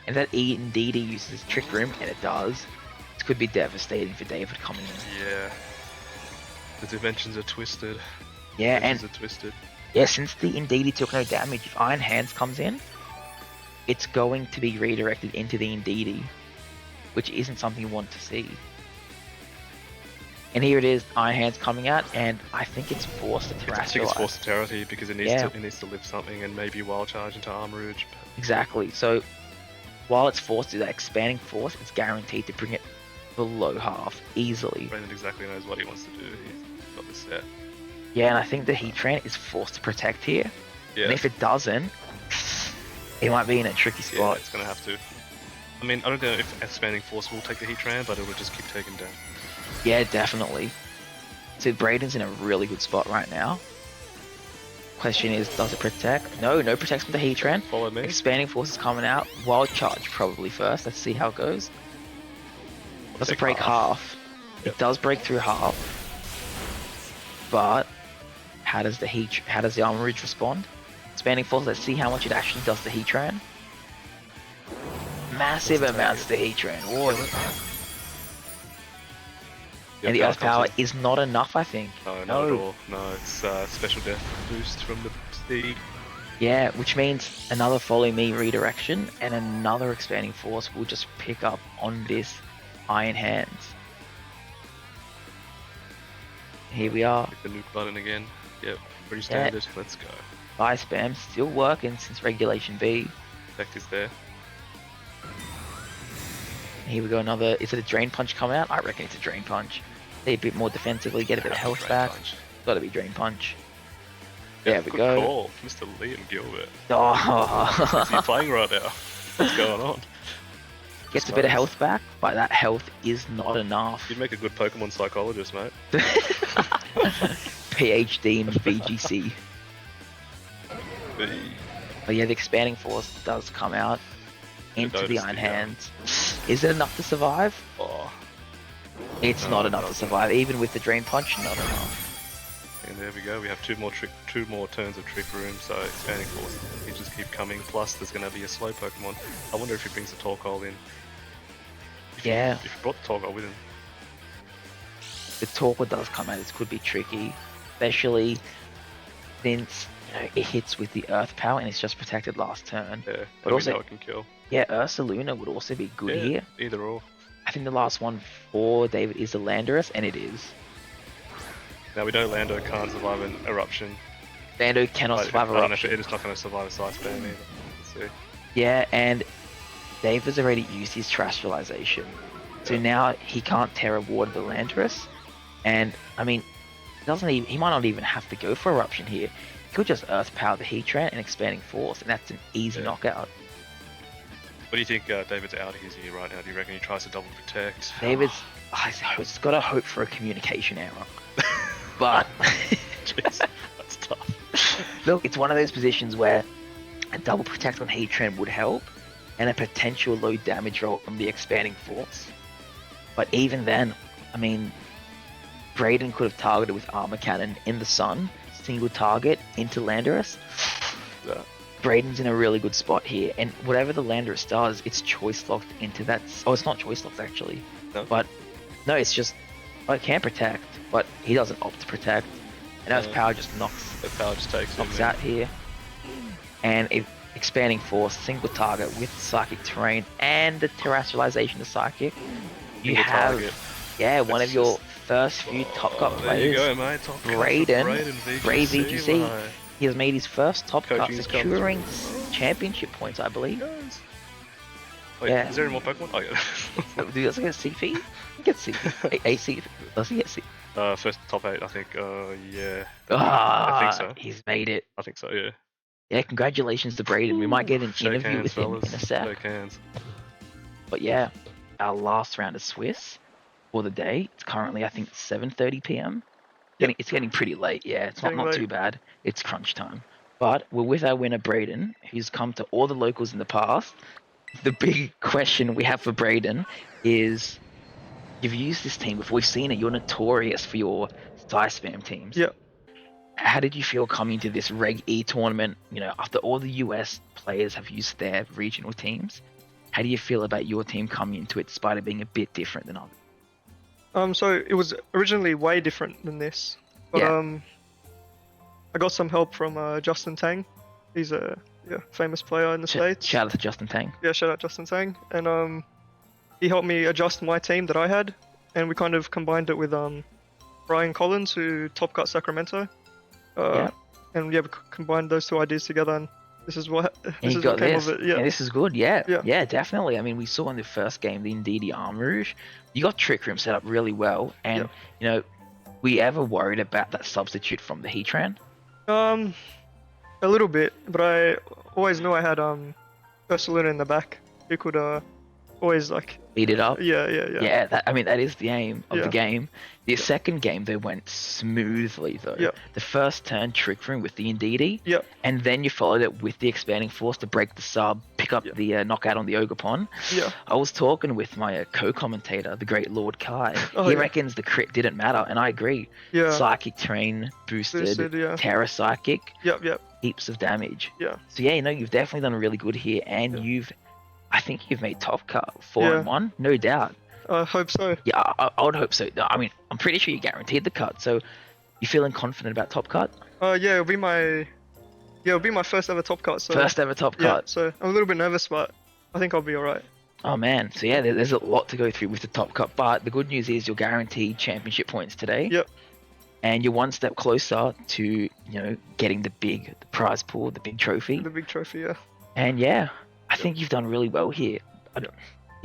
And that indeed he uses Trick Room, and it does. It could be devastating for David coming in. Yeah. The dimensions are twisted. Yeah, and Dimensions are twisted. yeah, since the Indeedee took no damage, if Iron Hands comes in, it's going to be redirected into the Indeedee, which isn't something you want to see. And here it is, Iron Hands coming out, and I think it's forced to I think it's Terastallize. forced to Terrority because it needs Yeah. to lift something and maybe Wild Charge into Armarouge. But Exactly. So while it's forced to do that Expanding Force, it's guaranteed to bring it below half easily. Brayden exactly knows what he wants to do. He's got this set. Yeah, and I think the Heatran is forced to protect here. Yeah. And if it doesn't, it might be in a tricky Yeah, spot. it's gonna have to. I mean, I don't know if Expanding Force will take the Heatran, but it will just keep taking down. Yeah, definitely. So Brayden's in a really good spot right now. Question is, does it protect? No, no protects from the Heatran. Follow me. Expanding Force is coming out. Wild Charge probably first. Let's see how it goes. Does it Take break half? Yep. It does break through half. But how does the Armarouge respond? Expanding Force, let's see how much it actually does to Heatran. Massive amounts to Heatran. Whoa. And the Earth Power is not enough, I think. No, not at all. No, it's special death boost from the Steed. Yeah, which means another Follow Me redirection and another Expanding Force will just pick up on this Iron Hands. Here we are. Click the nuke button again. Yep, pretty standard. Let's go. Buy spam still working since Regulation B. Effect is there. Here we go, another. Is it a Drain Punch coming out? I reckon it's a Drain Punch. Stay a bit more defensively, get a bit of health Drain back. Punch. Gotta be Drain Punch. Yeah, There we good go. Call, Mr. Liam Gilbert. Oh. What's he playing right now? What's going on? Gets a bit of health back, but that health is not enough. You'd make a good Pokemon psychologist, mate. PhD in VGC. The- But yeah, the Expanding Force does come out into the noticed Iron it, Hands. Is it enough to survive? Oh, It's No, not it enough to doesn't. survive, even with the Drain Punch, not enough. and there we go. We have two more turns of Trick Room, so Expanding Force. He just keep coming. Plus, there's going to be a slow Pokemon. I wonder if he brings the Torkoal in. Yeah. If he brought the Torkoal with him. The Torkoal does come out, this could be tricky. Especially since it hits with the Earth Power and it's just protected last turn. Yeah, But we also- know it can kill. Yeah, Ursaluna would also be good Yeah, here. either or. I think the last one for David is the Landorus, and it is. Now we know Lando can't survive an eruption. Lando cannot survive I don't know if Eruption. it is not going to survive a side spam either. Let's see. Yeah, and David's already used his Terastallization. So now he can't Terra Water the Landorus. And, I mean, he might not even have to go for Eruption here. He could just Earth Power the Heatran and Expanding Force, and that's an easy Yeah. knockout. What do you think David's out here right now? Do you reckon he tries to double protect? David's he's got to hope for a communication error. But, Jeez, that's tough. look, it's one of those positions where a double protect on Heatran would help, and a potential low damage roll from the Expanding Force. But even then, I mean, Brayden could have targeted with Armor Cannon in the sun, single target into Landorus. Yeah. Brayden's in a really good spot here, and whatever the Landorus does, it's choice locked into that. Oh, it's not choice locked actually. No? But no, it's just it can protect, but he doesn't opt to protect, and his power just knocks The power just takes knocks him. out here. And if expanding force, single target with psychic terrain and the terrestrialization to psychic, you Single have target. one of your first few top cut There you players. go, mate. Top cut for Brayden, VGC, Brave VGC. mate. He has made his first top cut, Coaching's come securing through. championship points, I believe. Guys. Wait, Yeah. is there any more Pokemon? Oh yeah. Oh, do you also get CP? He gets CP. AC. Does he get CP? First top 8, I think. Yeah. Ah, I think so. He's made it. I think so. Yeah. Yeah, congratulations to Brayden. We might get an Shake interview hands, with him fellas. in a sec. Shake hands. But yeah, our last round of Swiss for the day. It's currently, I think, 7:30 p.m. It's getting pretty late. Yeah, it's not Getting too late. bad. It's crunch time. But we're with our winner Brayden, who's come to all the locals in the past. The big question we have for Brayden is, you've used this team before. We've seen it. You're notorious for your Sty Spam teams. Yep. How did you feel coming to this Reg E tournament? You know, after all the US players have used their regional teams, how do you feel about your team coming into it, despite it being a bit different than others? So it was originally way different than this, but Yeah. I got some help from Justin Tang. He's a famous player in the States. Shout out to Justin Tang. Yeah, shout out Justin Tang, and he helped me adjust my team that I had, and we kind of combined it with Brian Collins, who top cut Sacramento. Yeah. And we combined those two ideas together, and this is what And this you is got what came this. of it. Yeah. And this is good. Yeah. Yeah. Yeah, definitely. I mean, we saw in the first game the Indeedee Arm Rouge. You got Trick Room set up really well, and you know, we ever worried about that substitute from the Heatran? A little bit, but I always knew I had Ursaluna in the back who could always like Beat it up. yeah. That is the aim of the Yeah. game. The second game they went smoothly though. Yeah. The first turn Trick Room with the Indeedee, Yeah. and then you followed it with the Expanding Force to break the sub, pick up Yeah. the knockout on the Ogerpon. Yeah. I was talking with my co-commentator, the great Lord Kai. Oh, He yeah. reckons the crit didn't matter, and I agree. Yeah. Psychic Terrain boosted, Boosted, yeah. Terra Psychic, Yep. heaps of damage. Yeah. So yeah, you've definitely done really good here, and Yeah. I think you've made top cut 4-1, no doubt. I hope so. Yeah, I would hope so. I mean, I'm pretty sure you guaranteed the cut. So, you feeling confident about top cut? It'll be my first ever top cut. So First ever top yeah. cut. So I'm a little bit nervous, but I think I'll be alright. Oh man, so yeah, there's a lot to go through with the top cut. But the good news is you're guaranteed championship points today. Yep. And you're one step closer to getting the prize pool, the big trophy. The big trophy, yeah. And yeah, I think you've done really well here.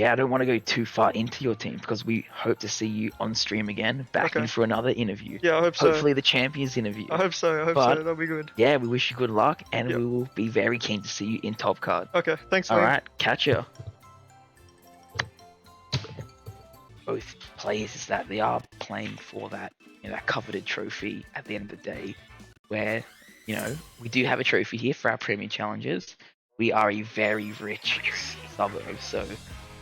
I don't want to go too far into your team because we hope to see you on stream again, back in Okay. for another interview. Yeah, I hope so. Hopefully the champions interview. I hope so. But- That'll be good. Yeah, we wish you good luck, and Yep. we will be very keen to see you in top card. Okay, thanks, All man. right, catch ya. Both players is that they are playing for that, that coveted trophy at the end of the day, where we do have a trophy here for our premium challenges. We are a very rich suburb, so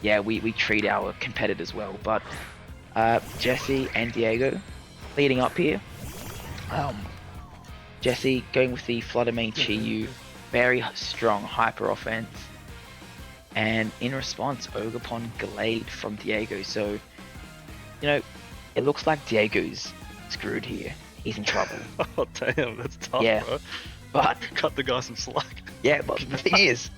yeah, we treat our competitors well. But Jesse and Diego leading up here. Jesse going with the Flutter Mane Chi-Yu, very strong hyper offense. And in response, Ogerpon Glade from Diego. So, it looks like Diego's screwed here. He's in trouble. Oh damn, that's tough, Yeah. bro. But, Cut the guy some slack. yeah, but the thing is,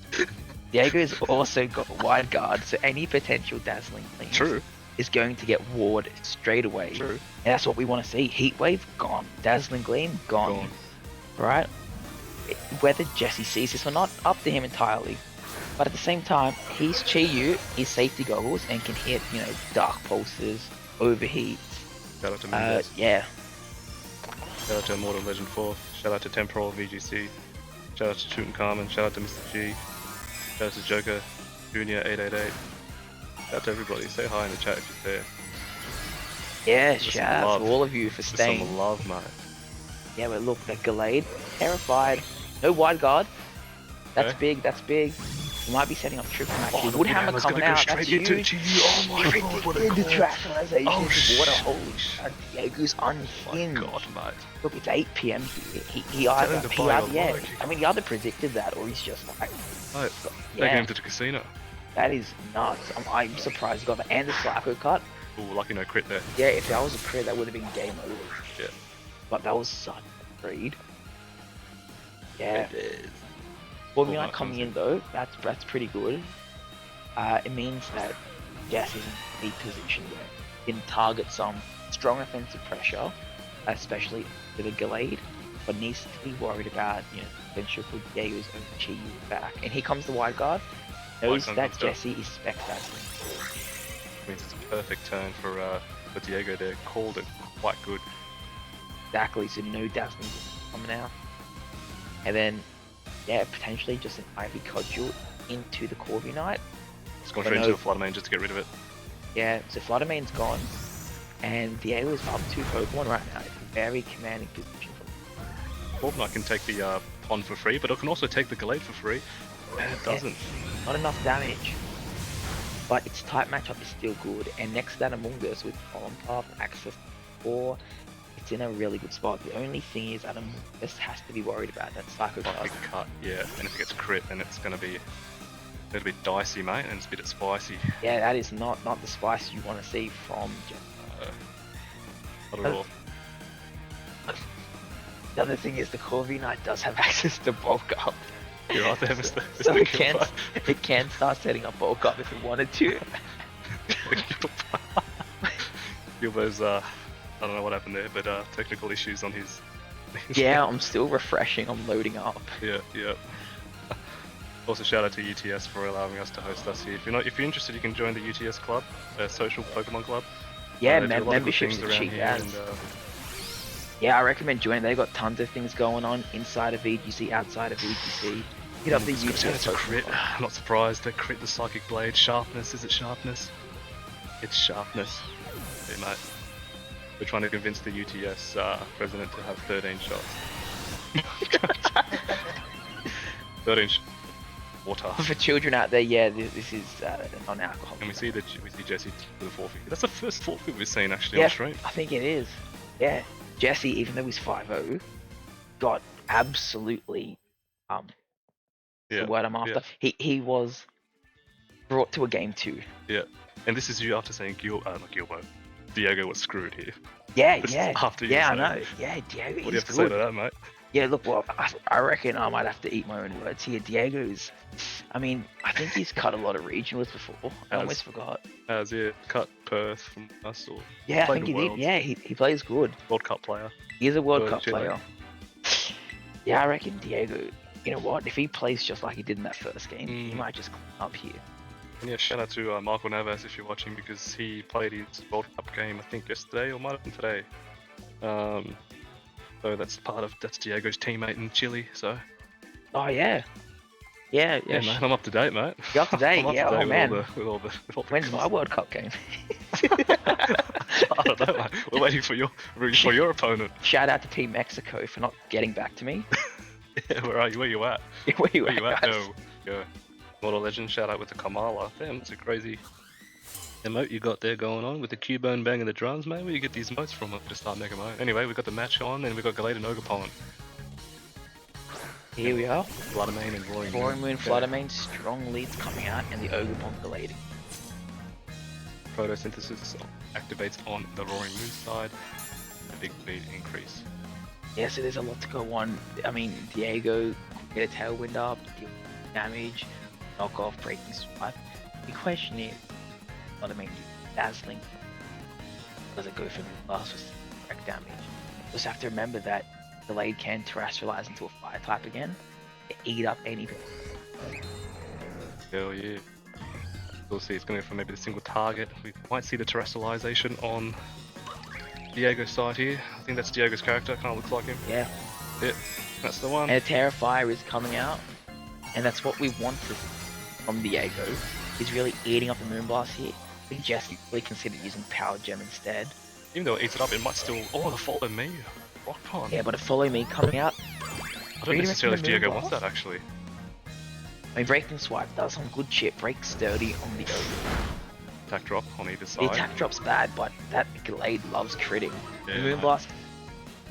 Diego's also got wide guard, so any potential dazzling thing True. is going to get ward straight away. True. And that's what we want to see. Heat Wave, gone. Dazzling Gleam, gone. Right? Whether Jesse sees this or not, up to him entirely. But at the same time, he's Chi-Yu, he's safety goggles, and can hit, dark pulses, overheats. Shout out to Mendes. Yeah. Shout out to Immortal Legend 4. Shout out to Temporal VGC. Shout out to Tutankhamun. Shout out to Mr. G. Shout out to Joker Junior 888. Shout out to everybody. Say hi in the chat if you're there. Yeah, Just shout out love. to all of you for Just staying. some love, mate. Yeah, but look, that Gallade, terrified. No wide guard. That's Okay. big, that's big. He might be setting up triple match. Oh, His the Woodhammer Woodhammer's coming gonna go out. straight That's into huge. Chi. Oh my god, what a The call. terastallization Oh, of water. shit. Holy shit. Diego's My unhinged. god, mate. Look, it's 8 PM here. He Tell either, him to he buy either, your yeah. mic. I mean, he either predicted that or he's just like, Mate, yeah. taking him to the casino. That is nuts. I'm surprised he got that. And the Psycho cut. Ooh, lucky no crit there. Yeah, if that was a crit, that would have been game over. Yeah. But that was such a read. Yeah. It is. Formula Cool, coming nice. in though, that's pretty good. It means that Jess is in a position where he can target some strong offensive pressure, especially with a Gallade, but needs to be worried about, potential for Diego's own Chi back. And here comes the wide guard. Knows Wide guard that comes down. Jesse is spec that. Means it's a perfect turn for Diego there. Called it quite good. Exactly, so no dazzling coming out. And then, yeah, potentially just an Ivy Cudgel into the Corby Knight. It's gone But straight no- into the Flutter Mane just to get rid of it. Yeah, so Fluttermane's gone, and Diego is up 2 Pokemon right now. It's a very commanding position for him. Fortnite can take the Pond for free, but it can also take the Gallade for free. And it doesn't. Not enough damage. But its type matchup is still good, and next to that Among Us with Column Path, Access 4, it's in a really good spot. The only thing is that Among Us has to be worried about that Psycho Got a card. big cut, yeah. And if it gets crit, then it's gonna be a little bit dicey, mate, and it's a bit spicy. Yeah, that is not the spice you want to see from Jeff. Not at all. The other thing is the Corby Knight does have access to bulk up. You're right there, Mr. So Mr. it can start setting up bulk up if it wanted to. Gilbo's, I don't know what happened there, but technical issues on his. Yeah, I'm still refreshing, I'm loading up. Yeah. Also, shout out to UTS for allowing us to host us here. If you're interested, you can join the UTS club, social Pokemon club. Yeah, They do a lot of good memberships things are around cheap here, as. and, Yeah, I recommend joining. They got tons of things going on inside of VGC, outside of VGC. Hit up the it's gonna UTS to Pokemon crit. club. I'm not surprised. They crit the Psychic Blade. Sharpness. Is it sharpness? It's sharpness. Hey, mate. We're trying to convince the UTS president to have 13 shots. 13 water. For children out there, yeah, this is non-alcohol. And we see Jesse with a forfeit. That's the first forfeit we've seen actually Yeah, on stream. I think it is. Yeah, Jesse, even though he's 5-0, got absolutely Yeah. the word I'm after. He was brought to a game 2. Yeah. And this is you after saying not Gilbo. Diego was screwed here. Yeah, This is yeah, after you yeah, I say know. it. Yeah, Diego, What do you he's have to say good. to that, mate? Yeah, look, well, I reckon I might have to eat my own words here. Diego's, I mean, I think he's cut a lot of regionals before. I Has. almost forgot. As cut Perth from us or Yeah, I played think he the did. Worlds. Yeah, he plays good. World Cup player. He is a World Good, Cup Chile. player. Yeah, I reckon Diego, you know what? If he plays just like he did in that first game, he might just clean up here. And yeah, shout out to Michael Navas if you're watching because he played his World Cup game I think yesterday or might have been today. So that's Diego's teammate in Chile. So Oh, yeah. Yeah, yeah, man, I'm up to date, mate. You're up to date, I'm up yeah, to date oh, with man. all the When's my World Cup game? I don't know, mate. We're waiting for your opponent. Shout out to Team Mexico for not getting back to me. Yeah, where are you? Where you at? Where you Where you at? guys? Go. Mortal Legend, shout out with the Kamala. Damn, that's a crazy emote you got there going on with the Cubone banging the drums, mate. Where you get these emotes from? To start making emote. Anyway, we got the match on, and we got Gallade and Ogerpon. Here we are. Fluttermane and Roaring Roaring Moon, Okay. Fluttermane, strong leads coming out, and the Ogerpon Gallade. Photosynthesis activates on the Roaring Moon side. A big speed increase. Yeah, so there's a lot to go on. I mean, Diego get a tailwind up, deal damage, knock off, breaking swipe. The question is, Fluttermane dazzling. Does it go for the blast with direct damage? Just have to remember that Gallade can terrestrialize into a fire type again to eat up anything. Hell yeah. We'll see, it's going to go for maybe the single target. We might see the terrestrialization on Diego's side here. I think that's Diego's character, kind of looks like him. Yeah. Yep, that's the one. And a Terrifier is coming out, and that's what we wanted from Diego. He's really eating up the Moonblast here. We just really considered using Power Gem instead. Even though it eats it up, it might still... Oh, the Follow Me! Rock Pond! Yeah, but a Follow Me coming out. I don't read it necessarily from if the Diego Moonblast? wants that, actually. I mean, Breaking Swipe does some good shit, breaks sturdy on the ogre. Attack drop on either The side. attack drop's bad, but that Glade loves critting. Yeah, The mate. Moonblast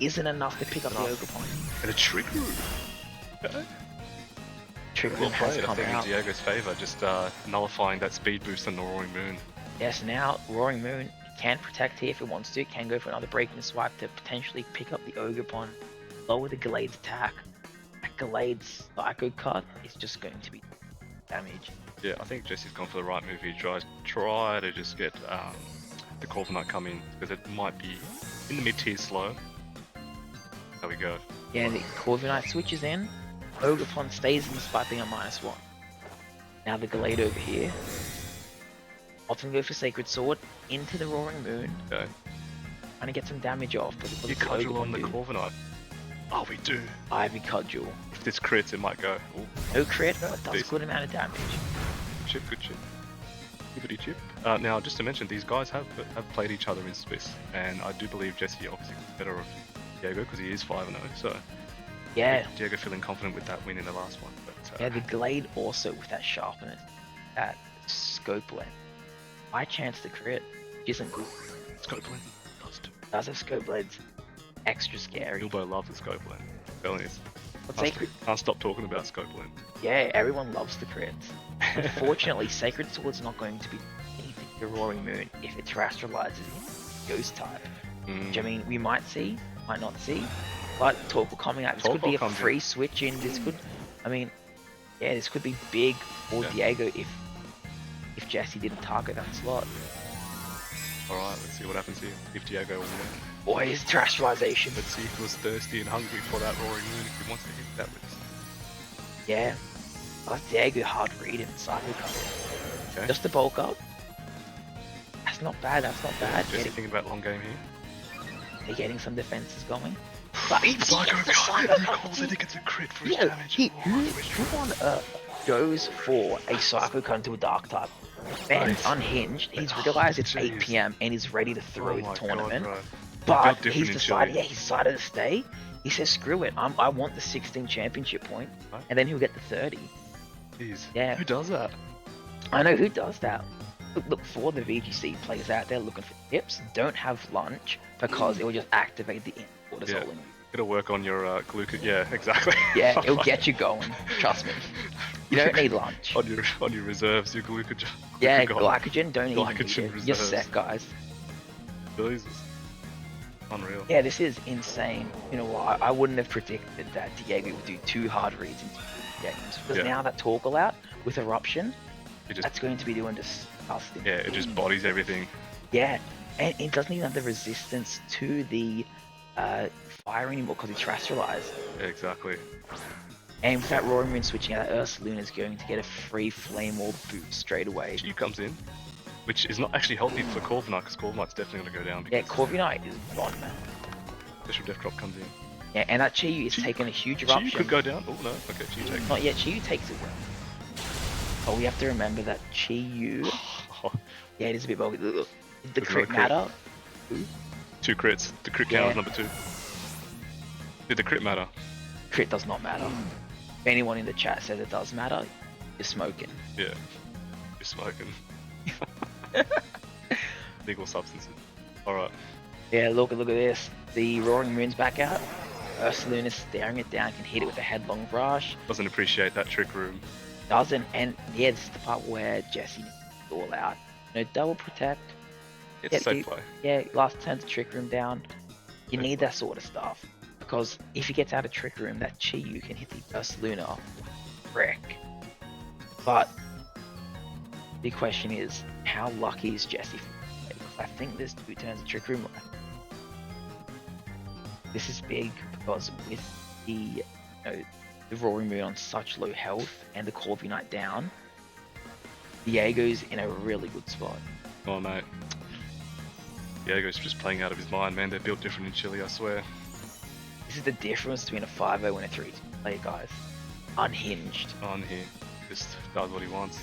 isn't enough to pick up the Enough. ogre point. And a Trick Room. Okay. Trick Well Room has played, I come think, in out. Diego's favour, just nullifying that speed boost on the Roaring Moon. Yes, now Roaring Moon can protect here if it wants to, can go for another Breaking Swipe to potentially pick up the ogre pawn, lower the Glade's attack. That Glade's Psycho Cut is just going to be damage. Yeah, I think Jesse's gone for the right move. He try to just get the Corviknight come in, because it might be in the mid-tier slow. There we go. Yeah, the Corviknight switches in, ogre pawn stays in despite being a -1. Now the Glade over here. Often go for Sacred Sword into the Roaring Moon, Okay. trying to get some damage off. But You cudgel on the Corviknight. Oh, we do. Ivy Cudgel. If this crits, it might go. Ooh, No crit, but does Decent. good amount of damage. good chip. Gibbity chip. Now, just to mention, these guys have played each other in Swiss, and I do believe Jesse obviously is better of Diego because he is 5-0. So Yeah, Diego feeling confident with that win in the last one. But yeah, the Glade also with that sharpness, that scope length. High chance to crit, which isn't good. scope length does too. Does have scope blades. Extra scary. Bilbo loves the scope length. I'm telling you. But Sacred, Can't stop talking about scope length. yeah, everyone loves the crits. Unfortunately, Sacred Sword's not going to be anything to Roaring Moon if it terrestrializes Ghost type. Which I mean, we might see, might not see. But Torkoal coming out, this could be a Torkoal comes free switch in. This could, I mean, yeah, this could be big for Diego if Jesse didn't target that slot. Alright, let's see what happens here. If Diego will win. Boys, terrestrialization. Let's see if he was thirsty and hungry for that Roaring Moon if he wants to hit that with. Yeah. That's Diego hard read in Psycho Cut. Okay. Just to bulk up. That's not bad, that's not bad. Jesse thinking about long game here. They're getting some defenses going. But he Psycho gets the Cut! Psycho He Cut. calls it, he gets a crit for his Yeah, damage. who on earth goes for a Psycho Cut into a Dark type? Man, Right. unhinged. He's realized it's 8 Jeez. PM and he's ready to throw Oh the my tournament. God, bro. But felt different he's in decided, Chile. he decided to stay. He says, screw it, I want the 16 championship point, Right. and then he'll get the 30. Jeez. Yeah. Who does that? I know who does that. Look for the VGC players out there looking for tips. Don't have lunch because it will just activate the cortisol Yeah. in you. Gotta work on your glucose. Yeah, exactly. Yeah, it'll get you going. Trust me. You don't need lunch. on your reserves, your glucose. Yeah, glycogen don't even need Glycogen it. You're reserves. set, guys. Jesus. Unreal. Yeah, this is insane. You know what? I wouldn't have predicted that Diego would do 2 hard reads in 2 games. Because Yeah. now that Torkoal out with Eruption, It just, that's going to be doing disgusting. yeah, it just bodies everything. Yeah, and it doesn't even have the resistance to the fire anymore because it's terrestrialized. Yeah, exactly. And with that Roaring Moon switching out, Ursaluna is going to get a free Flame Orb boost straight away. Chi comes in, which is not actually healthy for Corviknight because Corviknight's definitely gonna go down. Yeah, Because Corviknight is gone, man. Special Death Drop comes in. Yeah, and that Chi is Chi- taking a huge Chi eruption. could go down. Oh no, okay, Chi takes. Not yet, Chi takes it down. Oh, we have to remember that Chi Oh, yeah, it is a bit bulky. Did the There's crit another crit. matter? 2 crits. The crit count Yeah. is number 2. Did the crit matter? Crit does not matter. If anyone in the chat says it does matter, you're smoking. Yeah. You're smoking. Legal substances. Alright. Yeah, look at this. The Roaring Moon's back out. Ursaluna's staring it down, can hit it with a headlong brush. Doesn't appreciate that trick room. Doesn't, and yeah, this is the part where Jesse needs to go all out. You know, double protect. It's Yeah, safe you- play. Yeah, last turn to Trick Room down. You Safe need play. that sort of stuff. Because if he gets out of Trick Room, that Chi you can hit the Ursaluna. Wreck. But the question is, how lucky is Jesse? Because I think there's 2 turns of Trick Room left. This is big because with the the Roaring Moon on such low health and the Corviknight down, Diego's in a really good spot. Oh mate. Diego's just playing out of his mind, man. They're built different in Chile, I swear. This is the difference between a 5-0 and a 3-2 player, guys. Unhinged. On here. Just does what he wants.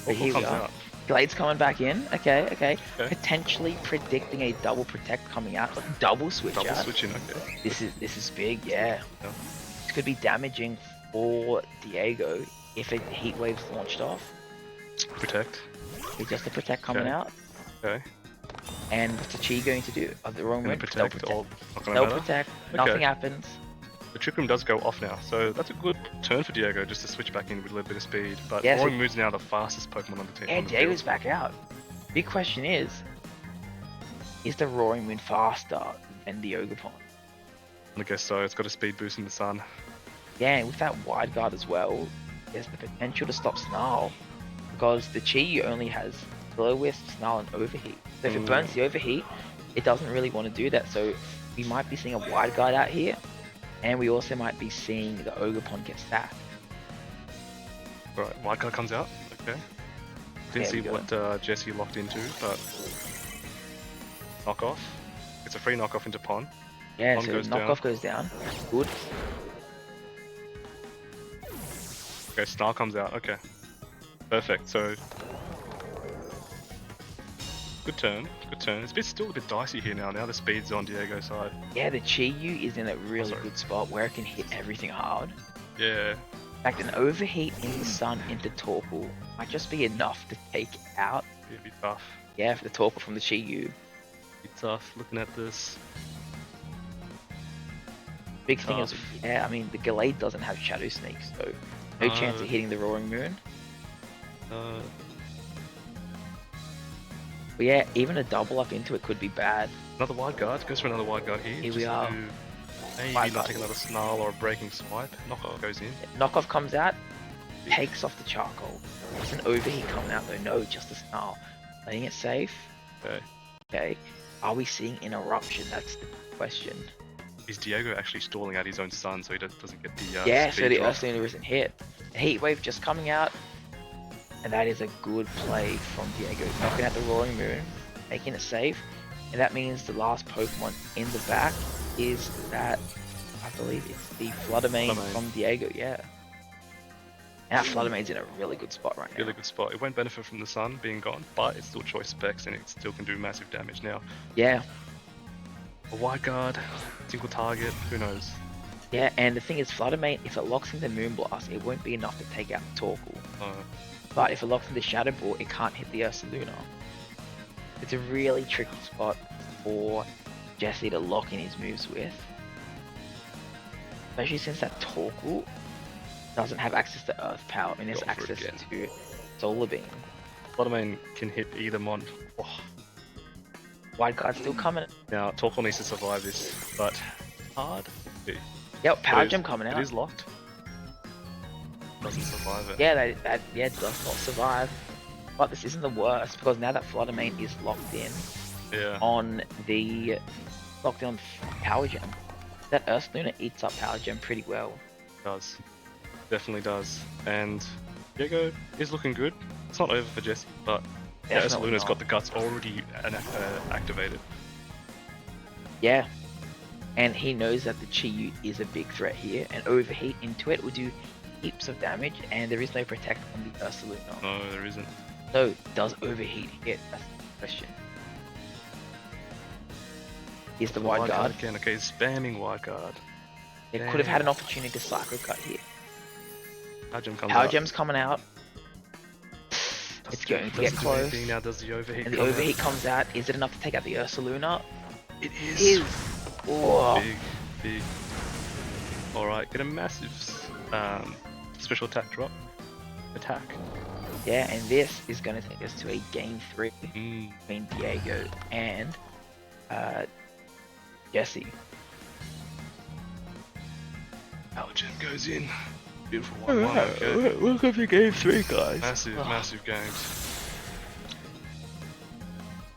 But here we comes are. out. Glade's coming back in. Okay. Okay. Potentially predicting a double protect coming out, like double switch Double out. switching, okay. This is big, yeah. Yeah. This could be damaging for Diego if a heat wave's launched off, Protect. it's just a protect coming Okay. out. Okay. And what's the Chi going to do? Of the wrong Gonna moon? protect. Or not gonna They'll matter. protect. Okay. Nothing happens. The Trick Room does go off now, so that's a good turn for Diego just to switch back in with a little bit of speed. But Yeah, so- Roaring Moon's now the fastest Pokemon on the team. And on the Diego's field. back out. Big question is the Roaring Moon faster than the Ogerpon? I guess so. It's got a speed boost in the sun. Yeah, and with that wide guard as well, there's the potential to stop Snarl. Because the Chi only has Pillow Wisp, Snarl, and Overheat. So if it burns the Overheat, it doesn't really want to do that. So we might be seeing a wide guard out here. And we also might be seeing the Ogerpon get sacked. Right, White Guard comes out. Okay. Didn't There see we go. what Jesse locked into, but knockoff. It's a free knockoff into Pon. Yeah, Pon so goes knockoff goes down. Good. Okay, Snarl comes out. Okay. Perfect. So good turn. Good turn. It's still a bit dicey here now. Now the speed's on Diego's side. Yeah, the Chi-Yu is in a really Sorry. good spot where it can hit everything hard. Yeah. In fact, an overheat in the sun into Torkoal might just be enough to take out, It'd be tough. yeah, for the Torkoal from the Chi-Yu. Be tough looking at this. Big thing Oh. is, yeah, I mean, the Gallade doesn't have Shadow Sneak, so no chance No. of hitting the Roaring Moon. But yeah, even a double up into it could be bad. Another wide guard. Goes for another wide guard here. Here we just are. to maybe Wide not guard. take another snarl or a breaking swipe. Knockoff goes in. Knockoff comes out, takes off the Charcoal. There's an overheat coming out though, no, just a Snarl. Playing it safe. Okay. Okay. Are we seeing an eruption? That's the question. Is Diego actually stalling out his own sun so he doesn't get the Yeah, so speed the drop? Earth Lunar isn't hit. The Heat Wave just coming out. And that is a good play from Diego. Knocking out the Roaring Moon, making it safe. And that means the last Pokemon in the back is that, I believe it's the Fluttermane Fluttermane. from Diego, yeah. And that Fluttermane's in a really good spot right now. Really good spot. It won't benefit from the sun being gone, but it's still choice specs and it still can do massive damage now. Yeah, A wide guard, single target, who knows? yeah, and the thing is, Fluttermane, if it locks into Moonblast, it won't be enough to take out Torkoal. But if it locks into Shadow Ball, it can't hit the Ursaluna. It's a really tricky spot for Jesse to lock in his moves with. Especially since that Torkoal doesn't have access to Earth Power, and has Go for it access again. to Solar Beam. Fluttermane can hit either mon. Oh. Wide Guard's still coming. Now, Torkoal needs to survive this, but hard. Yep, Power It is- Gem coming out. It is locked. Doesn't survive it. Yeah, that does not survive. But this isn't the worst, because now that Fluttermane is locked in Yeah. on Power Gem, that Ursaluna eats up Power Gem pretty well. Does. Definitely does. And Diego is looking good. It's not over for Jesse, but yeah, Definitely Luna's not. got the guts already activated. Yeah. And he knows that the Chi-Yu is a big threat here, and Overheat into it will do heaps of damage, and there is no Protect on the Ursaluna. No, there isn't. So, does Overheat hit? That's the question. Here's the Wide Guard. again. Okay, spamming wide guard. It could have had an opportunity to Psycho Cut here. Power Gem comes Power out. Gem's coming out. It's going to get Doesn't do close. anything now. Does the overheat And the come Overheat comes out. Is it enough to take out the Ursaluna? out? It It is. is. Oh. Big. Alright, get a massive special attack drop. Attack. Yeah, and this is going to take us to a game 3 Mm. between Diego and Jesse. Power Gem goes in. Beautiful 1-1, okay. Welcome to game 3, guys. Massive games.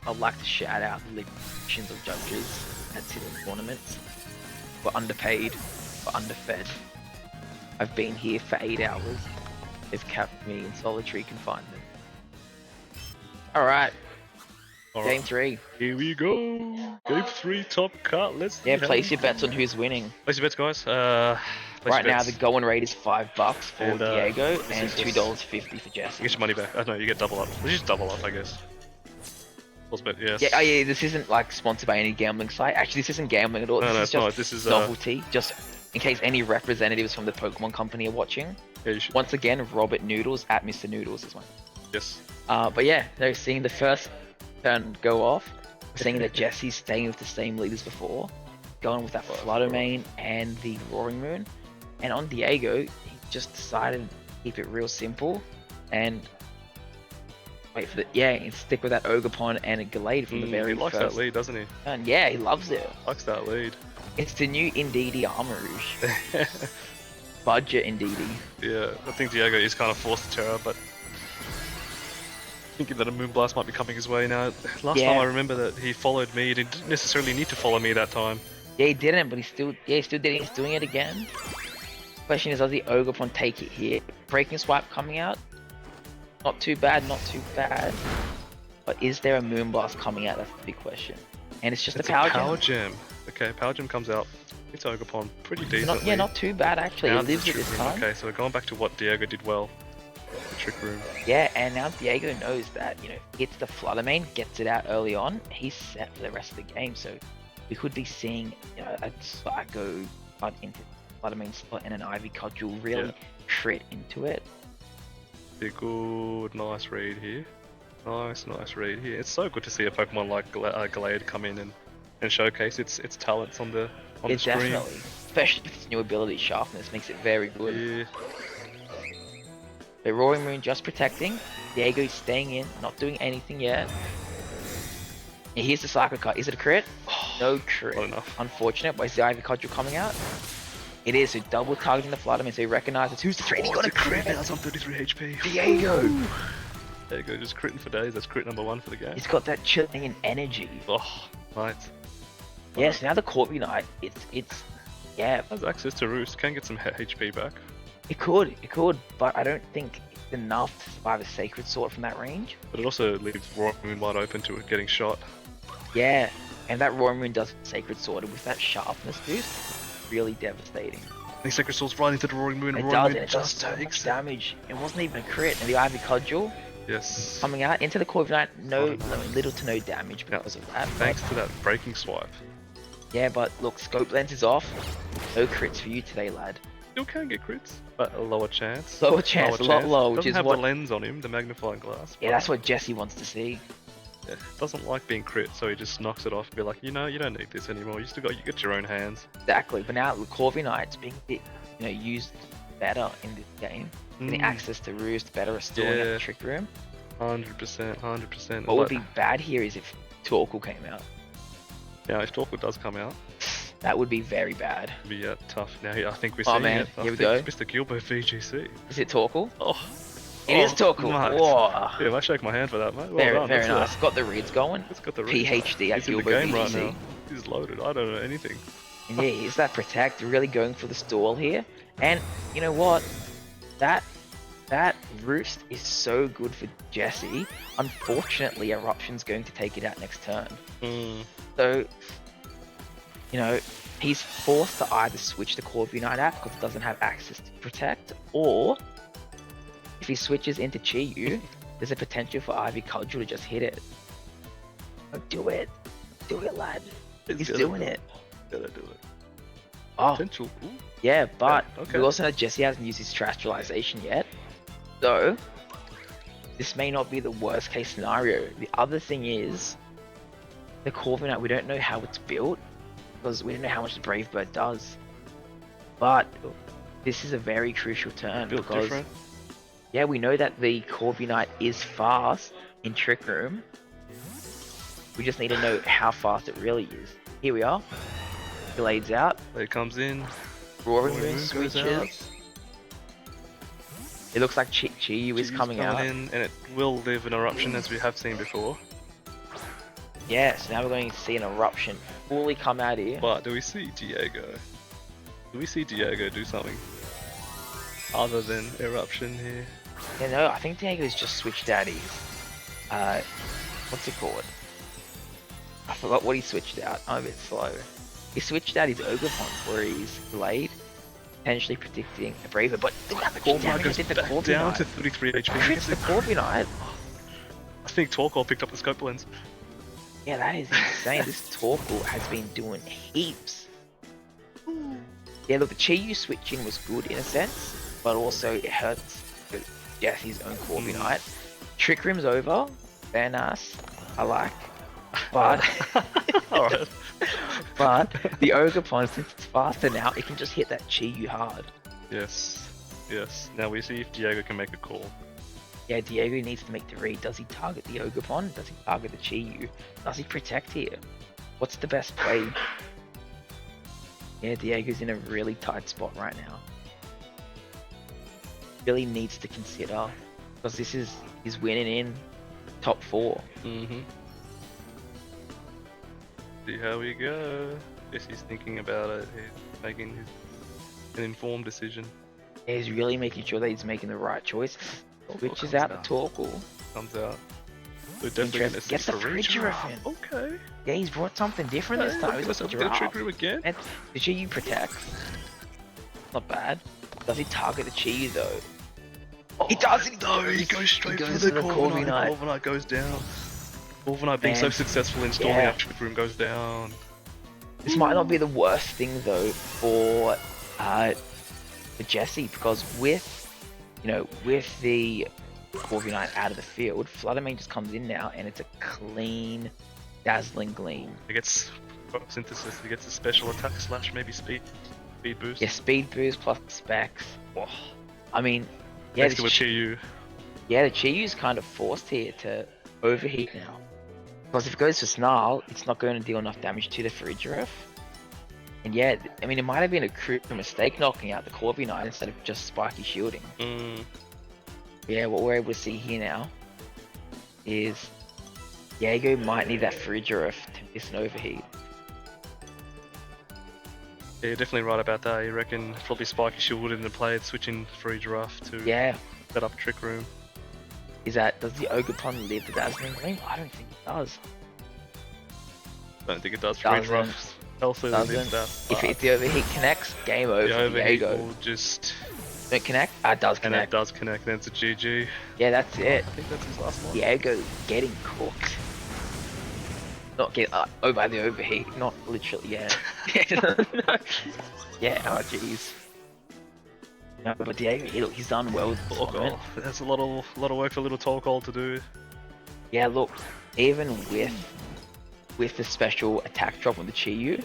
I'd like to shout out the legions of judges at sitting tournaments. We're underpaid, we're underfed. I've been here for 8 hours. They've kept me in solitary confinement. Alright, game Alright, 3. here we go. Game 3 top cut. Let's see Yeah, how place we your bets do. on who's winning. Place your bets, guys. Place Right your now, bets. the going rate is $5 for And, Diego this and is just- $2.50 for You Jesse. get your money back. Oh no, you get double up. Let's just double up, I guess. Plus bet, yes. Yeah, yeah, this isn't like sponsored by any gambling site. Actually, this isn't gambling at all. No, This no, is it's not. just This is novelty. Just in case any representatives from the Pokemon company are watching. Yeah, you should. Once again, Robert Noodles at Mr. Noodles is one. Yes. But yeah, no, seeing the first turn go off, seeing that Jesse's staying with the same lead as before, going with that Flutter Mane and the Roaring Moon, and on Diego, he just decided to keep it real simple and wait for and stick with that Ogerpon and a Gallade from the very He likes first that lead, doesn't he? turn. Yeah, he loves it. Likes that lead. It's the new Indeedee Armor Rouge. Budget Indeedee. Yeah, I think Diego is kind of forced to terror, but thinking that a Moonblast might be coming his way now. Last Yeah. time I remember that he followed me, he didn't necessarily need to follow me that time. Yeah, he didn't, but he still did it. He's doing it again. Question is, does the Ogerpon take it here? Breaking Swipe coming out. Not too bad, not too bad. But is there a Moonblast coming out? That's the big question. And it's just It's a Power Power Gem. Gem. Okay, Power Gem comes out. It's Ogerpon pretty decently. Not too bad actually. Now It lives it's it the this Trick Room. time. Okay, so we're going back to what Diego did well. The Trick Room. Yeah, and now Diego knows that, it's the Flutter Mane, gets it out early on, he's set for the rest of the game. So we could be seeing a Psycho cut into Flutter Mane slot and an Ivy Cudgel really crit into it. Be a good, nice read here. Nice read here. It's so good to see a Pokemon like Gallade come in and showcase its talents on the screen. Definitely. Especially with its new ability, Sharpness, makes it very good. Yeah. The Roaring Moon just protecting. Diego's staying in, not doing anything yet. And here's the Psycho Cut. Is it a crit? No crit. Not enough. Unfortunate, but is the Ivy Cudgel coming out? It is, so double targeting the Flutter Mane, so he recognizes who's the threat. He got a crit! Now it's on 33 HP. Diego! Diego just critting for days. That's crit number 1 for the game. He's got that chilling in energy. Oh, right. Yes, now the Corviknight, it's Has access to Roost. Can get some HP back. it could, but I don't think it's enough to survive a Sacred Sword from that range. But it also leaves Roaring Moon wide open to it getting shot. Yeah, and that Roaring Moon does Sacred Sword, and with that sharpness boost, really devastating. The Sacred Sword's right into the Roaring Moon. It Roaring does, Moon and it does so much damage. It wasn't even a crit, and the Ivy Cudgel Yes. coming out into the Corviknight, little to no damage because of that. Thanks to that breaking swipe. Yeah, but look, Scope Lens is off. No crits for you today, lad. Still can get crits, but a lower chance. Lower chance, a lot lower, which Doesn't is have what. the lens on him, the magnifying glass. Yeah, that's what Jesse wants to see. Yeah, doesn't like being crit, so he just knocks it off and be like, you don't need this anymore. You get your own hands. Exactly, but now the Corviknight's being a bit, used better in this game. Getting access to Roost, better restoring at the Trick Room. 100%. What would be bad here is if Torkoal came out. Yeah, if Torkoal does come out, That would be very bad. it'd be tough. Now I think we're Oh, seeing man, it. I here we think go. it's Mr. Gilbert VGC. Is it Torkoal? Oh, It is Torkoal. mate. Whoa. Yeah, I shake my hand for that, mate. Well Very, done. very That's, nice. Got the reads going. It's got the PhD at He's in the Gilbert game right VGC. now. He's loaded. I don't know anything. And yeah, here's that Protect, really going for the stall here. And you know what? That Roost is so good for Jesse. Unfortunately, Eruption's going to take it out next turn. So, he's forced to either switch the Corviknight out because it doesn't have access to Protect, or if he switches into Chi-Yu, there's a potential for Ivy Cudgel to just hit it. Oh, do it, lad. He's doing it. Gotta do it. Oh, Potential. Ooh. yeah, but okay. we also know Jesse hasn't used his Terrestrialization yet. So, this may not be the worst case scenario. The other thing is, the Corviknight, we don't know how it's built, because we don't know how much the Brave Bird does. But, this is a very crucial turn, Built because, different. yeah, we know that the Corviknight is fast in Trick Room. We just need to know how fast it really is. Here we are. Glade's out. There it comes in. Roaring Roaring Moon Moon goes switches. It looks like Chi-Yu is Chi's coming out. in, and it will live an eruption as we have seen before. Yeah, so now we're going to see an Eruption fully come out here. But do we see Diego? Do we see Diego do something other than eruption here? Yeah, no, I think Diego's just switched out his, what's it called? I forgot what he switched out. I'm a bit slow. He switched out his Ogerpon where he's Glade, potentially predicting a Braver, but look at the Corviknight damage goes it did the back down to Corviknight. 33 HP. Crits the Corviknight. I think Torkoal picked up the scope lens. Yeah, that is insane. This Torkoal has been doing heaps. Yeah, look, the Chi-Yu switching was good in a sense, but also it hurts Jesse's own Corviknight. Trick Room's over. Very nice. I like. But Alright. but the Ogerpon, since it's faster now, it can just hit that Chi-Yu hard. Yes. Yes. Now we see if Diego can make a call. Yeah, Diego needs to make the read. Does he target the Ogerpon? Does he target the Chi-Yu? Does he protect here? What's the best play? Yeah, Diego's in a really tight spot right now. Really needs to consider, because this is he's winning in top 4. Mm-hmm. See how we go. Guess he's thinking about it. He's making an informed decision. Yeah, he's really making sure that he's making the right choice. Switches out the Torkoal. Comes out. We're definitely going to Get the Farigiraf in. Okay. Yeah, he's brought something different this time. He's got the Get a Trick Giraffe. Room again. And the Chi-Yu protects. Not bad. Does he target the Chi-Yu though? Oh, He does. No, he goes straight goes for for the the Corviknight. Corviknight. Corviknight goes down. Corviknight being so Man. successful in storming Yeah. out Trick Room goes down. This might not be the worst thing though for Jesse, because with the Corviknight out of the field, Fluttermane just comes in now and it's a clean dazzling gleam. He gets photosynthesis, he gets a special attack slash maybe speed boost. Yeah, speed boost plus specs. Oh, I mean, yeah, next to a Chi-Yu. the Chi-Yu's kind of forced here to overheat now. Because if it goes for Snarl, it's not going to deal enough damage to the Farigiraf. And yeah, I mean, it might have been a mistake knocking out the Corviknight instead of just spiky shielding. Yeah, what we're able to see here now is Diego might need that Farigiraf to miss an overheat. Yeah, you're definitely right about that. You reckon probably spiky shield into play, switching Farigiraf to Yeah, set up Trick Room. does the Ogerpon live the Dazzling Gleam? I don't think it does. Don't think it does. Doesn't. Farigiraf also lives Doesn't. that. If the overheat connects, game over. the overheat Diego. will just... Don't connect? Ah, it does And it connect. does connect, then it's a GG. Yeah, that's it. I think that's his last one. Diego getting cooked. Not get over by the overheat, not literally, yeah. No. Yeah, oh jeez. No, but Diego, he's done well with the tournament. Oh, that's a lot of work for little Torkoal to do. Yeah, look, even with the special attack drop on the Chi-Yu,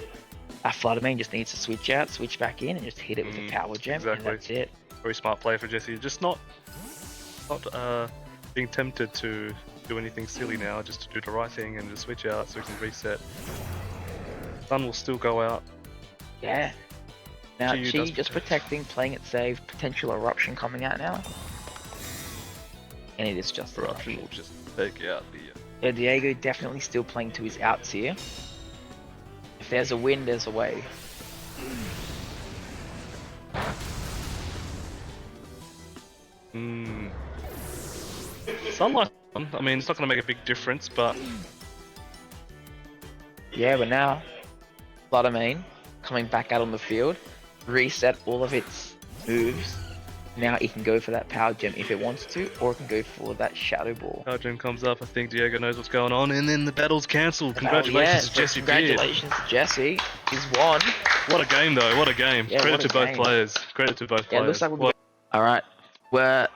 our Fluttermane just needs to switch out, switch back in, and just hit it with a power gem, exactly. and that's it. Very smart play for Jesse. Just not being tempted to do anything silly now, just to do the right thing and just switch out so we can reset. Sun will still go out. Yeah. Now, Chi-Yu Chi does just protecting, playing it safe, potential eruption coming out now. And it is just Eruption will just take out the... Yeah, Diego definitely still playing to his outs here. If there's a win, there's a way. Sunlight, I mean, it's not going to make a big difference, but... Yeah, but now, Fluttermane coming back out on the field, reset all of its moves. Now it can go for that power gem if it wants to, or it can go for that shadow ball. Power Gem comes up, I think Diego knows what's going on, and then the battle's cancelled. Oh, Congratulations yeah, to Jesse Beard. Congratulations to Jesse. He's won. What a game though, what a game. Yeah, Credit what a to both game. players. Credit to both Yeah, it players. looks like we're Alright, we're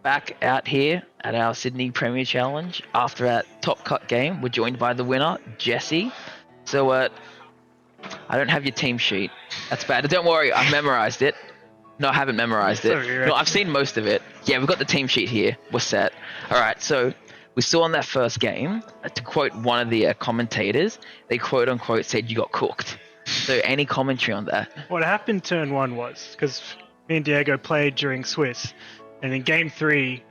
back out here at our Sydney Premier Challenge. After that top cut game, we're joined by the winner, Jesse. So, I don't have your team sheet. That's bad. Don't worry, I've memorized it. No, I haven't memorized it. No, I've seen most of it. Yeah, we've got the team sheet here. We're set. Alright, so we saw in that first game, to quote one of the commentators, they quote unquote said you got cooked. So any commentary on that? What happened turn one was, because me and Diego played during Swiss, and in game 3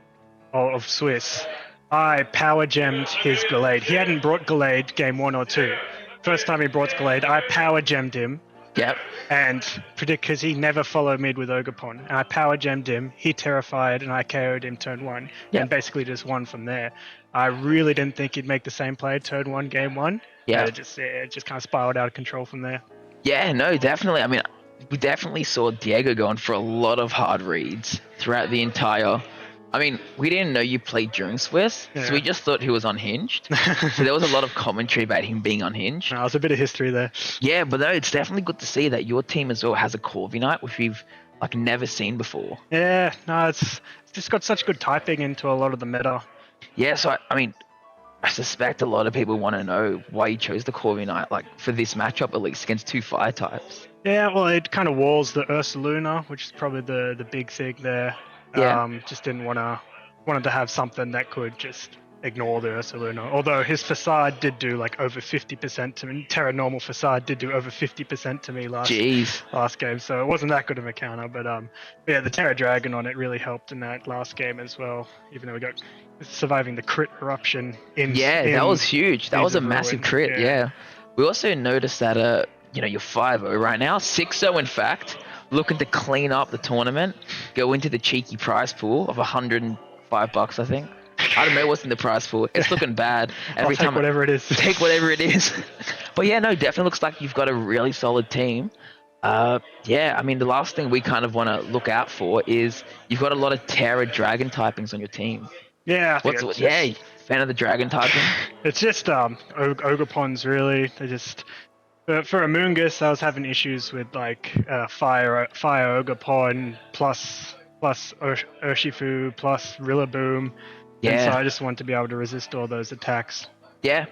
of Swiss, I power gemmed his Gallade. He hadn't brought Gallade game 1 or 2. First time he brought Gallade, I power gemmed him. Yep. And predict, because he never followed mid with Ogerpon. And I power gemmed him, he terrified, and I KO'd him turn 1. Yep. And basically just won from there. I really didn't think he'd make the same play turn 1, game 1. Yeah. It just kind of spiraled out of control from there. Yeah, no, definitely. I mean, we definitely saw Diego going for a lot of hard reads throughout the entire... I mean, we didn't know you played during Swiss, so we just thought he was unhinged. So there was a lot of commentary about him being unhinged. No, there's a bit of history there. Yeah, but no, it's definitely good to see that your team as well has a Corviknight, which we've like never seen before. Yeah, no, it's just got such good typing into a lot of the meta. Yeah, so I mean, I suspect a lot of people want to know why you chose the Corviknight, like for this matchup at least against 2 fire types. Yeah, well, it kind of walls the Ursaluna, which is probably the big thing there. Yeah. Just didn't wanted to have something that could just ignore the Ursaluna. Although his Facade did do like over 50% to me. Terra Normal Facade did do over 50% to me last game, so it wasn't that good of a counter. But yeah, the Terra Dragon on it really helped in that last game as well. Even though we got surviving the crit eruption in. Yeah, that was huge. That was a massive Ruin. crit. Yeah. We also noticed that you're 5-0 right now, 6-0 in fact. Looking to clean up the tournament, go into the cheeky prize pool of $105, I think. I don't know what's in the prize pool. It's looking bad. I'll take whatever it is. Take whatever it is. But yeah, no, definitely looks like you've got a really solid team. Yeah, I mean, the last thing we kind of want to look out for is you've got a lot of Terra Dragon typings on your team. Yeah, Fan of the Dragon typing? It's just Ogreponds really. They just for Amoongus, I was having issues with like Fire Ogreponds plus Urshifu plus Rillaboom. Yeah. And so I just want to be able to resist all those attacks. Yeah,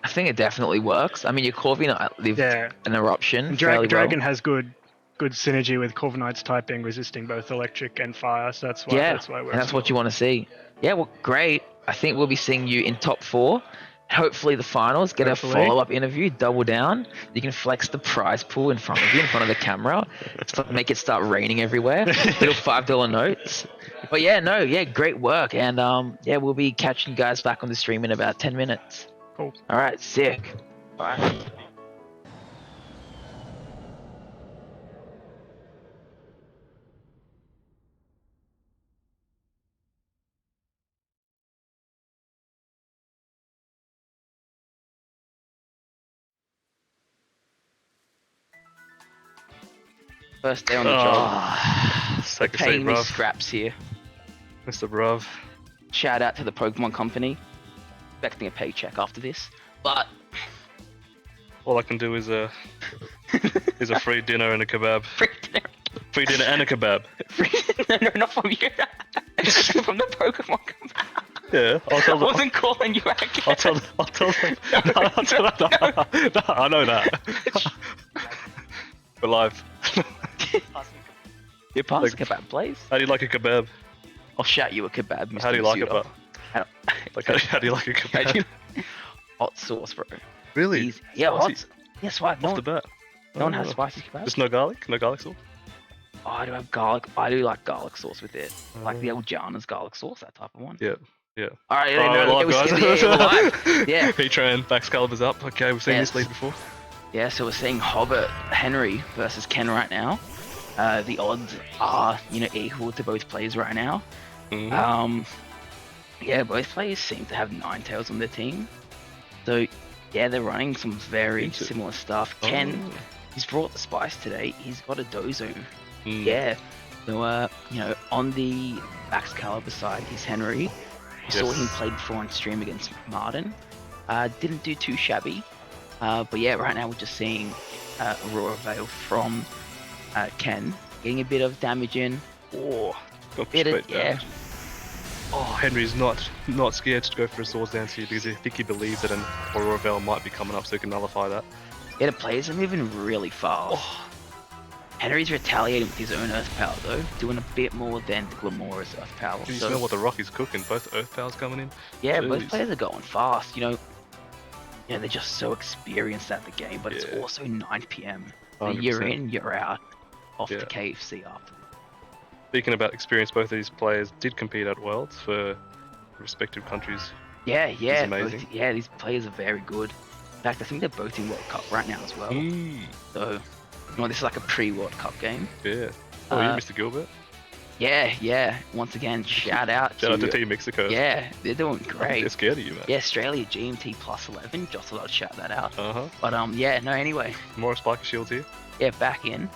I think it definitely works. I mean, your Corviknight lived an eruption. And Dragon has good synergy with Corviknight's typing, resisting both electric and fire. So that's why. That's why and that's what you want to see. Yeah, well, great. I think we'll be seeing you in top 4. Hopefully the finals. Get a follow-up interview. Double down. You can flex the prize pool in front of you, in front of the camera. Make it start raining everywhere. Little $5 notes. But yeah, great work. And yeah, we'll be catching you guys back on the stream in about 10 minutes. Cool. All right, sick. Bye. First day on the job. Paying me scraps here. Mr. Bruv. Shout out to the Pokemon company. Expecting a paycheck after this, but all I can do is a free dinner and a kebab. Free dinner and a kebab. No, not from you. From the Pokemon company. Yeah, I'll tell them. I wasn't calling you again. I'll tell them. No, I know that. We're live. You pass a kebab, please. How do you like a kebab? I'll shout you a kebab, Mr. How do you like it, bro? How do you like a kebab? Hot sauce, bro. Really? Easy. Yeah, spicy? hot. Yeah, spicy. Off the bat. No one has spicy kebab. Just no garlic? No garlic sauce? Oh, I do have garlic. I do like garlic sauce with it. Like the old Jana's garlic sauce, that type of one. Yeah. All right, we're live. Yeah. P-Tran, Baxcalibur's up. Okay, we've seen this lead before. Yeah, so we're seeing Hobbit Henry versus Ken right now. The odds are, equal to both players right now. Mm-hmm. Yeah, both players seem to have Ninetales on their team. So, yeah, they're running some very similar stuff. Ken, he's brought the spice today. He's got a Dozo. Yeah. So, on the Baxcalibur side, he's Henry. We saw him play before on stream against Martin. Didn't do too shabby. But yeah, right now we're just seeing Aurora Veil from Ken getting a bit of damage in. Oh, Henry's not scared to go for a Swords Dance here because I think he believes that an Aurora Veil might be coming up, so he can nullify that. Yeah, the players are moving really fast. Henry's retaliating with his own Earth Power though, doing a bit more than Glamora's Earth Power. Can you smell what the Rocky's cooking? Both Earth Powers coming in? Yeah, both players are going fast. They're just so experienced at the game, but it's also 9 PM. So you're in, you're out, off to KFC after. Speaking about experience, both of these players did compete at Worlds for respective countries. Yeah. Amazing. These players are very good. In fact, I think they're both in World Cup right now as well. So, this is like a pre-World Cup game. Yeah. Oh, you, Mr. Gilbert? Yeah. Once again, shout out to Team Mexico. Yeah, they're doing great. They're scared of you, man. Yeah, Australia GMT plus 11. Just a lot to shout that out. Uh-huh. But anyway. More Spiker Shields here. Yeah, back in.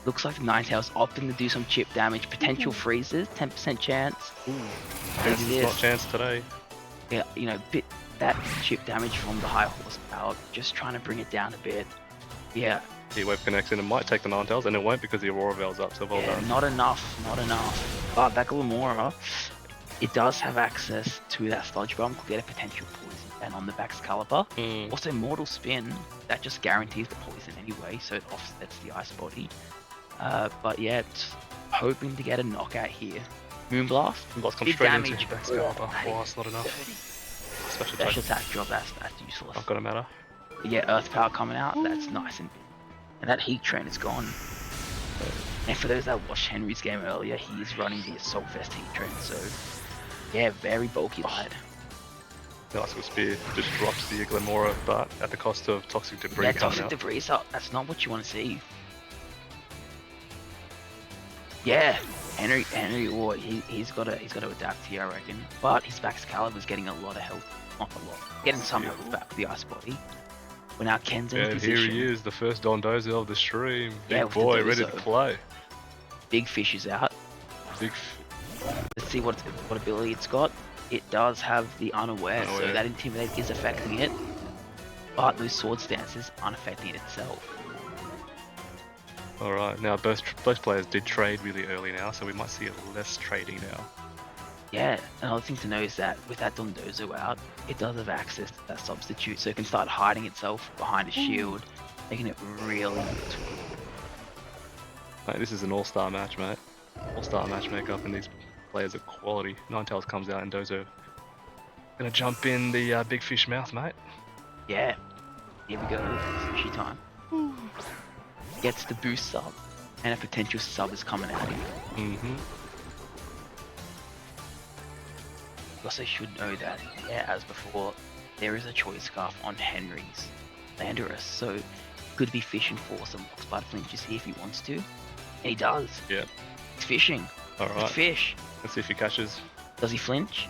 Looks like the Ninetales opting to do some chip damage. Potential freezes, 10% chance. Ooh. Not chance today. Yeah, bit that chip damage from the high horsepower. Just trying to bring it down a bit. Yeah, Heatwave connects in, it might take the Ninetales, and it won't because the Aurora Veil's up, so well Yeah, done. not enough. But that Glamora, it does have access to that Sludge Bomb, could get a potential poison and on the Baxcalibur. Also, Mortal Spin, that just guarantees the poison anyway, so it offsets the Ice Body. But yeah, it's hoping to get a knockout here. Moonblast, Blast comes big straight damage, into but Baxcalibur. that Oh, is it's not enough. 30. Special Special attack. attack drop, that's useless. Not gonna matter. Yeah, Earth Power coming out, that's nice and that Heat Train is gone. And for those that watched Henry's game earlier, he is running the Assault Vest Heat Train, so yeah, very bulky lad. The Icicle Spear just drops the Glamora, but at the cost of Toxic Debris Yeah, coming Toxic out. Debris up, that's not what you want to see. Yeah, Henry, oh, he's got to adapt here, I reckon. But his Baxcalibur's getting a lot of health, not a lot, getting some health back with the Ice Body. We're now Ken's in And position. here he is, the first Dondozo of the stream. Yeah, Big with the boy, ready to Dozo. play. Big Fish is out. Big. Let's see what ability it's got. It does have the Unaware, so Unaware. that Intimidate is affecting it. But those Sword Stances aren't affecting it itself. Alright, now both players did trade really early now, so we might see less trading now. Yeah, another thing to know is that with that Dondozo out, it does have access to that substitute, so it can start hiding itself behind a shield, making it really useful. Mate, this is an all-star match, mate. All-star match makeup, and these players are quality. Ninetales comes out and Dozo gonna jump in the Big Fish mouth, mate. Yeah, here we go, sushi time. Gets the boost sub, and a potential sub is coming out here. Mm-hmm. You also should know that, yeah, as before, there is a choice scarf on Henry's Landorus, so he could be fishing for some box bite flinches here if he wants to. And he does. Yeah. He's fishing. Alright, Good fish. let's see if he catches. Does he flinch?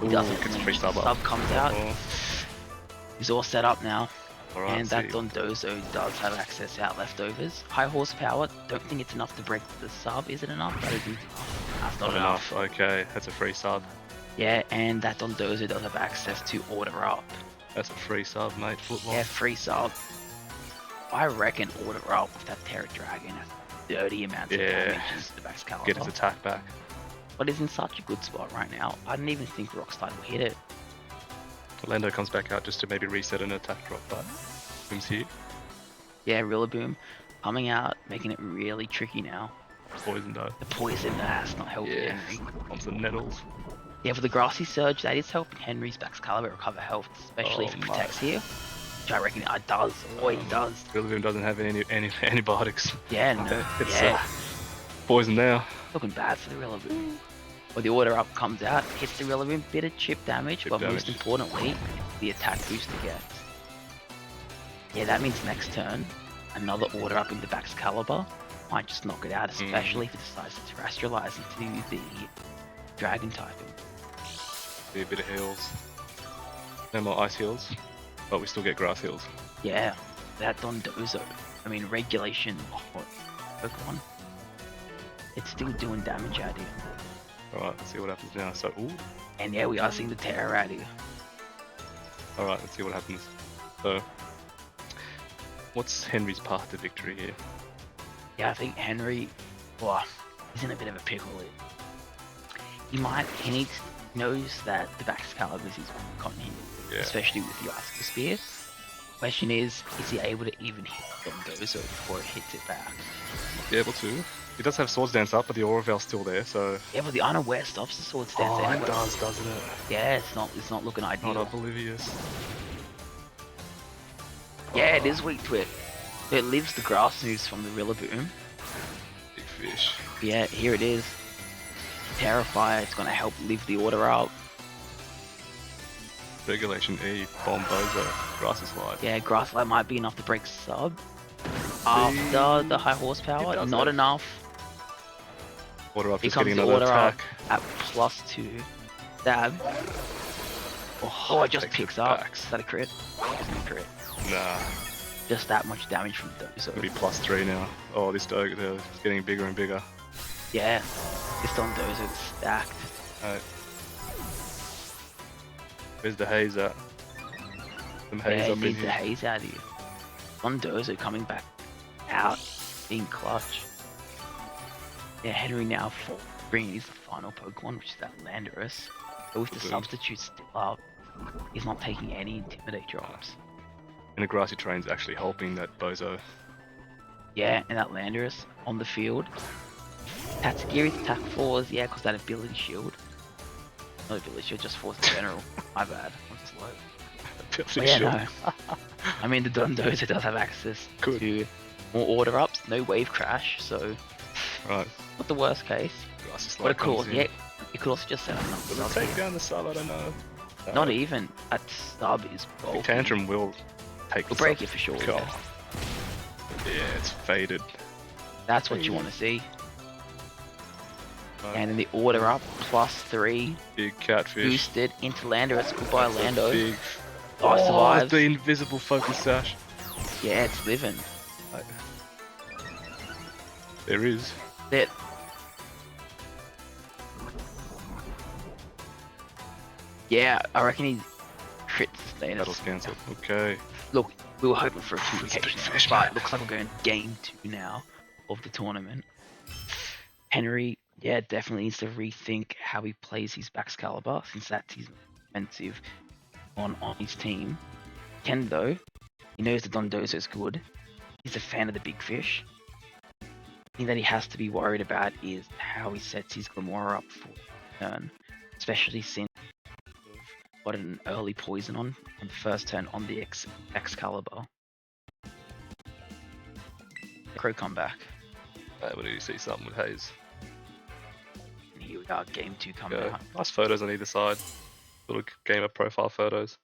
He Ooh, doesn't gets a flinch. free sub up. Sub comes out. Oh, He's all set up now. alright, And that Dondozo does have access out leftovers. High horsepower, don't think it's enough to break the sub. Is it enough? That is enough. That's not enough. Okay, that's a free sub. Yeah, and that Dondozo does have access to order up. That's a free sub, mate. Football. Yeah, free sub. I reckon order up with that Terra Dragon has dirty amounts of Yeah. damage into the Baxcalibur. Get his attack back. But it's in such a good spot right now. I didn't even think Rockslide will hit it. Orlando comes back out just to maybe reset an attack drop, but Boom's here. Yeah, Rillaboom coming out, making it really tricky now. Poison though. The poison that's not helping Yeah. Henry. Bombs and nettles. Yeah, for the Grassy Surge, that is helping Henry's Baxcalibur recover health, especially Oh, if he fuck. protects here. Which I reckon it does. Oh, he does. Rillaboom doesn't have any antibiotics. Yeah, no. Okay, it's Yeah. Poison now. Looking bad for the Rillaboom. Well, the order up comes out, hits the Rillaboom, bit of chip damage, Chip but damage. most importantly, the attack booster gets. Yeah, that means next turn, another order up into Baxcalibur might just knock it out, especially if it decides to terrestrialize into the dragon typing. See a bit of heals. No more ice heals, but we still get grass heals. Yeah, that Dondozo. I mean, regulation. What? Pokemon? It's still doing damage out here. Alright, let's see what happens now. So, ooh. And yeah, we are seeing the Terror out here. Alright, let's see what happens. So, what's Henry's path to victory here? Yeah, I think Henry, well, he's in a bit of a pickle. He knows that the Baxcalibur is his con here, Yeah. especially with the Icicle Spear. Question is he able to even hit Dondozo before it hits it back? Be able to. He does have Swords Dance up, but the Aura Veil's still there, so. Yeah, but the Unaware stops the Sword Stance Oh, anyway. it does, doesn't it? Yeah, it's not looking ideal. Not oblivious. Yeah, it is weak to it. It lives the grass moves from the Rillaboom. Big fish. Yeah, here it is. Terrify, it's gonna help live the order up. Regulation E, Bombozo, Grassy Slide. Yeah, Grasslight might be enough to break sub. After the high It horsepower, does not it. enough. Order up, Here just comes getting the another order up attack. at +2. Stab. Oh, it just takes it picks up. back. Is that a crit? Isn't a crit. Nah, Just that much damage from Dozo. it'll be +3 now. Oh, this dog is getting bigger and bigger. Yeah, this Dondozo is stacked. Alright. Where's the haze at? Some haze Yeah, up he in needs the here. haze out of here. Dondozo coming back out, being clutch. Yeah, Henry now bringing his final Pokemon, which is that Landorus. But with the Good. substitute still up, he's not taking any Intimidate drops. And the grassy terrain's actually helping that Bozo. Yeah, and that Landorus on the field. Tatsugiri's attack falls, yeah, because that ability shield. Not ability shield, just force in general. My bad, I'm just low. But yeah, no. I mean, the Dondozo does have access Good. to more order ups, no wave crash, so Right. not the worst case. Grassy But of Slide comes course, in. yeah, you could also just set up another Does it sub take here. down the sub? I don't know. Not even. That sub is bulky. Tantrum will take It'll the break sub. it for sure. God. Yeah. Yeah, it's faded. That's what you want to see. Right. And then the order up, +3, Big catfish. boosted into Landorus. Goodbye, Lando. Big. Oh, survives. the invisible focus sash. Yeah, it's living. There is. It. Yeah, I reckon he crits the status. Battle's cancelled. Okay. Look, we were hoping for a It's a big communication, fish, but man. it looks like we're going game 2 now of the tournament. Henry, yeah, definitely needs to rethink how he plays his Baxcalibur, since that's his offensive on his team. Ken, though, he knows the Dondozo is good. He's a fan of the big fish. The thing that he has to be worried about is how he sets his Glamora up for the turn, especially since got an early poison on the first turn on the Excalibur. Crow comeback. What do you see? Something with Hayes. And here we are, game 2 coming Go. out. Nice photos on either side. Little gamer profile photos.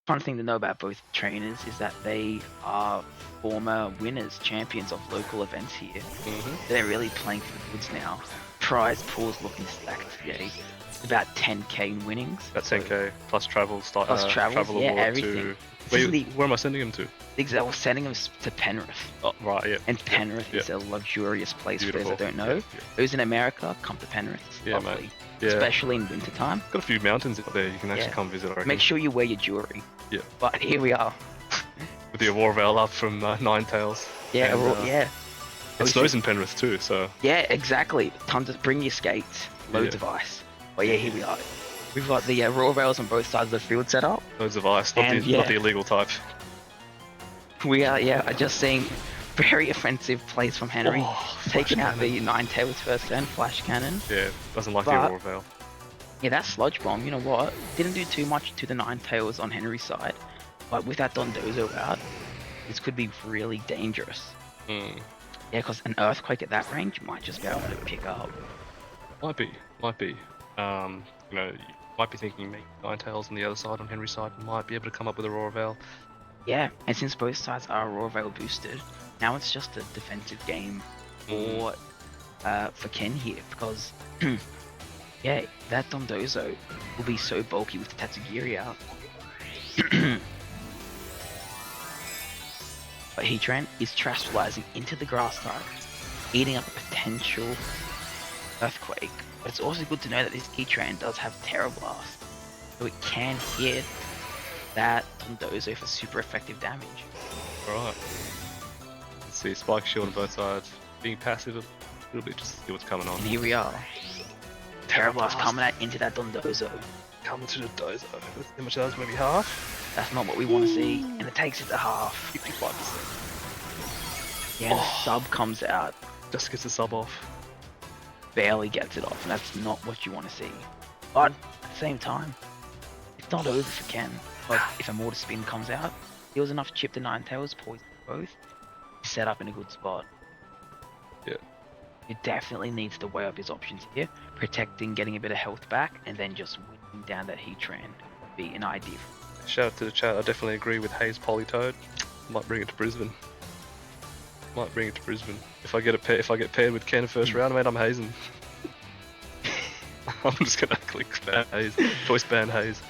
Fun thing to know about both trainers is that they are former winners, champions of local events here. Mm-hmm. They're really playing for the goods now. Prize pool's looking stacked today. It's about 10k in winnings. That's so 10k plus travel. Plus travels, yeah, award everything. to. This is Where am I sending him to? We're sending them to Penrith. Oh, right, yeah. And Penrith yeah. is a luxurious place for those Beautiful. that don't know. Yeah, Those in America, come to Penrith. It's Yeah, mate. lovely. yeah. Especially in winter time. Got a few mountains out there you can actually Yeah. come visit, I reckon. Make sure you wear your jewelry. Yeah. But here we are. With the Aurora Veil up from Ninetales. Yeah, And, yeah. It snows in Penrith too, so. Yeah, exactly. Tons of bring your skates, loads Yeah. of ice. But yeah, here we are. We've got the raw rails on both sides of the field set up. Loads of ice. Not, And, not the yeah. illegal type. We are, yeah, just seeing very offensive plays from Henry. Oh, Taking flash out the Ninetales first turn, flash cannon. Yeah, doesn't like the But- Aurora Veil. Yeah, that sludge bomb, you know what? Didn't do too much to the Ninetales on Henry's side. But with that Dondozo out, this could be really dangerous. Mm. Yeah, because an earthquake at that range might just be able to pick up. Might be. You know, you might be thinking maybe Ninetales on the other side, on Henry's side, might be able to come up with Aurora Veil. Yeah, and since both sides are Aurora Veil boosted, now it's just a defensive game for Ken here, because yeah, that Dondozo will be so bulky with the Tatsugiri out. But Heatran is Trashflizing into the grass type, eating up a potential earthquake. But it's also good to know that this Heatran does have Terra Blast, so it can hit that Dondozo for super effective damage. Alright. Let's see, Spike Shield on both sides. Being passive a little bit, just to see what's coming on. And here we are. Terra Blast coming out into that Dondozo. Coming to the dozo. Let's see how much that is, maybe half? That's not what we want to see, and it takes it to half. 55%. Yeah, and the sub comes out, Just gets the sub off. barely gets it off, and that's not what you want to see. But at the same time, it's not over for Ken. But if a Mortar Spin comes out, he was enough to chip the Ninetales, poison both, set up in a good spot. Yeah. He definitely needs to weigh up his options here, protecting, getting a bit of health back, and then just winning down that Heatran would be an idea. Shout out to the chat, I definitely agree with Hayes Polytoad. Might bring it to Brisbane. If I get paired with Ken first round, mate, I'm hazing. I'm just gonna click ban Hayes. Choice ban Hayes.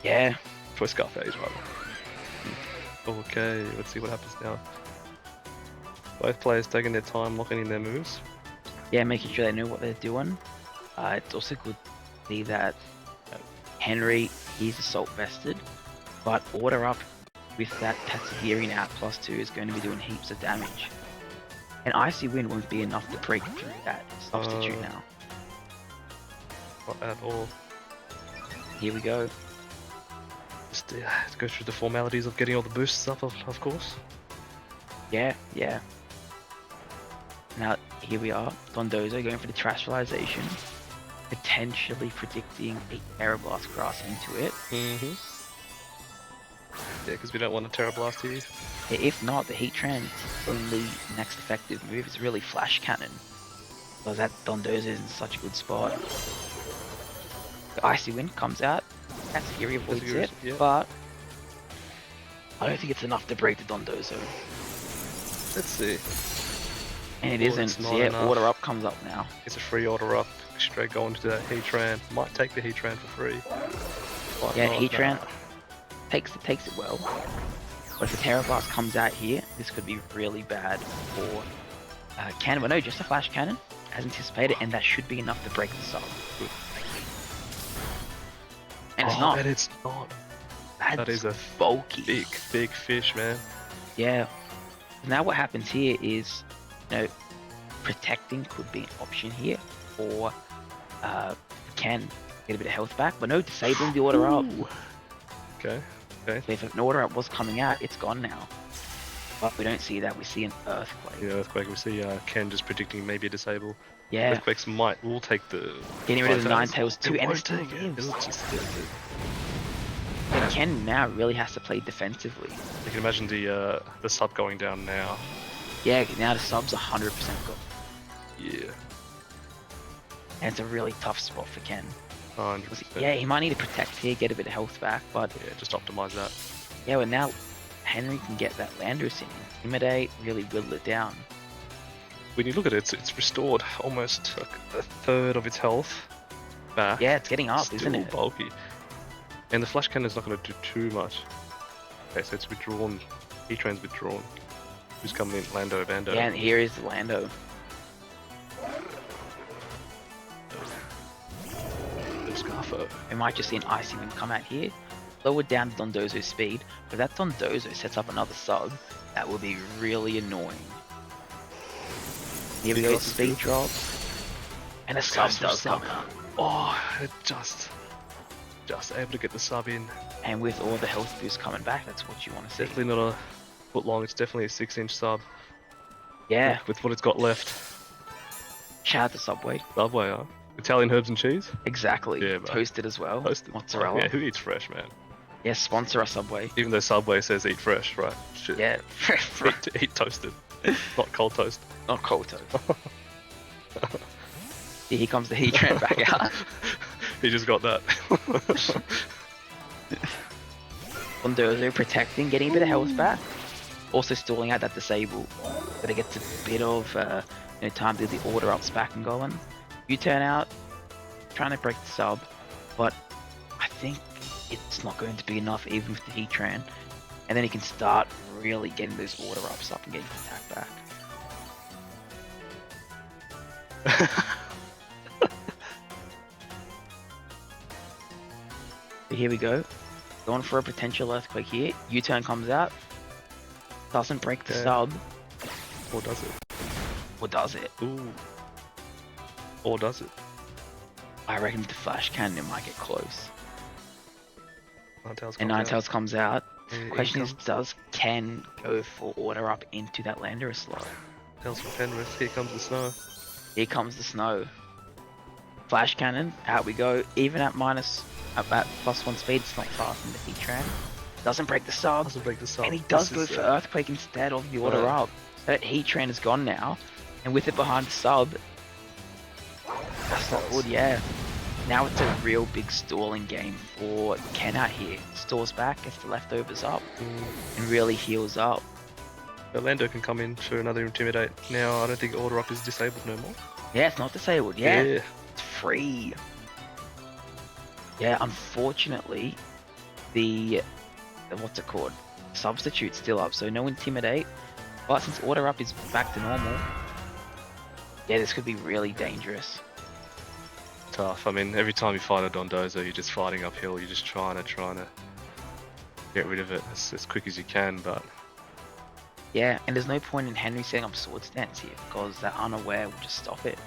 Yeah, Choice scarf Hayes, rather. Okay, let's see what happens now. Both players taking their time locking in their moves. yeah, making sure they know what they're doing. It's also good to see that Henry, he's assault vested, but order up with that Tatsugiri now +2 is going to be doing heaps of damage. And Icy Wind won't be enough to break through that substitute now. Not at all. Here we go. Just to go through the formalities of getting all the boosts up, of course. Yeah. Now, here we are. Dondozo going for the Terastallization. Potentially predicting a Aeroblast Grass into it. Mm-hmm. Yeah, because we don't want a Terra Blast here. If not, the Heatran's only next effective move is really Flash Cannon. Because that Dondozo is in such a good spot. The Icy Wind comes out. Tatsugiri avoids it, yeah. but I don't think it's enough to break the Dondozo. Let's see. And it Oh, isn't. it's not So yeah, enough. Order Up comes up now. It's a free order up. Straight going to that Heatran. Might take the Heatran for free. Might Yeah, not, Heatran nah. takes it well. But if the Terra Blast comes out here, this could be really bad for Cannon. But no, just a Flash Cannon, as anticipated, and that should be enough to break the sub. And it's not. And it's not. That's That is a bulky. big fish, man. Yeah. Now what happens here is, protecting could be an option here, or can get a bit of health back, but no, disabling the Order Up. Okay. So if an Order Up was coming out, it's gone now. But we don't see that, we see an Earthquake. Yeah, Earthquake. We see Ken just predicting maybe a disable. Yeah, Earthquakes will take the. getting rid of the Ninetales. Ninetales too, It and it won't still take it. lives. It'll just And Ken now really has to play defensively. You can imagine the sub going down now. Yeah, now the sub's 100% gone. Yeah. And it's a really tough spot for Ken. 100%. Yeah, he might need to protect here, get a bit of health back, but Yeah, just optimize that. yeah, well now Henry can get that Landorus in. Intimidate, really whittle it down. When you look at it, it's restored almost a third of its health back. Yeah, it's getting up, Still isn't it? bulky. And the Flash Cannon's not going to do too much. Okay, so it's withdrawn. Heatran's withdrawn. Who's coming in? Lando, Bando. Yeah, and here is the Lando. Scarfo. We might just see an Icy Wind come out here. Lower down Dondozo's speed, but if that Dondozo sets up another sub, that will be really annoying. Here we go, speed drops. And a sub does come out. Oh, it just able to get the sub in. And with all the health boosts coming back, that's what you want to see. Definitely not a foot long. It's definitely a 6-inch sub. Yeah, With what it's got left. shout out to Subway. Subway, huh? Italian herbs and cheese. Exactly. Yeah, bro. Toasted as well. Toasted. Mozzarella. Yeah, who eats fresh, man? Yes, sponsor us, Subway. Even though Subway says eat fresh, right? Shit. Yeah, Eat toasted, not cold toast. not cold toast. Here comes the Heatran back out. He just got that. Dondozo protecting, getting a bit of health back. Also stalling out that disable. But it gets a bit of time to do the order ups back and going. You turn out, trying to break the sub, but I think it's not going to be enough even with the Heatran. And then he can start really getting those order ups up and getting his attack back. But here we go. Going for a potential Earthquake here. U-turn comes out. Doesn't break the Yeah. sub. Or does it? Or does it? Ooh. Or does it? I reckon with the Flash Cannon it might get close. Ninetales And comes out. Ninetales comes out. Here Question is, comes- does Ken go for order up into that Landorus slot? Tails from Penrith. Here comes the snow. Here comes the snow. Flash Cannon, out we go. Even at +1 speed, it's not far from the Heatran. Doesn't break the sub. Doesn't break the sub. And he does This go is, for Earthquake instead of the order Right. up. That Heatran is gone now. And with it behind the sub, that's not good, yeah. Now it's a real big stalling game for Ken out here. Stalls back, gets the leftovers up, and really heals up. Lando can come in for another Intimidate. Now, I don't think Order Up is disabled no more. Yeah, it's not disabled, yeah. It's free. Yeah, unfortunately, the what's it called? Substitute's still up, so no Intimidate. But since Order Up is back to normal, yeah, this could be really dangerous. Tough. I mean, every time you fight a Dondozo, you're just fighting uphill. You're just trying to get rid of it as quick as you can, but Yeah, and there's no point in Henry setting up sword stance here because that unaware will just stop it.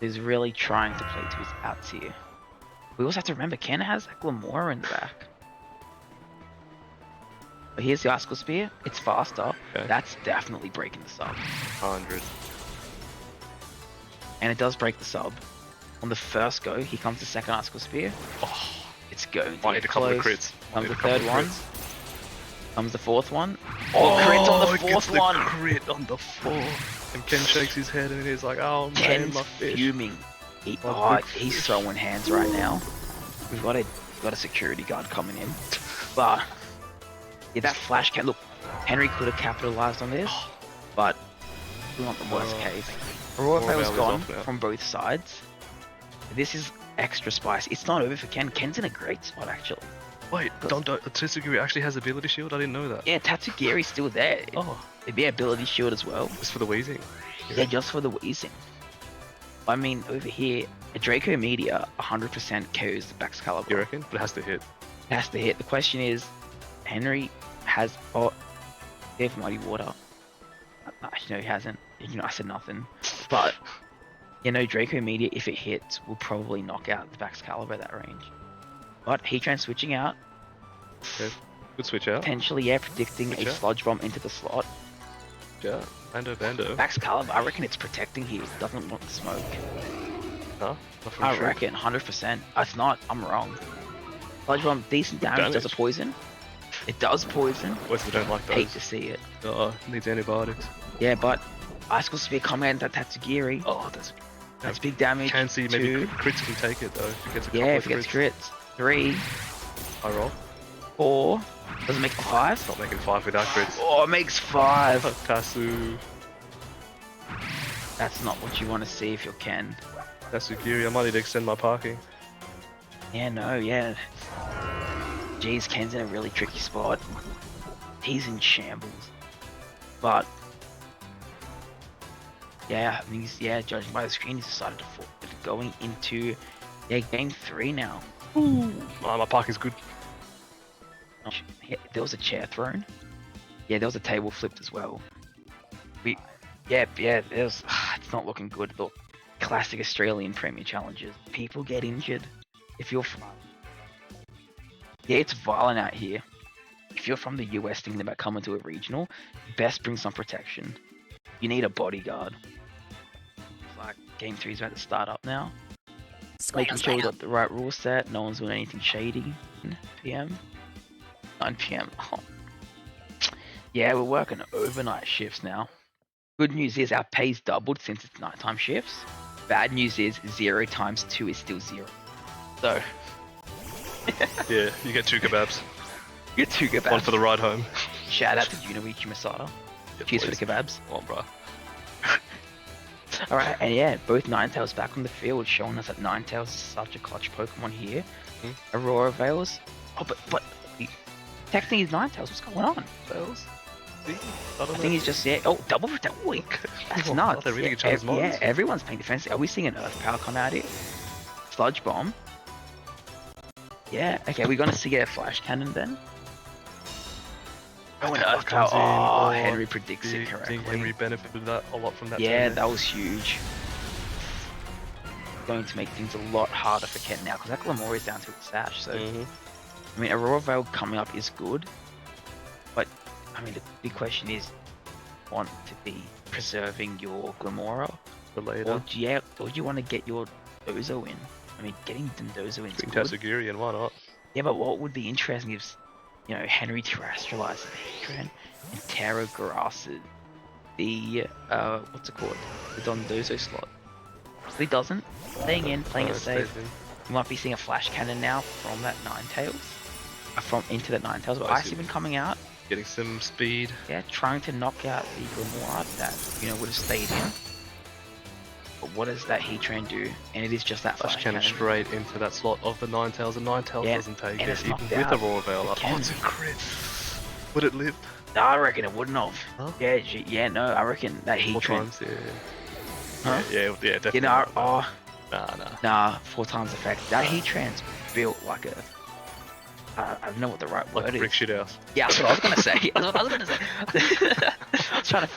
He's really trying to play to his outs here. We also have to remember, Ken has that Glamora in the back. But here's the Icicle Spear. It's faster. Okay. That's definitely breaking the sub. 100. And it does break the sub. On the first go, here comes the second Icicle Spear. Oh, It's going to might get need a couple of close. crits. Might Comes need the a couple third of one. crits. Comes the fourth one. Oh, crit on the it gets fourth one. Crit on the fourth. And Ken shakes his head and he's like, oh man, Ken's my fish. fuming. He's throwing hands right now. We've got a security guard coming in. But yeah, that flash can look. Henry could have capitalized on this, but we want the worst case. Aurora Veil's Veil is gone off now. from both sides. This is extra spice. It's not over for Ken. Ken's in a great spot actually. Wait, Tsugiri actually has ability shield? I didn't know that. Yeah, Tatsugiri's still there. Oh, It'd be ability shield as well. just for the wheezing. Yeah, just for the wheezing. I mean, over here, a Draco Meteor 100% KOs the Baxcalibur. You reckon? But it has to hit. It has to hit. The question is, Henry has... Oh, they have Mighty Water. No, he hasn't. I said nothing. But, Draco Meteor, if it hits, will probably knock out the Baxcalibur at that range. But Heatran switching out. Okay. Good switch out. Potentially, predicting Switch a out. Sludge Bomb into the slot. Yeah. Bando. Baxcalibur, I reckon it's protecting here. It doesn't want the smoke. Huh? Not from I sure. reckon, 100%. It's not. I'm wrong. Sludge Bomb, decent damage. Does it poison? It does poison. Boys we don't like those. Hate to see it. Needs antibiotics. Yeah, but Icicle Spear coming out that Tatsugiri. Oh, That's big damage. can see maybe Two. crits can take it though. If it gets a couple Yeah, of if it gets crits. crits. 3, I roll. 4. Does it make it 5? Not making 5 without crits. Oh, it makes 5. Tasu. That's not what you want to see if you're Ken. Tasugiri, I might need to extend my parking. Yeah. Jeez, Ken's in a really tricky spot. He's in shambles. But, judging by the screen, he's decided to forfeit. Going into, game 3 now. Oh, my parking's good. There was a chair thrown. Yeah, there was a table flipped as well. There's, it's not looking good. Look, classic Australian Premier Challenges. People get injured. If you're from... Yeah, it's violent out here. If you're from the US thinking about coming to a regional, best bring some protection. You need a bodyguard. It's like game 3 is about to start up now. Making sure we got the right rule set, no one's doing anything shady. 9 PM. Oh. Yeah, we're working overnight shifts now. Good news is our pay's doubled since it's nighttime shifts. Bad news is 0 times 2 is still 0. So... Yeah, you get 2 kebabs. You get 2 kebabs. One for the ride home. Shout out to Junoichi Masada. Yeah, Cheers for please. the kebabs. Come on, bro. Alright, and both Ninetales back on the field, showing us that Ninetales is such a clutch Pokemon here. Aurora Veils. Oh, but technically he's Ninetales. What's going on, Veils? I think he's just double protect. Weak. That's nuts. They're reading each other's minds. Everyone's playing defense. Are we seeing an Earth Power come out here? Sludge Bomb. Yeah. Okay, we're gonna see a Flash Cannon then. Oh, an Earth Power. Oh, Henry predicts it I think correctly. Henry benefited a lot from that. Yeah, turn there. that was huge. Going to make things a lot harder for Ken now because that Glamora is down to its sash. So, I mean, Aurora Veil coming up is good, but I mean, the big question is, want to be preserving your Glamora, For later. or do you want to get your Dozo in? I mean, getting Dozo in is Bring good. Tasugiri and why not? Yeah, but what would be interesting is, Henry terrestrializes the Heatran and Taro grasses the what's it called? The Dondozo slot. So he doesn't. Staying in, playing it safe. We might be seeing a Flash Cannon now from that Ninetales. From into that Ninetales. But Ice even coming out. Getting some speed. Yeah, trying to knock out the Glamora that, would have stayed in. But what does that Heatran do? And it is just that Flash Cannon straight into that slot of the Ninetales, and Ninetales doesn't take and it, it's even knocked with out. Aurora Veil. It Oh, can. it's a crit. Would it live? No, I reckon it wouldn't have. Huh? No, I reckon that 4 Heatran. times, yeah. Huh? Yeah, definitely. Nah, Nah. 4 times effect. That Heatran's built like a I don't know what the right Like word a brick is. shit house. Yeah, that's what I was gonna say. That's what I was gonna say. I was trying to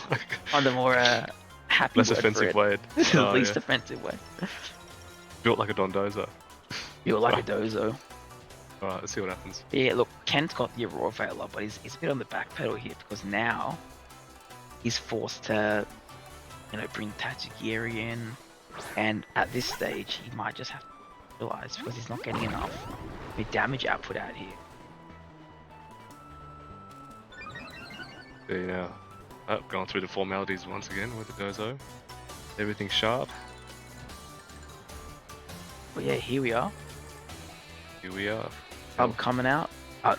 find the more happy Less word offensive for way. it. The Oh, least yeah. offensive way. Built like a Dondozo. You're like a dozo. Alright, let's see what happens. Yeah, look, Ken's got the Aurora Veil up, but he's a bit on the back pedal here because now he's forced to, bring Tatsugiri in, and at this stage he might just have to realize because he's not getting enough damage output out here. There you know. Going through the formalities once again with the Dozo. Everything sharp. But yeah, here we are. Here we are. Sub coming out.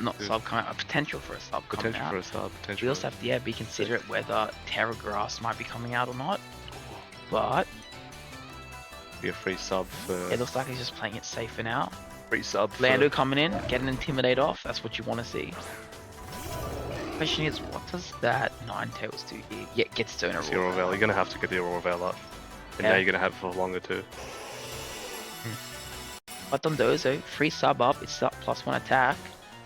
Not Good. sub coming out. A potential for a sub coming Potential out. for a sub. Potential. We also have to be considerate whether Terra Grass might be coming out or not. But be a free sub for. it looks like he's just playing it safer now. Free sub. For, Lando coming in, getting Intimidate off. That's what you want to see. Question is, what does that Ninetales do here? Yeah, gets to an the Aurora Veil. You're gonna have to get the Aurora Veil up, and Yeah. now you're gonna have it for longer too. But Dondozo, free sub up, it's up +1 attack.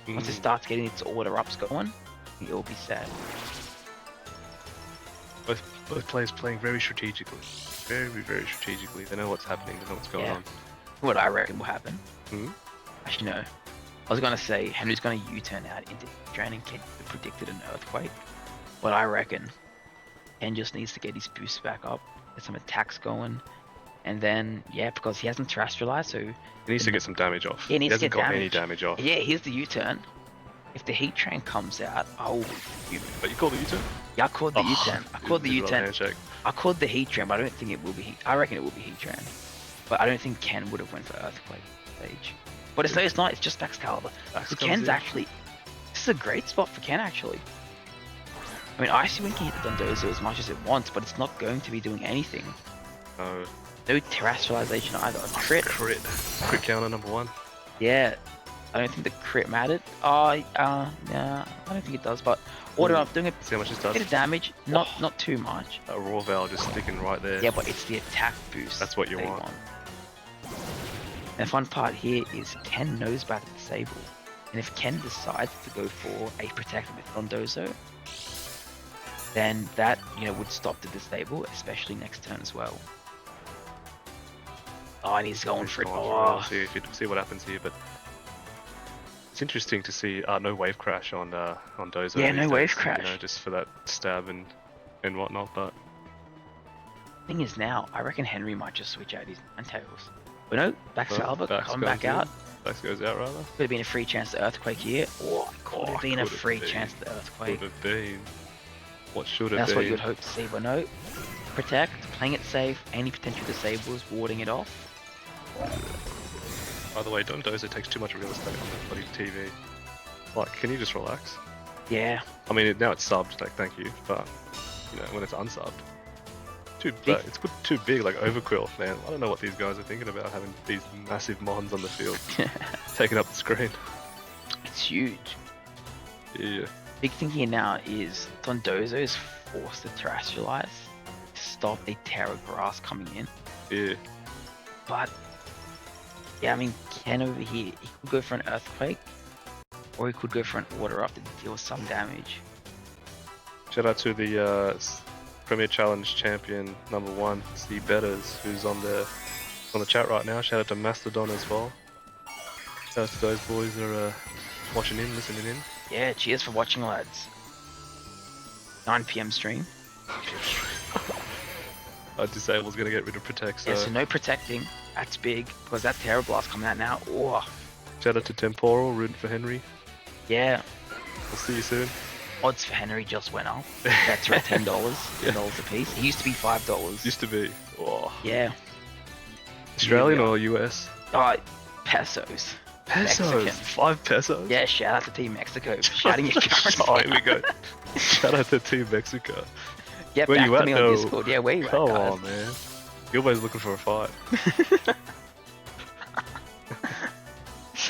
Once it Mm. starts getting its order ups going, you'll be sad. Both players playing very strategically. Very, very strategically. They know what's happening. They know what's going Yeah. on. What I reckon will happen. Hmm? Actually, no. I was gonna say Henry's gonna U-turn out into Drain and Ken predicted an earthquake. What I reckon, Ken just needs to get his boost back up, get some attacks going, and then because he hasn't terrestrialized, so He needs to get some damage off. Yeah, he needs to hasn't get got any damage. damage off. yeah, here's the U-turn. If the heat train comes out, I will be fuming. But you call the U-turn? Yeah, I called the U-turn. I called the Did a U-turn. handshake. I called the heat train, but I don't think it will be heat. I reckon it will be heat train, but I don't think Ken would have went for earthquake stage. But it's not. It's just Excalibur. Axe So comes Ken's in. actually. This is a great spot for Ken actually. I mean, Icy Wind can hit the Dondozo as much as it wants, but it's not going to be doing anything. No. No terrestrialization either. Crit. Crit. Crit counter number 1. Yeah. I don't think the crit mattered. Nah, I don't think it does. But order up, doing a See how much this does? bit of damage. Not too much. A Raw Veil just sticking right there. Yeah, but it's the attack boost. That's what you they want. And the fun part here is Ken knows about the disable. And if Ken decides to go for a protect with Dondozo, then that would stop the disable, especially next turn as well. Oh, and he's going for it. Oh, See what happens here, but it's interesting to see no wave crash on Dozo. Yeah, these no wave days, crash. just for that stab and whatnot. But thing is now, I reckon Henry might just switch out his Ninetales. But no, Excalibur Dax come goes back in. out. Dax goes out rather. Could have been a free chance to Earthquake here. Or could have been a could have free been. chance to Earthquake. Could have been. What should have That's been? what you'd hope to see, but no. Protect, playing it safe, any potential disables, warding it off. By the way, Dondozo takes too much real estate on that bloody TV. Like, can you just relax? Yeah, I mean, now it's subbed, like, thank you, but, when it's unsubbed. It's put too big, like Overquill, man. I don't know what these guys are thinking about having these massive mons on the field, taking up the screen. it's huge. Yeah. Big thing here now is Dondozo is forced to terrestrialize to stop a Terra Grass coming in. Yeah. But, yeah, I mean, Ken over here, he could go for an Earthquake, or he could go for an Order Up to deal some damage. Shout out to the Premier Challenge champion number 1, C Betters, who's on the chat right now. Shout out to Mastodon as well. Shout out to those boys that are watching in, listening in. Yeah, cheers for watching, lads. 9 PM stream. Disable's gonna get rid of Protect, so Yeah, so no protecting. That's big, because that Terra Blast coming out now. Oh, shout out to Temporal, rooting for Henry. yeah. We'll see you soon. Odds for Henry just went up. That's at $10, $10 a piece. It used to be $5. Used to be. Oh. Yeah. Australian Yeah. or US? Oh, pesos. Pesos. Mexican. 5 pesos? Yeah, shout out to Team Mexico for shouting your currency. Oh, here we go. Shout out to Team Mexico. Get Where back you to at, me though? on Discord. Yeah, where you at, Come guys? on, man. You're always looking for a fight.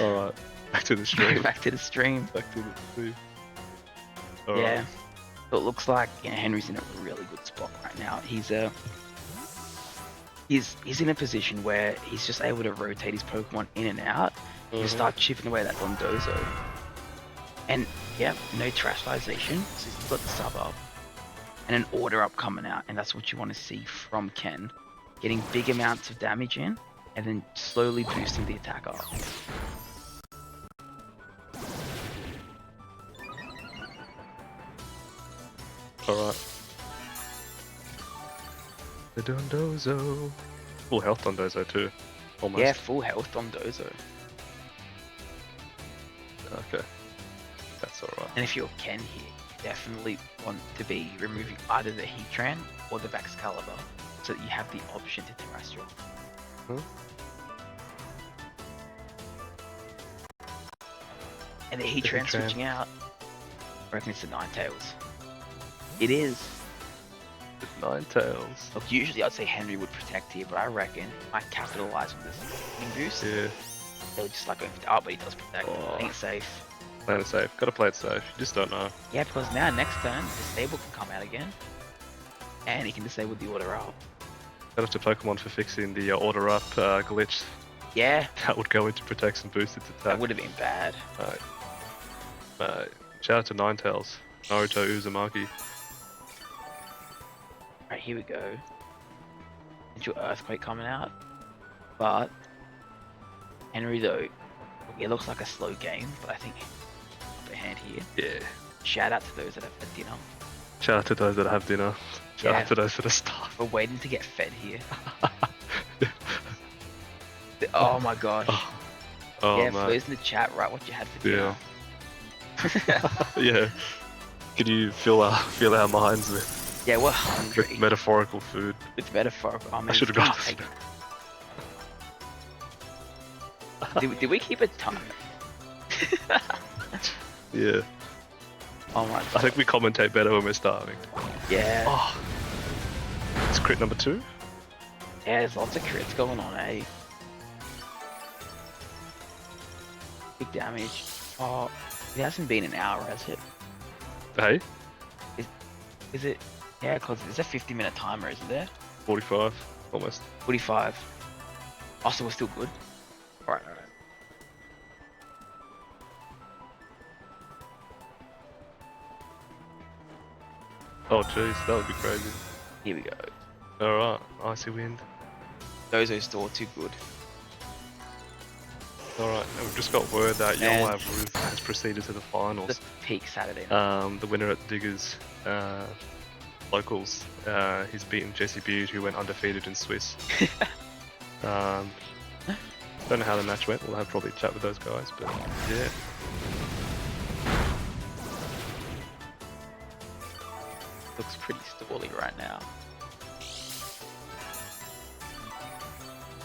Alright, back to the stream. Back to the stream. Back to the stream. Yeah. So it looks like Henry's in a really good spot right now. He's in a position where he's just able to rotate his Pokemon in and out. Just start chipping away that Dondozo. And yeah, no trashalization, so you've got the sub up. And an order up coming out, and that's what you want to see from Ken. Getting big amounts of damage in, and then slowly boosting the attack up. Alright. They're doing Dozo. Full health on Dozo too. Almost. Yeah, full health on Dozo. Okay. That's alright. And if you're Ken here, you definitely want to be removing either the Heatran or the Excalibur, so that you have the option to terrestrial. And the Heatran switching out. I reckon it's the Ninetales. It is. Ninetales. Look, usually I'd say Henry would protect here, but I reckon he might capitalize on this wing boost. Yeah. They would just like going for the but he does protect. Oh. Playing it safe. Playing it safe. Gotta play it safe. You just don't know. Yeah, because now next turn, Disable can come out again. And he can disable the order up. Shout out to Pokemon for fixing the order up glitch. Yeah, That would go into protects and boost its attack. that would have been bad. Shout out to Ninetales. Naruto Uzumaki. Right, here we go. Potential Earthquake coming out. But Henry though, it looks like a slow game, but I think upper hand here. Yeah. Shout out to those that have had dinner. Shout out to those that have dinner. Shout Yeah. out to those that are starved. We're waiting to get fed here. Oh my gosh. Oh yeah, man. Flo's in the chat, right? What you had for dinner. Yeah. Can you fill our minds with, Yeah, we're hungry. with metaphorical food? With metaphorical. I mean, should have we got can't this. take- Did we keep a time? Yeah. Oh my I god. think we commentate better when we're starving. Yeah. Oh. It's crit number 2? Yeah, there's lots of crits going on, eh? Big damage. Oh, it hasn't been an hour, has it? Hey? Is it? Yeah, because there's a 50-minute timer, isn't there? 45. Almost. 45. Oh, so we're still good? Alright, alright. Oh jeez, that would be crazy. Here we go. Alright, icy wind. Dozo's still too good. Alright, and we've just got word that And- Yellow Ruth has proceeded to the The finals. peak Saturday night. The winner at Diggers Locals, he's beaten Jesse Beard, who went undefeated in Swiss. Don't know how the match went, we'll have probably a chat with those guys, but yeah. Looks pretty stally right now.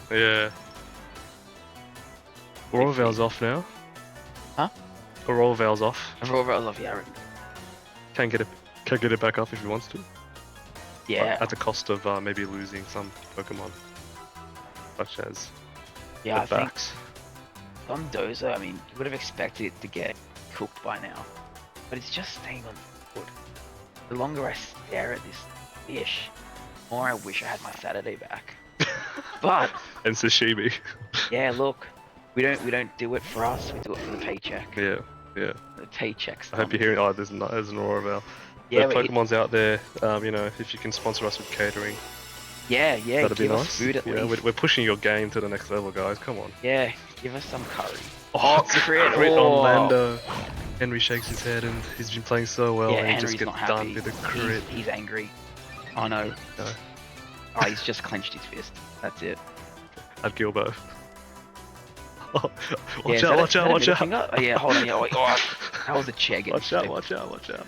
Yeah. Aurora Veil's off now. Huh? Aurora Veil's off. Aurora, I love you, Aaron. Can't get it back up if he wants to. Yeah, At the cost of maybe losing some Pokemon. Such as yeah, I the think backs. on Dozo, I mean, you would have expected it to get cooked by now. But it's just staying on foot. The longer I stare at this fish, the more I wish I had my Saturday back. But And sashimi. yeah, look, we don't do it for us. We do it for the paycheck. Yeah, yeah. The paychecks. I hope you're hearing. Oh, there's an Aurora Veil. Yeah, If but Pokemon's out there, you know, if you can sponsor us with catering, yeah. that'd be Give us nice. food at Yeah, least. we're pushing your game to the next level, guys. Come on. Yeah, give us some curry. Oh, crit. crit Oh. on Lando. Henry shakes his head, and he's been playing so well, Yeah, and he Henry's just gets not happy. done with a crit. He's angry. Oh no. No. Oh, he's just clenched his fist. That's it. At Gilbo. Oh, Yeah, watch is out! that a- Watch is that out! a Watch middle out! finger? Oh yeah, hold on. Yeah, oh, that was a chair getting Watch out! flipped. Watch out! Watch out!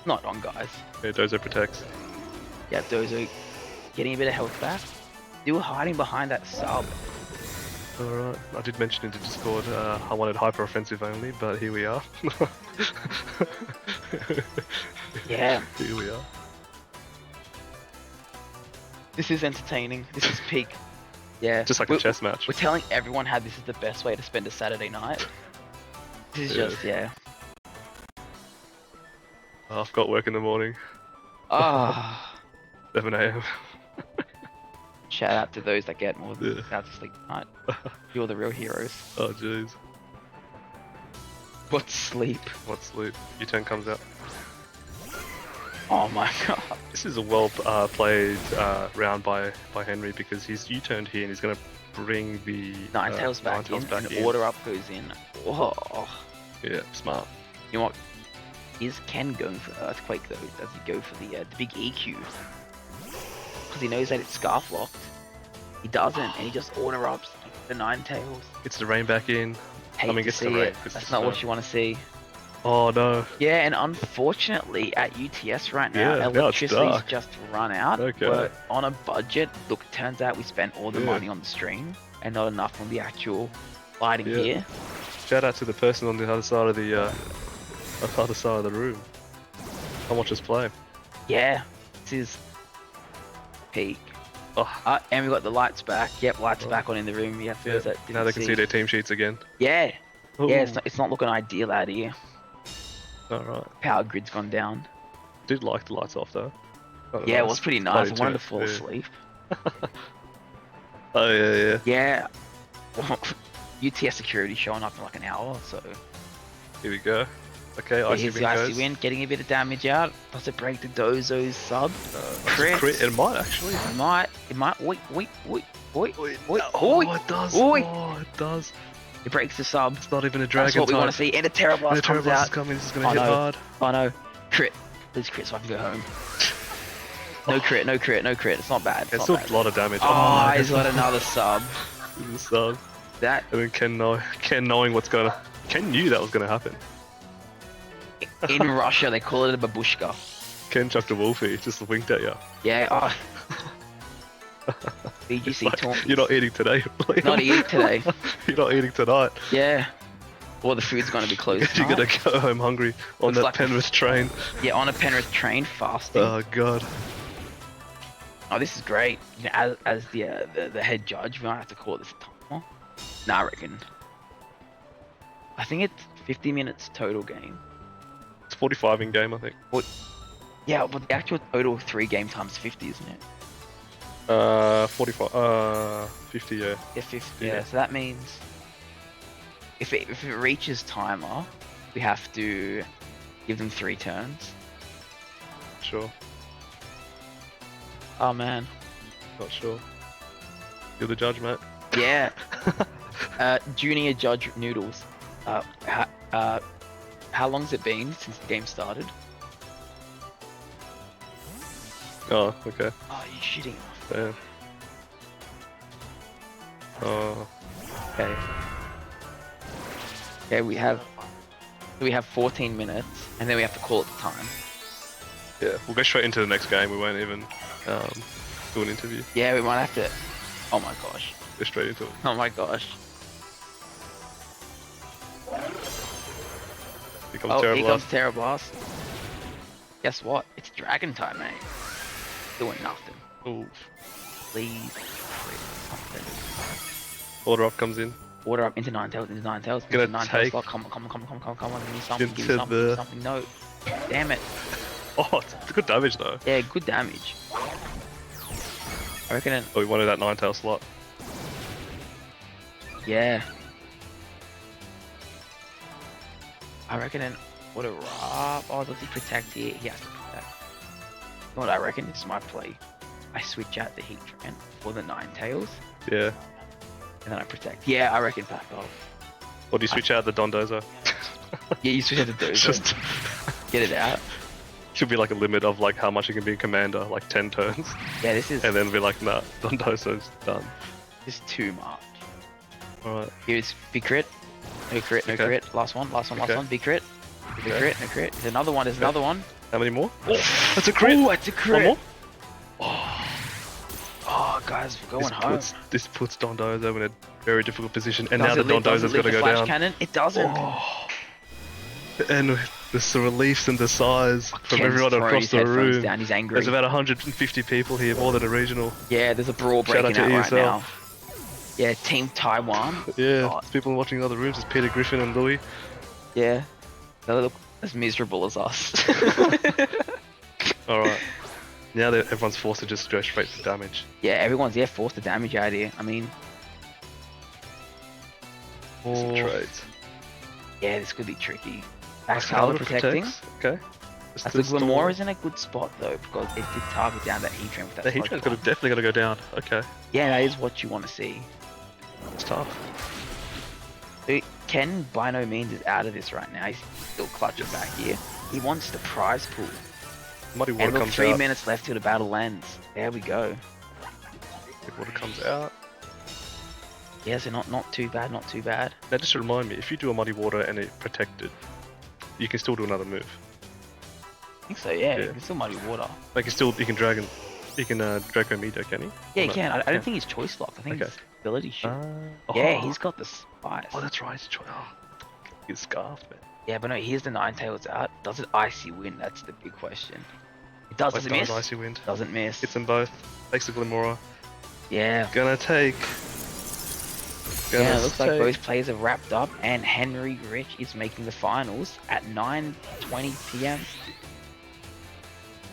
Not on, guys. Yeah, Dozo protects. Yeah, Dozo getting a bit of health back. They were hiding behind that sub. Alright, I did mention in the Discord I wanted hyper offensive only, but here we are. Yeah, Here we are. this is entertaining. This is peak. Yeah. Just like a chess match. We're telling everyone how this is the best way to spend a Saturday night. This is Yeah. just, yeah. Oh, I've got work in the morning, Ah. 7 AM. Shout out to those that get more than Yeah. out to sleep tonight. You're the real heroes. Oh jeez. What's sleep? What's loot? U-turn comes out. Oh my god. This is a well played round by Henry because he's U-turned here and he's going to bring the Ninetales back Ninetales in, back and in. order up goes in. Oh. Yeah, smart. You know what? Is Ken going for Earthquake though? Does he go for the big EQ? Because he knows that it's scarf locked. He doesn't, and he just order ups the Ninetales. Gets the rain back in. Hate to gets the see rain. it. Gets That's the not snow. what you want to see. Oh no. Yeah, and unfortunately at UTS right now, Yeah, now it's electricity's dark. just run out. Okay. We're on a budget. Look, it turns out we spent all the Yeah. money on the stream and not enough on the actual lighting Yeah. here. Shout out to the person on the other side of the room. Come watch us play. Yeah, this is peak. Oh, And we got the lights back. Yep, lights Oh. back on in the room. Yeah, for yeah. those that Now didn't they can see their team sheets again. Yeah, Ooh. yeah. It's not looking ideal out here. Alright. Power grid's gone down. Did like the lights off though. Kinda Yeah, it nice. was pretty nice. Bloody I wanted to too. fall Yeah. asleep. Oh yeah, yeah. Yeah. UTS security showing up in like an hour, so Here we go. Okay, yeah, icy here's win the goes. icy win, getting a bit of damage out. Does it break the Dozo's sub? That's a Crit. crit. It might actually. It might. Oi. Oh, it does. Oi. Oh, it does. It breaks the sub. It's not even a That's dragon what we type. want to see. And a Terra And Blast the comes Terrorblast is out. coming. This is gonna Oh, hit no. hard. Oh no. Crit. Please crit so I can go home. No crit, no crit, no crit. It's not bad. It's It's still not bad. a lot of damage. Oh, he's got another sub. So, That and then Ken knowing what's gonna. Ken knew that was gonna happen. in Russia they call it a babushka. Ken chucked a wolfie, just winked at you. Yeah. Oh. VGC Like, Tournament. you're not eating today. Liam. Not eating today. You're not eating tonight. Yeah. Well, the food's gonna be closed. You're gonna tonight. go home hungry on Looks that like- Penrith train. Yeah, on a Penrith train, fasting. Oh god. Oh, this is great. You know, as the head judge, we might have to call this a timer. Nah, I reckon. I think it's 50 minutes total game. It's 45 in game, I think. Yeah, but the actual total 3 game times 50, isn't it? 45. 50. Yeah. Yeah, 50. Yeah. Yeah, so that means if it reaches timer, we have to give them 3 turns. Sure. Oh man. Not sure. You're the judge, mate. Yeah. Junior Judge Noodles. How long's it been since the game started? Oh, okay. Oh, you're shitting. Damn. Oh. Okay. Okay, we have 14 minutes, and then we have to call it the time. Yeah. We'll go straight into the next game. We won't even do an interview. Yeah, we might have to. Oh my gosh. Go straight into it. Oh my gosh. Here comes Oh, Terra here Blast. comes Terra Blast. Guess what? It's Dragon time, mate. Doing nothing. Ooh. Please. Crit something. Order up comes in. Order up into Ninetales, Gonna into Ninetales take- slot. Come on, give me something, give Into me something, give me the- something. No. Damn it. Oh, it's good damage though. Yeah, good damage. I reckon it, Oh, we wanted that 9-tail slot. yeah. I reckon it would have robbed. Oh, does he protect here? He has to protect. You know what I reckon? This is my play. I switch out the Heat Treant for the Ninetales, Yeah. and then I protect. Yeah, I reckon back off. Or do you switch out the Dondozo? Yeah, you switch out the Dozo. It's just Get it out. should be like a limit of like how much you can be a commander, like 10 turns, Yeah, this is and then be like, nah, Dondozo's done. this is too much. All right. Here's big crit. No crit, no Okay. crit. Last one, last Okay. one. Big crit. Big Okay. crit, no crit. There's another one, there's another one. How many more? Oh, that's a crit. Oh, it's a One crit. more. Oh, guys, we're going home. This puts Dondozo in a very difficult position, and Does now the it live- does it Dondozo's live got to the go flash down. Cannon? It doesn't. Oh. And the reliefs and the sighs from Ken's everyone throwing across his the headphones room. down. He's angry. There's about 150 people here, more than a regional. Yeah, there's a brawl Shout out breaking to out right now. ESL. Yeah, Team Taiwan. Yeah, Oh. there's people watching in other rooms. It's Peter Griffin and Louis. Yeah. They look as miserable as us. All right. Now that everyone's forced to just go straight for damage. Yeah, everyone's forced to damage out here. I mean, Some trades. Yeah, this could be tricky. Excalibur Excalibur protecting. Okay. The Glamora is in a good spot though, because it did target down that Heatran with that The Sludge Heatran's Bomb. definitely got to go down. Okay. Yeah, that is what you want to see. It's tough. Ken by no means is out of this right now. He's still clutching back here. He wants the prize pool. Muddy Water And look, comes 3 out. minutes left till the battle ends. There we go. Muddy Water comes out. Yeah, so not too bad, not too bad. Now just to remind me, if you do a Muddy Water and it protected, you can still do another move. I think so, yeah. Yeah. You can still Muddy Water. Like you can Dragon Draco Meter, can he? Yeah, Or he no? can. I Okay. don't think he's choice locked. I think Okay. it's ability shoot. Oh. Yeah, he's got the spice. Oh, that's right. He's scarfed, man. Yeah, but no, here's the Ninetales out. Does it Icy Wind? That's the big question. It does. Does it miss? Icy Wind. Doesn't miss. Hits them both. Takes the Glimora. Yeah. Gonna take. Yeah, it looks like both players have wrapped up, and Henry Rich is making the finals at 9:20 p.m.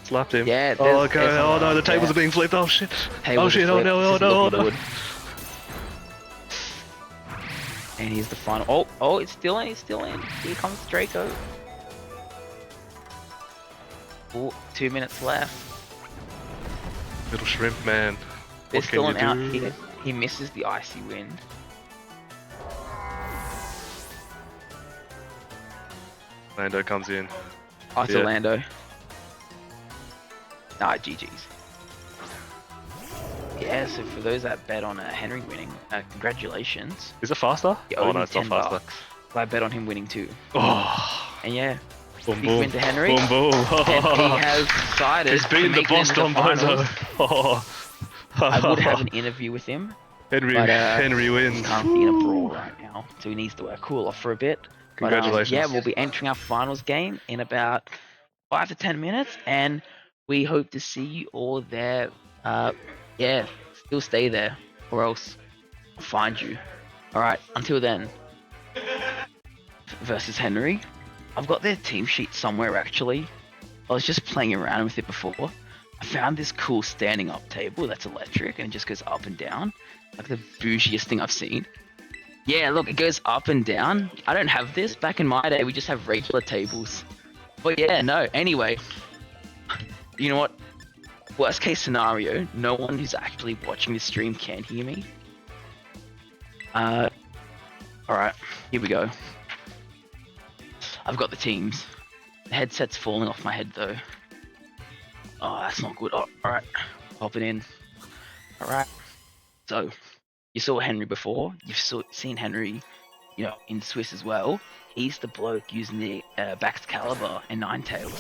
Slapped him. Yeah, Oh, there's- okay. there's Oh no, someone, the tables yeah. are being flipped. Oh shit. Tables Oh are shit. Oh flipped. no. This Oh is no. Oh looking no. good. And here's the final. Oh, it's still in. It's still in. Here comes Draco. Oh, 2 minutes left. Little shrimp man. There's What still can an out you do? here. He misses the Icy Wind. Lando comes in. Ice Yeah. Orlando. Nah, GG's. Yeah, so for those that bet on Henry winning, congratulations. Is it faster? You Oh owe no, him it's not 10 faster. bucks. I bet on him winning too. Oh. And yeah, Boom big boom. win to Henry. Boom boom. And he has decided He's to beaten the make it into Boston finals. Bozo. Oh. I would have an interview with him, Henry. but Henry he's wins. currently in a brawl right now, so he needs to cool off for a bit. But, Congratulations. yeah, we'll be entering our finals game in about 5 to 10 minutes, and we hope to see you all there. Yeah, still stay there, or else I'll find you. Alright, until then, versus Henry. I've got their team sheet somewhere actually. I was just playing around with it before. I found this cool standing up table that's electric and it just goes up and down. Like the bougiest thing I've seen. Yeah, look, it goes up and down. I don't have this. Back in my day, we just have regular tables. But yeah, no, anyway. You know what? Worst case scenario, no one who's actually watching this stream can hear me. Alright, here we go. I've got the teams. The headset's falling off my head though. Oh, that's not good. Oh, alright, pop it in. Alright, so you saw Henry before. You've seen Henry, in Swiss as well. He's the bloke using the Baxcalibur and Ninetales.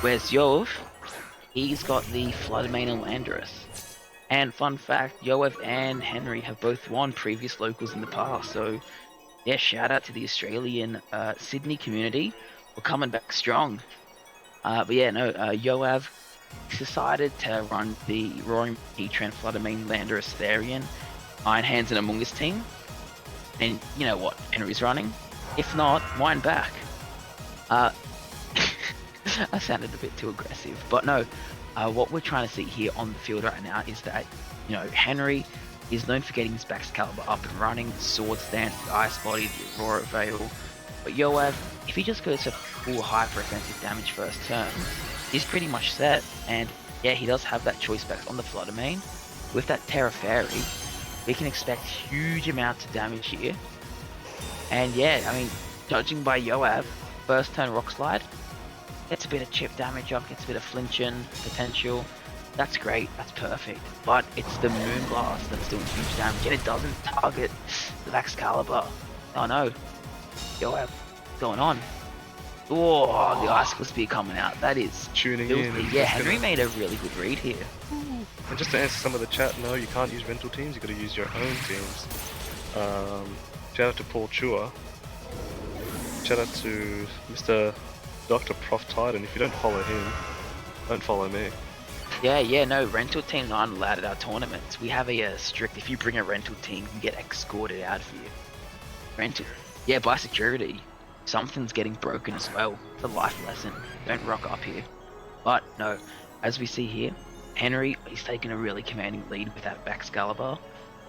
Whereas Yov, he's got the Floodmane and Landorus. And fun fact, Yoev and Henry have both won previous locals in the past, so yeah, shout out to the Australian Sydney community. We're coming back strong. But yeah, no, Yoav decided to run the Roaring Heatran, Floodmane, Landorus, Therian, Iron Hands and Among Us team. And you know what Henry's running? If not, wind back. I sounded a bit too aggressive, but no. What we're trying to see here on the field right now is that, Henry is known for getting his Baxcalibur up and running, Sword Stance, the Ice Body, the Aurora Veil. But Yoav, if he just goes to full hyper offensive damage first turn, he's pretty much set. And yeah, he does have that choice specs on the Floodmane. With that Terra Fairy, we can expect huge amounts of damage here. And yeah, I mean, judging by Yoav, first turn Rock Slide, gets a bit of chip damage up, gets a bit of flinching potential. That's great, that's perfect. But it's the Moonblast that's doing huge damage, and it doesn't target the Baxcalibur. Oh no. Yoav, what's going on? Oh, the Icicle Spear coming out. That is Tuning filthy. in. Yeah, Henry made a really good read here. And just to answer some of the chat, no, you can't use rental teams. You got to use your own teams. Shout out to Paul Chua. Shout out to Mr. Dr. Prof Titan. If you don't follow him, don't follow me. Yeah, no, rental teams aren't allowed at our tournaments. We have a strict, if you bring a rental team, you get escorted out of here. Rental. Yeah, by security. Something's getting broken as well. It's a life lesson. Don't rock up here. But no, as we see here, Henry, he's taken a really commanding lead with that Baxcalibur.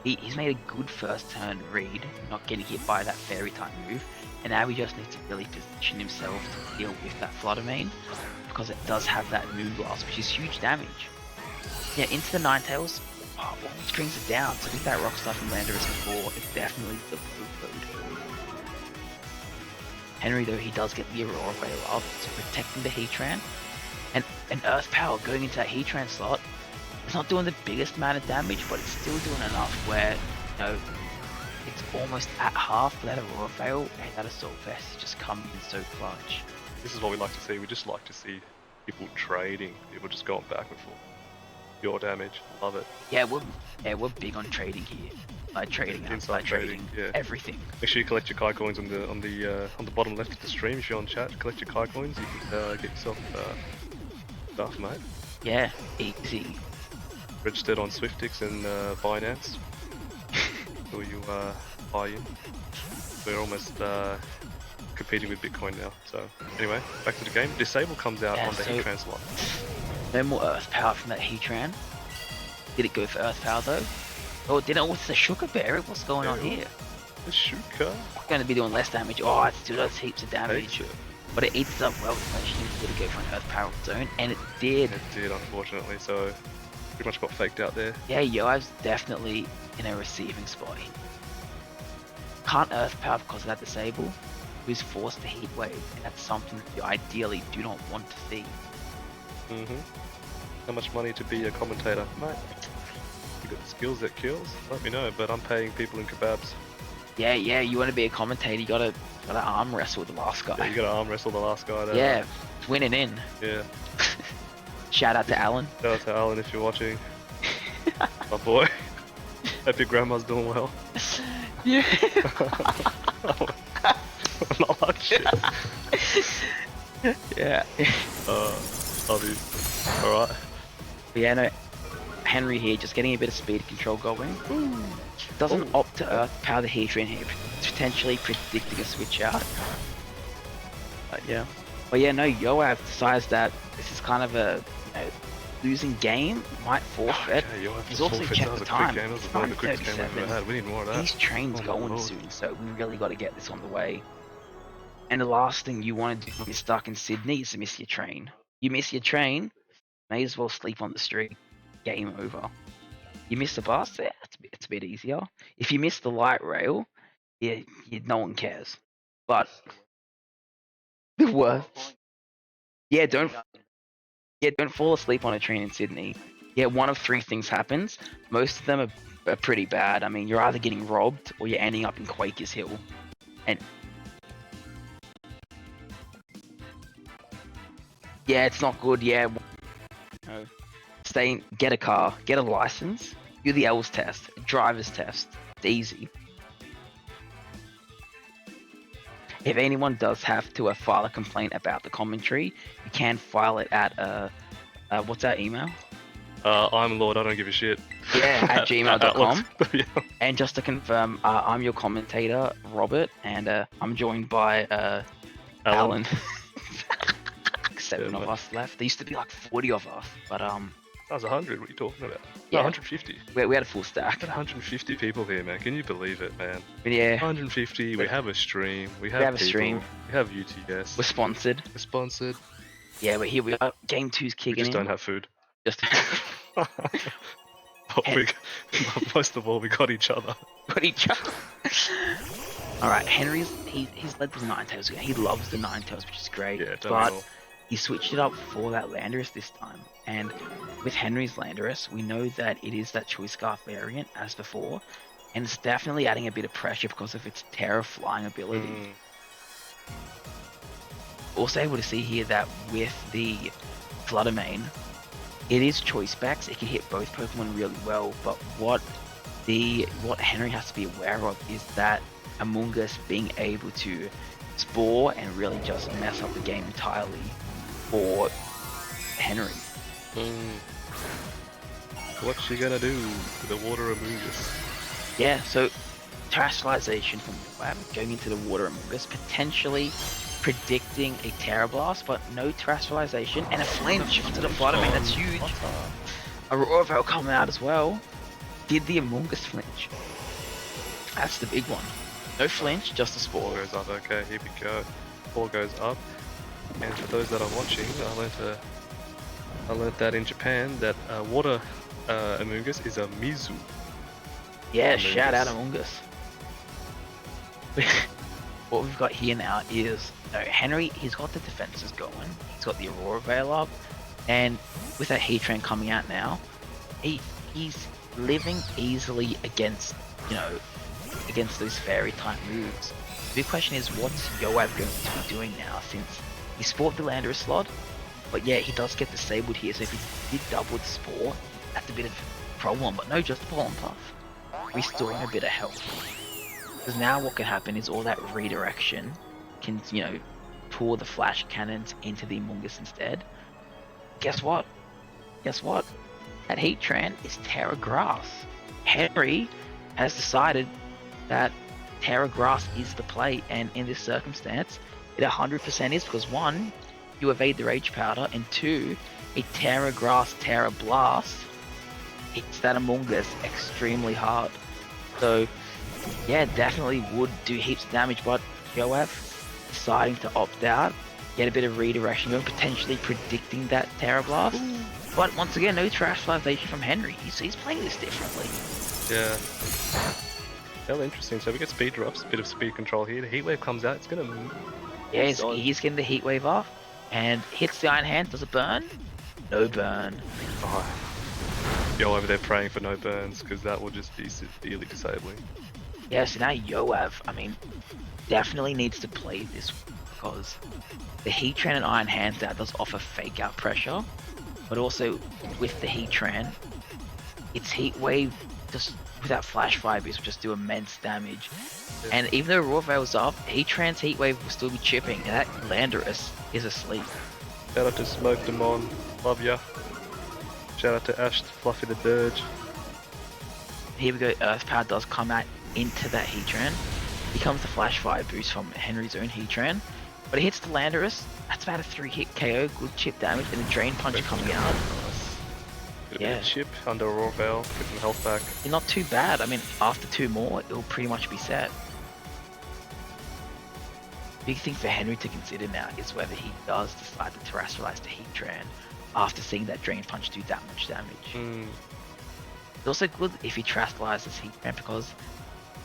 He's made a good first turn read, not getting hit by that fairy type move. And now he just needs to really position himself to deal with that Flutter Mane, because it does have that Moonblast, which is huge damage. Yeah, into the Ninetales, all strings are down, so with that Rockstar from Landorus before, it's definitely the blue code. Henry, though, he does get the Aurora Veil up, so protecting the Heatran, and an Earth Power going into that Heatran slot, it's not doing the biggest amount of damage, but it's still doing enough where, you know, it's almost at half for that Aurora Veil, and that Assault Vest just comes in so clutch. This is what we like to see. We just like to see people trading, people just going back and forth. Pure damage, love it. Yeah, we're big on trading here. Like trading, Inside trading, yeah. Everything. Make sure you collect your Kai coins on the bottom left of the stream. If you're on chat, collect your Kai coins. You can get yourself stuff, mate. Yeah, easy. Registered on Swiftix and Binance. So you buy in. We're almost competing with Bitcoin now. So anyway, back to the game. Disable comes out on the Heatran slot. No more Earth Power from that Heatran. Did it go for Earth Power though? Oh, did it with the Sugar Berry? What's going on here? The Shuka. It's going to be doing less damage. Oh, it still does heaps of damage. But it eats up well, so she needed to go for an Earth Power of its own, and it did. It did, unfortunately, so pretty much got faked out there. Yeah, Yoav's definitely in a receiving spot. Can't Earth Power because of that disable. Who's forced to Heat Wave, and that's something you ideally do not want to see. How much money to be a commentator? Mate, you got the skills that kills? Let me know, but I'm paying people in kebabs. Yeah, you want to be a commentator, you gotta arm wrestle the last guy. Yeah, you gotta arm wrestle the last guy there. Yeah, winning in. Yeah. Shout out to Alan. Shout out to Alan if you're watching. My boy. Hope your grandma's doing well. Yeah. Not like shit. Yeah. Love you. Alright. Yeah, no. Henry here, just getting a bit of speed control going. Doesn't opt to Earth Power the Heatran here, potentially predicting a switch out. But yeah. But yeah, no, Yoav decides that this is kind of a, you know, losing game, might forfeit. Okay, He's also checked the time. That was one of the quickest games we've ever had. We need more of that. These trains going soon, so we really got to get this on the way. And the last thing you want to do when you're stuck in Sydney is to miss your train. You miss your train, may as well sleep on the street. Game over. You miss the bus, yeah, it's a bit easier. If you miss the light rail, yeah, no one cares. But the worst, don't fall asleep on a train in Sydney. Yeah, one of three things happens. Most of them are pretty bad. I mean, you're either getting robbed or you're ending up in Quakers Hill. And yeah, it's not good. Yeah, no. Get a car, get a license, do the L's test, driver's test. It's easy. If anyone does have to file a complaint about the commentary, you can file it at what's our email? I'm Lord, I don't give a shit. Yeah, at gmail.com. Yeah. And just to confirm, I'm your commentator, Robert, and I'm joined by Alan. 7 of us left. There used to be like 40 of us, but That was 100, what are you talking about? Yeah. No, 150. we had a full stack. 150 people here, man. Can you believe it, man? But yeah, 150, we have a stream, we have a people, stream. we have UTS. we're sponsored. We're sponsored. Yeah, but here we are. Game 2's We kicking just in. don't have food. Just Most of all, we got each other. put each other. Alright, he's led the Ninetales again. He loves the Ninetales, which is great. Yeah, don't but we all? he switched it up for that Landorus this time. And with Henry's Landorus, we know that it is that Choice Scarf variant as before. And it's definitely adding a bit of pressure because of its Terra flying ability. Also able to see here that with the Flutter Mane, it is choice backs. It can hit both Pokemon really well, but what Henry has to be aware of is that Among Us being able to spore and really just mess up the game entirely for Henry. What's she gonna do to the water Among Us? Yeah, so Terrestrialization from Web going into the water Among Us, potentially predicting a Terra Blast, but no Terrestrialization, and a flinch onto the Flutter Mane. That's huge. Aurora Veil coming out as well. Did the Among Us flinch? That's the big one. No flinch, just a Spore spore. goes up. Okay, here we go. Spore goes up. And for those that are watching, I learnt that in Japan that water Amoongus is a Mizu. Yeah, Amoongus. shout out Amoongus. What we've got here now is, Henry, he's got the defenses going. He's got the Aurora Veil up. And with that Heatran coming out now, he's living easily against, against those fairy type moves. The big question is, what's Yoav going to be doing now, since he sport the Landorus slot, but yeah, he does get disabled here, so if he did double the spore, that's a bit of a problem, but no, just Pollen Puff. Restoring a bit of health. Because now what can happen is all that redirection can, pour the flash cannons into the Amoongus instead. Guess what? That Heatran is Terra Grass. Henry has decided that Terra Grass is the play, and in this circumstance, it 100% is, because 1, you evade the Rage Powder, and 2, a Terra Grass Terra Blast hits that Amoongus extremely hard. So, yeah, definitely would do heaps of damage, but Yoav deciding to opt out, get a bit of redirection going, potentially predicting that Terra Blast. But once again, no trash flashation from Henry. He's playing this differently. Yeah. Hell, interesting. So we get speed drops, a bit of speed control here. The Heat Wave comes out. It's gonna. Yeah, he's getting the Heat Wave off, and hits the Iron Hand. Does it burn? No burn. Oh. Yo over there praying for no burns, because that will just be severely disabling. Yeah, so now Yoav, definitely needs to play this, because the Heatran and Iron Hands that does offer fake out pressure, but also with the Heatran, its Heat Wave just with that Flash Fibers will just do immense damage. Yeah. And even though Raw Veil's up, Heatran's Heat Wave will still be chipping, and that Landorus is asleep. Shout out to Smoke Demon, love ya. Shout out to Ash, Fluffy the Dirge. Here we go, Earth Power does come out into that Heatran. Becomes the Flash Fire boost from Henry's own Heatran. But it hits the Landorus, that's about a 3-hit KO, good chip damage, and the Drain Punch coming out. Bit of chip under Raw Veil, get some health back. Yeah, not too bad, after 2 more, it'll pretty much be set. Big thing for Henry to consider now is whether he does decide to terrestrialize the Heatran after seeing that Drain Punch do that much damage. It's also good if he terrestrializes Heatran, because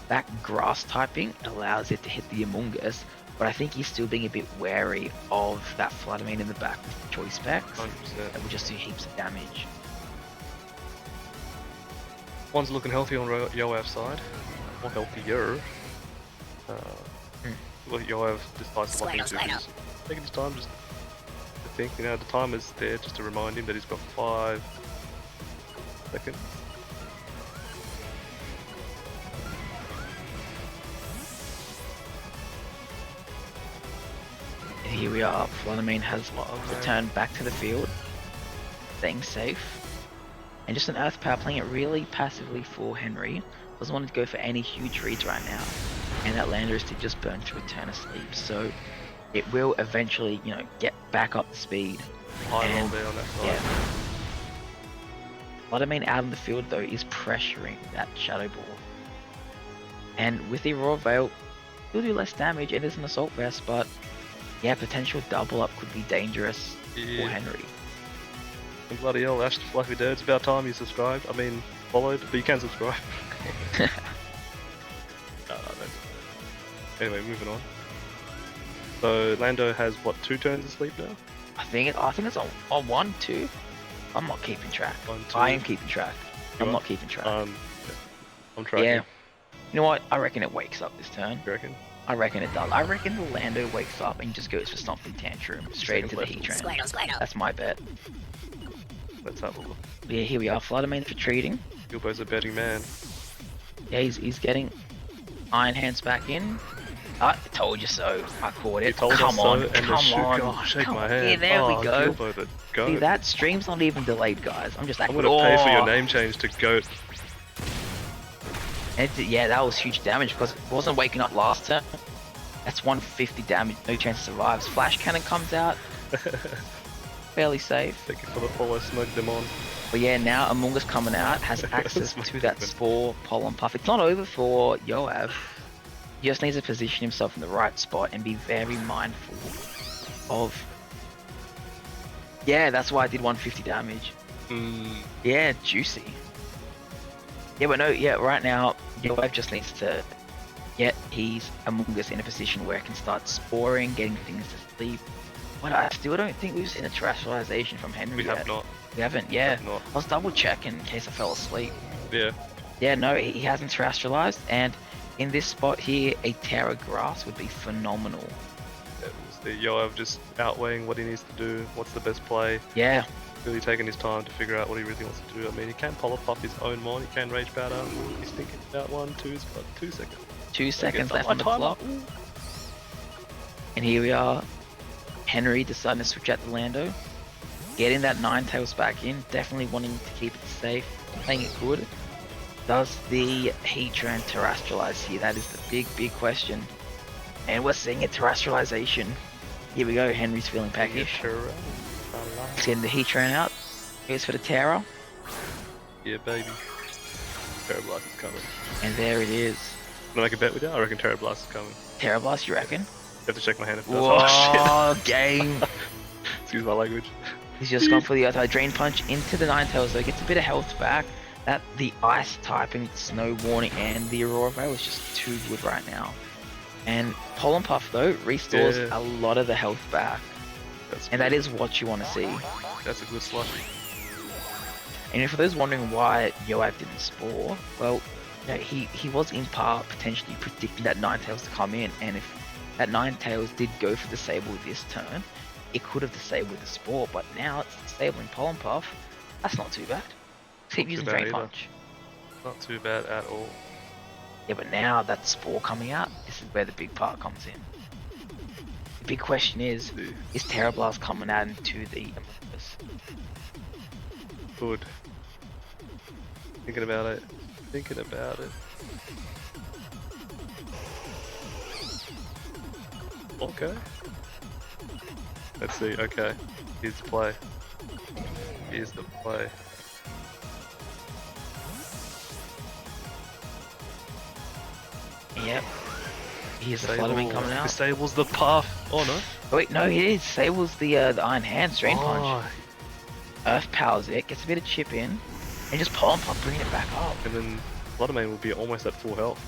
that grass typing allows it to hit the Amoongus, but I think he's still being a bit wary of that Fluttermane in the back with the choice specs. 100%. That will just do heaps of damage. One's looking healthy on Yoav's side. More healthier. Well, Yoav decides to lock into this. Taking his time just to think, the timer's there just to remind him that he's got 5 seconds. And here we are, Fluttermane has returned back to the field, staying safe. And just an Earth Power, playing it really passively for Henry. Doesn't want to go for any huge reads right now. And that Landorus did just burn to return asleep. So it will eventually, get back up to speed. High roll there on that side. Yeah. Fluttermane out on the field though is pressuring that Shadow Ball. And with the Raw Veil, he'll do less damage. It is an Assault Vest, but yeah, potential double up could be dangerous for Henry. And bloody hell, Ash, Fluffy Dirt, it's about time you subscribed. Followed, but you can subscribe. Anyway, moving on. So Lando has what, 2 turns of sleep now? I think it's on 1, 2. I'm not keeping track. 1, 2. I am keeping track. I'm not keeping track. I'm tracking. Yeah. You know what? I reckon it wakes up this turn. You reckon? I reckon it does. I reckon the Lando wakes up and just goes for Stomping Tantrum straight into the Heatran. That's my bet. Let's have a look. Yeah, here we are. Fluttermane's retreating. Gilbo's a betting man. Yeah, he's getting Iron Hands back in. I told you so. I caught it. Come on. Shake my hand. Yeah, there we go. Gilbo the goat. See, that stream's not even delayed, guys. I'm just like, I'm gonna pay for your name change to Goat. And yeah, that was huge damage because it wasn't waking up last turn. That's 150 damage, no chance it survives. Flash Cannon comes out. Fairly safe. Thank you for the follow, Smoke Demon. But yeah, now Amoongus coming out has access to that Spore Pollen Puff. It's not over for Yoav. He just needs to position himself in the right spot and be very mindful of. Yeah, that's why I did 150 damage. Yeah, juicy. Yeah, but no, yeah, right now, Wave just needs to get his Among Us in a position where it can start sporing, getting things to sleep. But I still don't think we've seen a terrestrialization from Henry We yet. have not. We haven't, yeah. Have not. I was double checking in case I fell asleep. Yeah. Yeah, no, he hasn't terrestrialized, and in this spot here, a Terra Grass would be phenomenal. It was the Yoav just outweighing what he needs to do, what's the best play, Yeah, really taking his time to figure out what he really wants to do. I mean, he can Polypuff his own Mon, he can Rage Powder, he's thinking about 2 seconds. 2 seconds Start left on the my clock. timer. And here we are. Henry deciding to switch out the Lando. Getting that Ninetales back in, definitely wanting to keep it safe, playing it good. Does the Heatran terrestrialize here? That is the big question. And we're seeing a terrestrialization. Here we go, Henry's feeling peckish. Sure. He's getting the Heatran out. Here's for the Terra. Yeah, baby. Terrablast is coming. And there it is. Can I make a bet with you? I reckon Terrablast is coming. Terra Blast, you reckon? You have to check my hand if it does. Whoa, Oh game. shit. Excuse my language. He's just gone for the Drain Punch into the Ninetales, so he gets a bit of health back. That the Ice typing, Snow Warning, and the Aurora Veil is just too good right now. And Pollen Puff though restores Yeah. a lot of the health back, That's and good. that is what you want to see. That's a good slushy. And for those wondering why Yoav didn't Spore, well, you know, he was in part potentially predicting that Ninetales to come in, and if that Ninetales did go for Disable this turn, it could have disabled the Spore, but now it's disabling Pollen Puff. That's not too bad. Keep Not using too bad Drain either. Punch. Not too bad at all. Yeah, but now that Spore coming out, this is where the big part comes in. The big question is Terra Blast coming out into the Among Us? Good. Thinking about it. Thinking about it. Okay. Let's see. Okay. Here's the play. Here's the play. Yep. Here's the Fluttermane coming out. Disables the path. Oh no. Oh, wait, no, he disables the Iron Hands, Drain Punch. Oh, Earth powers it, gets a bit of chip in, and just Pollen Puff bringing it back up. and then Fluttermane will be almost at full health.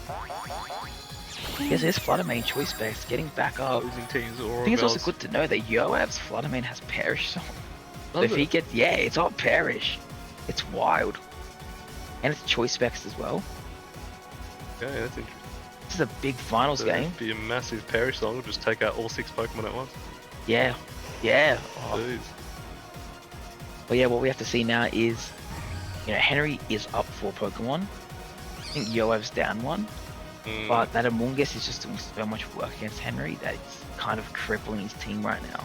Yes, there's Fluttermane Choice Specs getting back up. Losing teams or I think it's also good to know that Yoav's Fluttermane has Perish Song. So if he gets, yeah, it's all Perish. It's wild. And it's Choice Specs as well. Okay, that's interesting. This is a big finals So game. it'd be a massive Perish song. Just take out all 6 Pokemon at once. Yeah. Yeah. Oh. Jeez. But yeah, what we have to see now is, you know, Henry is up 4 Pokemon. I think Yoav's down 1. But that Among Us is just doing so much work against Henry that it's kind of crippling his team right now.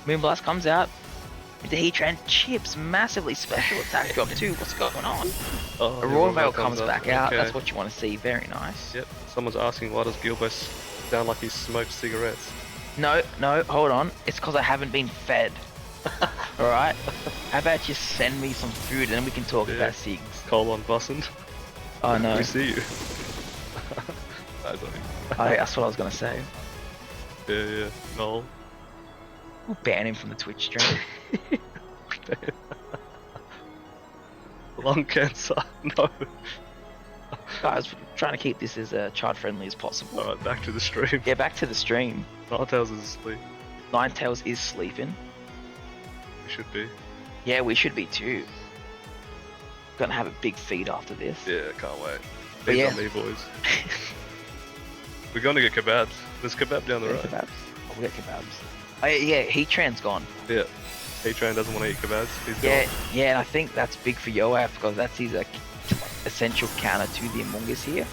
Moonblast comes out. The Heatran chips massively special attack drop too. What's going on? Oh, Aurora Veil Veil comes up. back out. Okay. That's what you want to see. Very nice. Yep. Someone's asking why does Gilbert sound like he smoked cigarettes? No, hold on. It's because I haven't been fed. Alright? How about you send me some food and then we can talk Yeah. about cigs. Colon bussin'. Oh no. We see you. That's funny. That's what I was going to say. Yeah. No. We'll ban him from the Twitch stream. Lung cancer. No. Guys, we're trying to keep this as child friendly as possible. Alright, back to the stream. Yeah, back to the stream. Ninetales is asleep. Ninetales is sleeping. We should be. Yeah, we should be too. Gonna have a big feed after this. Yeah, can't wait. But These yeah. are me, boys. We're going to get kebabs. There's kebab down the Yeah, road. kebabs. Oh, we got kebabs. Oh yeah, Heatran's gone. Yeah. Heatran doesn't want to eat kebabs. He's Yeah, gone. yeah, and I think that's big for Yoav because that's his essential counter to the Among Us here.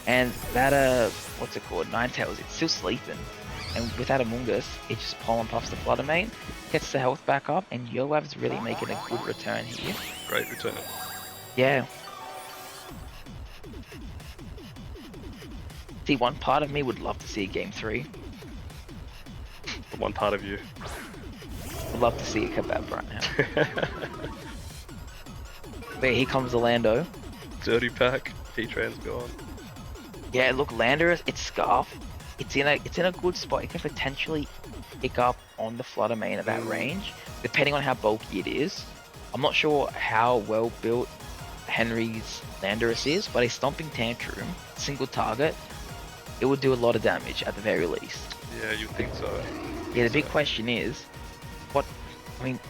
And that what's it called? Ninetales, it's still sleeping. And with that Among Us, it just Pollen Puffs the Fluttermane, gets the health back up, and Yoav's really making a good return here. Great return. Yeah. See, one part of me would love to see a game 3. The one part of you. I'd love to see a kebab right now. But here comes the Lando. Dirty pack. Heatran's gone. Yeah, look, Landorus, it's Scarf. It's in a good spot. It can potentially pick up on the Flutter Mane at that range, depending on how bulky it is. I'm not sure how well built Henry's Landorus is, but a Stomping Tantrum, single target, it would do a lot of damage at the very least. Yeah, you think so. Yeah, the big question is, I mean,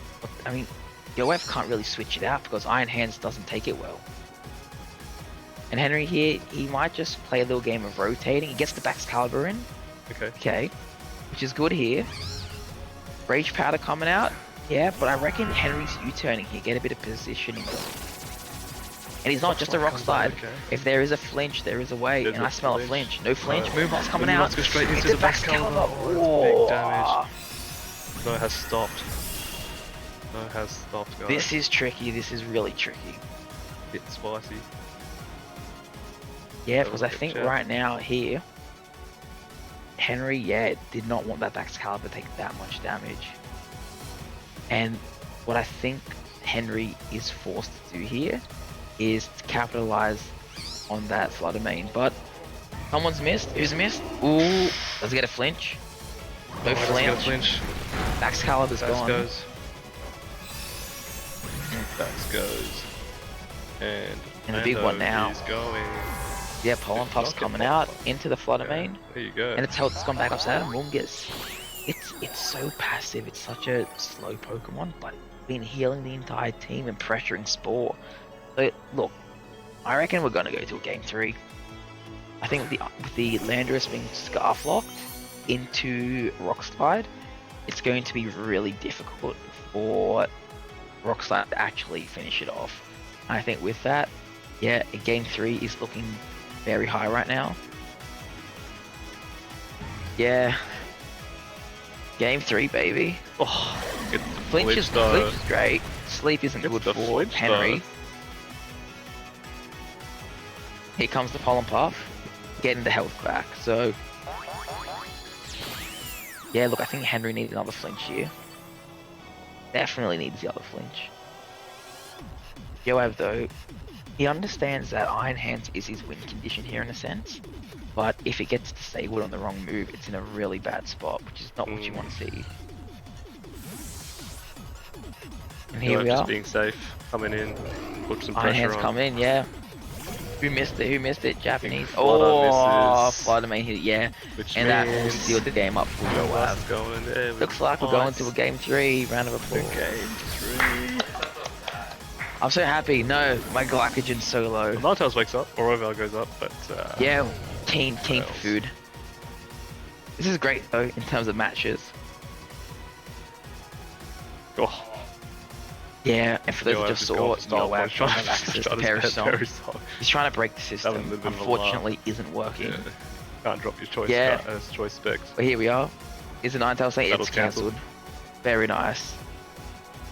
Yoev can't really switch it out because Iron Hands doesn't take it well. And Henry here, he might just play a little game of rotating. He gets the Baxcalibur in. Okay. Which is good here. Rage Powder coming out. Yeah, but I reckon Henry's U-turning here, get a bit of positioning. And he's not just a Rock Slide. If there is a flinch, there is a way. There's and I smell a flinch. No flinch. Moonblast's coming Moonblast out. goes straight into It's the Baxcalibur. Big damage. No, it has stopped. No, it has stopped, guys. This is tricky. This is really tricky. It's spicy. Yeah, because I Good think job. right now here, Henry, did not want that Baxcalibur to take that much damage. And what I think Henry is forced to do here is to capitalize on that Flutter Mane. But someone's missed. Who's missed? Ooh, does he get a flinch? No flinch. Baxcalibur's gone. Goes. Bax goes. And And the big one now. He's going. Yeah, Pollen Puff's coming out into the Flutter Mane. There you go. And it's gone back upside down. Mungus. It's so passive. It's such a slow Pokemon, but been healing the entire team and pressuring Spore. So look, I reckon we're gonna go to a game 3. I think with the Landorus being Scarf locked into Rock Slide, it's going to be really difficult for Rock Slide to actually finish it off. I think with that, yeah, game 3 is looking very high right now. Yeah. Game 3, baby. Oh, Get the flinch is though. great. Sleep isn't Gets good the for flinch Henry. though. Here comes the Pollen Puff, getting the health back. So, yeah, look, I think Henry needs another flinch here. Definitely needs the other flinch. Yoav, though, he understands that Iron Hands is his win condition here in a sense. But if it gets disabled on the wrong move, it's in a really bad spot, which is not what you want to see. And here we Just are. being safe, coming in, put some Iron pressure Hands on. coming in, yeah. Who missed it? Who missed it? Japanese. Flutter Oh, misses. Flutter Mane hit it, yeah. Which And that will means seal the game up for Moonblast Yoav. going there. with Looks like we're going ice. to a game 3. Round of applause. Game 3. I'm so happy. No, my glycogen's so low. Ninetales wakes up, or Oval goes up, but Yeah, keen for food. This is great though in terms of matches. Oh, Yeah, and for those who Yoav just is saw, going stop. Yoav trying to have access to Parasol. He's trying to break the That was a system. little bit of a Unfortunately, isn't working. Yeah. Can't drop your choice. Yeah. Choice specs. But here we are. Is the Ninetales saying Battle's it's cancelled? Very nice.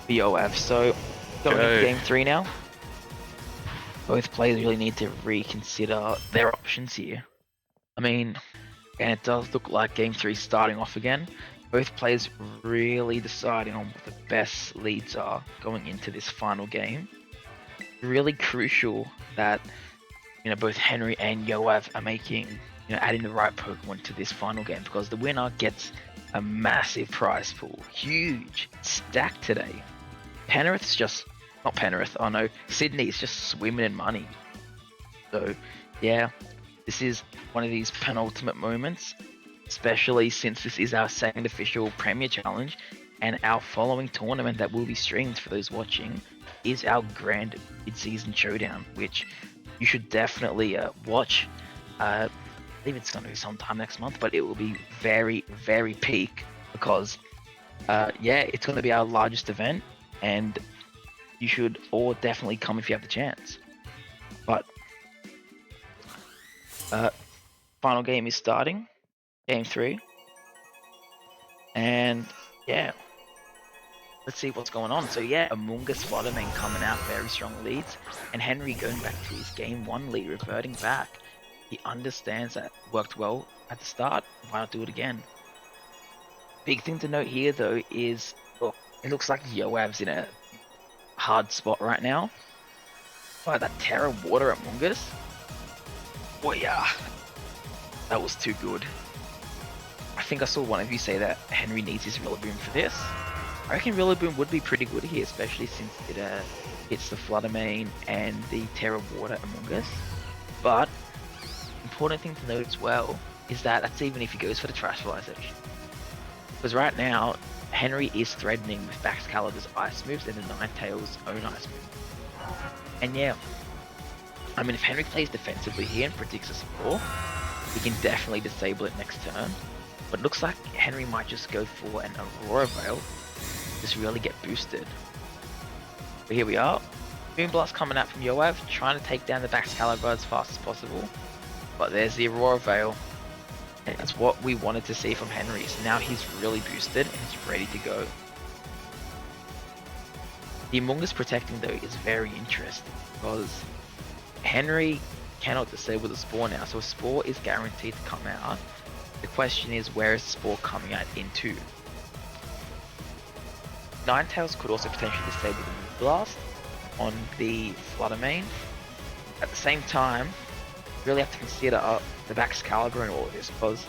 The OF. So going into Okay. game 3 now. Both players really need to reconsider their options here. I mean, and it does look like game 3 starting off again. Both players really deciding on what the best leads are going into this final game. Really crucial that both Henry and Yoav are making adding the right Pokemon to this final game, because the winner gets a massive prize pool, huge, stacked today. Penrith's just not Penrith. Oh no, Sydney's just swimming in money. So yeah, this is one of these penultimate moments, especially since this is our second official Premier Challenge, and our following tournament that will be streamed for those watching is our grand mid-season showdown, which you should definitely watch. I believe it's going to be sometime next month, but it will be very, very peak because, it's going to be our largest event, and you should all definitely come if you have the chance. But final game is starting, game 3, and yeah, let's see what's going on. So yeah, Amoonguss Flutter Mane coming out very strong leads, and Henry going back to his game 1 lead, reverting back. He understands that worked well at the start. Why not do it again? Big thing to note here though is, it looks like Yoav's in a hard spot right now. By that Terra Water at Mungus. Oh yeah. That was too good. I think I saw one of you say that Henry needs his Rillaboom for this. I reckon Rillaboom would be pretty good here, especially since it hits the Flutter Mane and the Terra Water Among Us. But, important thing to note as well is that that's even if he goes for the Trash Fertilization. Because right now, Henry is threatening with Baxcalibur's Ice moves and the Ninetales' own Ice move. And yeah, I mean if Henry plays defensively here and predicts a Spore, he can definitely disable it next turn. But it looks like Henry might just go for an Aurora Veil, just really get boosted. But here we are, Moonblast coming out from Yoav, trying to take down the Baxcalibur as fast as possible. But there's the Aurora Veil. And that's what we wanted to see from Henry. So now he's really boosted and he's ready to go. The Among Us protecting though is very interesting because Henry cannot disable the Spore now. So a Spore is guaranteed to come out. The question is, where is the Spore coming out into? Ninetales could also potentially disable the Moonblast on the Flutter Mane. At the same time, you really have to consider the Baxcalibur in all of this, because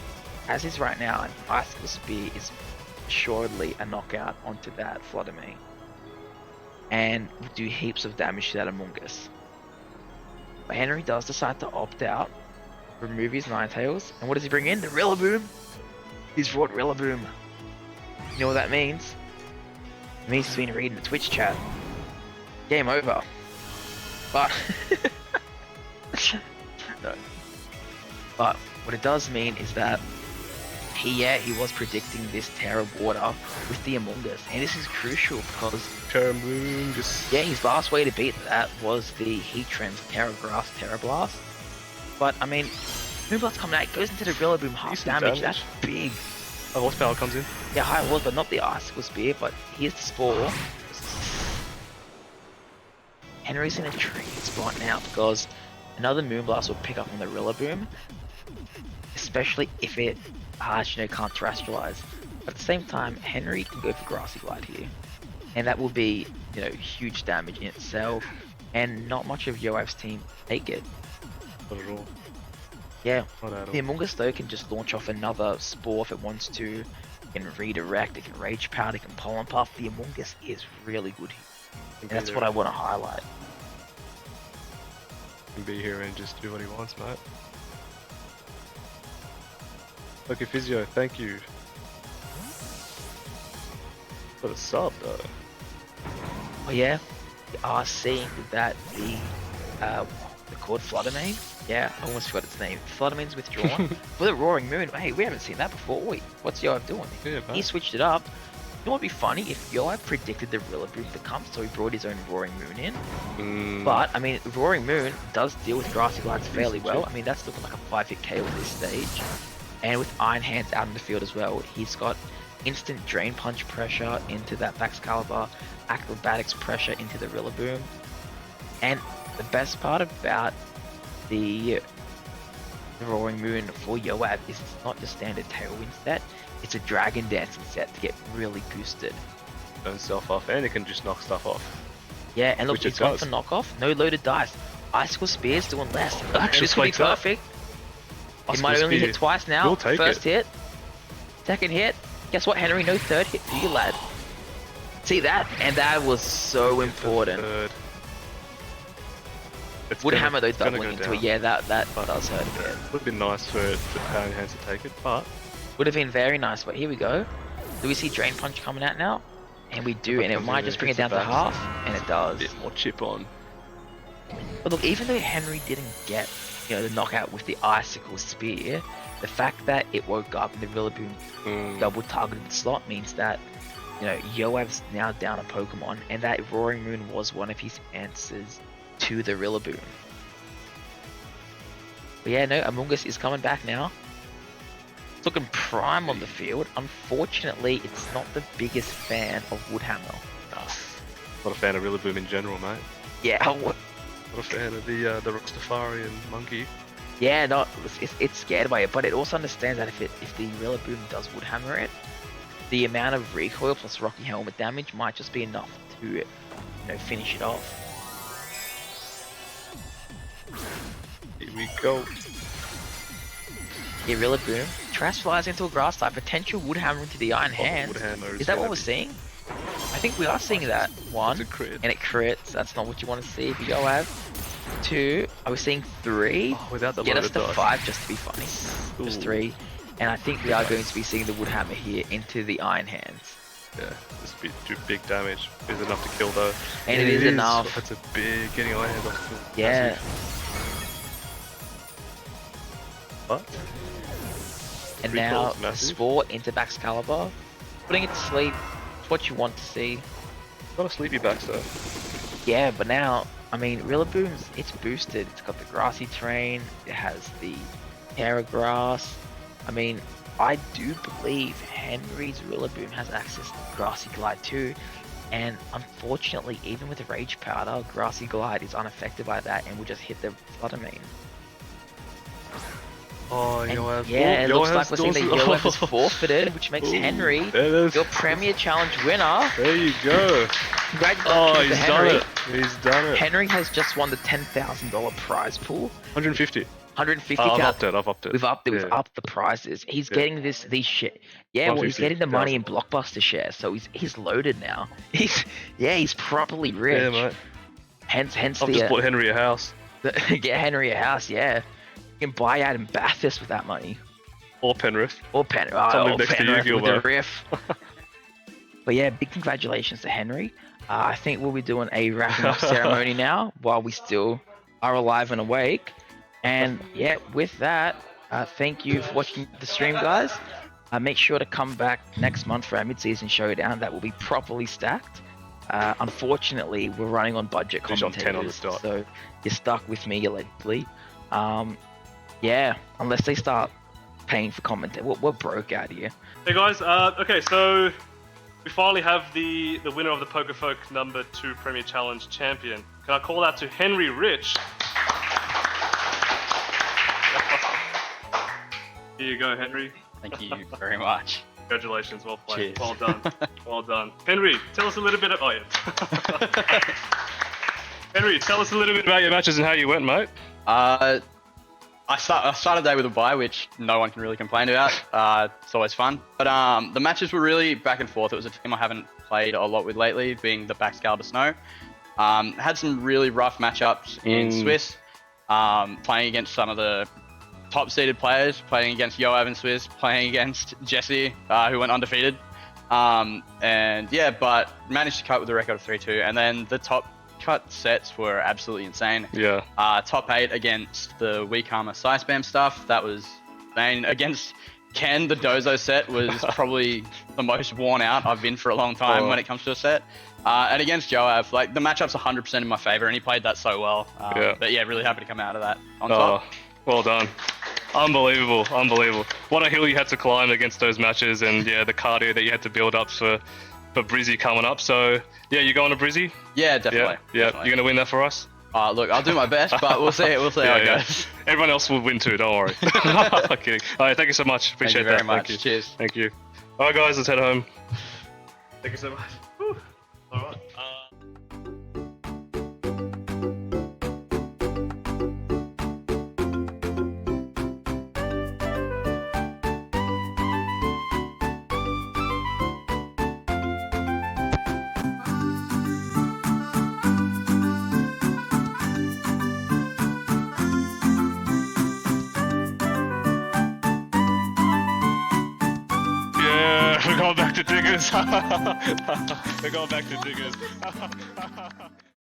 as is right now, an Icicle Spear is assuredly a knockout onto that Flutter Mane. And will do heaps of damage to that Among Us. But Henry does decide to opt out, remove his Ninetales, and what does he bring in? The Rillaboom! He's brought Rillaboom. You know what that means? It means he's been reading the Twitch chat. Game over. But no. But what it does mean is that he was predicting this Terra Water with the Among Us, and this is crucial because his last way to beat that was the Heatran's Terra Grass Terra Blast. But I mean, Moonblast coming out, goes into the Rillaboom, half damage. That's big. A horsepower comes in. Yeah, high horse, but not the Icicle Spear. But here's the Spore. Henry's in a tricky spot now because another Moonblast will pick up on the Rillaboom, especially if it can't terrestrialize. But at the same time, Henry can go for Grassy Glide here, and that will be, huge damage in itself, and not much of Yoav's team take it. Not at all. Yeah, Not at all. the Among Us though can just launch off another Spore if it wants to. It can redirect, it can Rage Powder, it can Pollen Puff. The Among Us is really good here. And that's what I want to highlight. Can be here and just do what he wants, mate. Okay, Physio, thank you. For the sub, though. Oh yeah, you are seeing that the called Flutter Mane. Yeah, I almost forgot its name. Flutter Mane's withdrawn. For the Roaring Moon, hey, we haven't seen that before. Wait, what's Yoav doing? Yeah, He switched it up. You know what would be funny if Yoav predicted the Rillaboom to come, so he brought his own Roaring Moon in. But I mean, Roaring Moon does deal with Grassy Glides fairly well. I mean, that's looking like a 5-hit KO at this stage. And with Iron Hands out in the field as well, he's got instant Drain Punch pressure into that Baxcalibur, Acrobatics pressure into the Rillaboom. And the best part about the Roaring Moon for Yoav is it's not just standard Tailwind set, it's a Dragon Dancing set to get really boosted. Turn stuff off, and it can just knock stuff off. Yeah, and look, Which it's it gone does. for knockoff, no loaded dice. Icicle Spear's doing less. Actually This could be spikes up. perfect. It Icicle might only Spear. hit twice now. We'll take First it. hit, second hit. Guess what, Henry? No third hit for you, lad. See that? And that was so important. Third. It's Would gonna- hammer those it's gonna doubling go into down. it. Yeah, that does hurt a bit. Would have been nice for Power Hands to take it, but Would have been very nice, but here we go. Do we see Drain Punch coming out now? And we do, and it comes might in, just it bring it hits down the to back. half, and it a does. bit more chip on. But look, even though Henry didn't get, the knockout with the Icicle Spear, the fact that it woke up and the Rillaboom double targeted the slot means that, Yoav's now down a Pokemon, and that Roaring Moon was one of his answers to the Rillaboom. But yeah, no, Among Us is coming back now. It's looking prime on the field. Unfortunately, it's not the biggest fan of Woodhammer. Not a fan of Rillaboom in general, mate. Yeah, Not a fan of the Rastafarian monkey. yeah, no, it's scared by it, but it also understands that if the Rillaboom does Woodhammer it, the amount of recoil plus Rocky Helmet damage might just be enough to, finish it off. Here we go. Yeah, Rillaboom. Trash flies into a grass type. Potential wood hammer into the iron hands. Wood hammer Is that what we're seeing? I think we are seeing that. One. It's a crit. And it crits. That's not what you want to see if you go have. 2. Are we seeing 3? Oh, without the Get us loaded to dice. 5 just to be funny. Just 3. And I think we are going to be seeing the wood hammer here into the iron hands. Yeah, this would do big damage. Is it enough to kill though? And it is enough. That's a big getting iron hands off the field. Yeah. What? And Recoil's now massive. Sport into Baxcalibur. Putting it to sleep. It's what you want to see. Not a sleepy back though. Yeah, but now, I mean, Rillaboom's, it's boosted. It's got the grassy terrain. It has the Terra Grass. I mean, I do believe Henry's Rillaboom has access to Grassy Glide too. And unfortunately, even with the Rage Powder, Grassy Glide is unaffected by that and will just hit the Flutter Mane. Oh, And Yoav. yeah, it looks like we're seeing that Yoav Yoav is forfeited, which makes Henry There your Premier Challenge winner. you go. Congratulations Oh, to he's Henry. done it. He's done it. Henry has just won the $10,000 prize pool. 150. 150. I've upped it. I've upped it. We've upped Yeah. the prizes. He's Yeah. getting these shit. Yeah, well, he's 150, getting the money in Blockbuster shares, so he's loaded now. He's properly rich. Yeah, mate. Hence I've just bought Henry a house. get Henry a house. Yeah, you can buy out in Bathurst with that money. Or Penrith. Or Penrith. Something Oh, next to you, Penrith with the Gilbert. riff. But yeah, big congratulations to Henry. I think we'll be doing a wrapping up ceremony now while we still are alive and awake. And yeah, with that, thank you for watching the stream, guys. Make sure to come back next month for our mid-season showdown. That will be properly stacked. Unfortunately, we're running on budget Finish on 10 on the commentators, dot. so you're stuck with me allegedly. Yeah, unless they start paying for comment. We're broke out here. Hey guys, okay, so we finally have the winner of the PokeFolk number 2 Premier Challenge champion. Can I call out to Henry Rich? Here you go, Henry. Thank you very much. Congratulations, well played. Cheers. Well done. Well done. Henry, tell us a little bit about Henry, tell us a little bit about your matches and how you went, mate. I started the day with a bye, which no one can really complain about. It's always fun. But the matches were really back and forth. It was a team I haven't played a lot with lately, being the Baxcalibur Snow. Had some really rough matchups in Swiss, playing against some of the top-seeded players, playing against Yoav in Swiss, playing against Jesse, who went undefeated. And yeah, but managed to cut with a record of 3-2. And then the top cut sets were absolutely insane. Yeah. Top 8 against the Weak Armor Side Spam stuff. That was insane. Against Ken, the Dozo set was probably the most worn out I've been for a long time when it comes to a set. And against Joav, like the matchup's 100% in my favor, and he played that so well. Yeah. But yeah, really happy to come out of that on top. Well done. Unbelievable, unbelievable. What a hill you had to climb against those matches, and yeah, the cardio that you had to build up for Brizzy coming up. So yeah, you going to Brizzy? Yeah, definitely. Yeah, definitely. you're gonna win that for us. Look, I'll do my best, but we'll see. We'll see how it goes. Everyone else will win too. Don't worry. I'm kidding. All right, thank you so much. Appreciate Thank you very that. much. Thank you. Cheers. Thank you. All right, guys, let's head home. Thank you so much. Whew. All right. Yeah, we're going back to diggers. We're going back to diggers.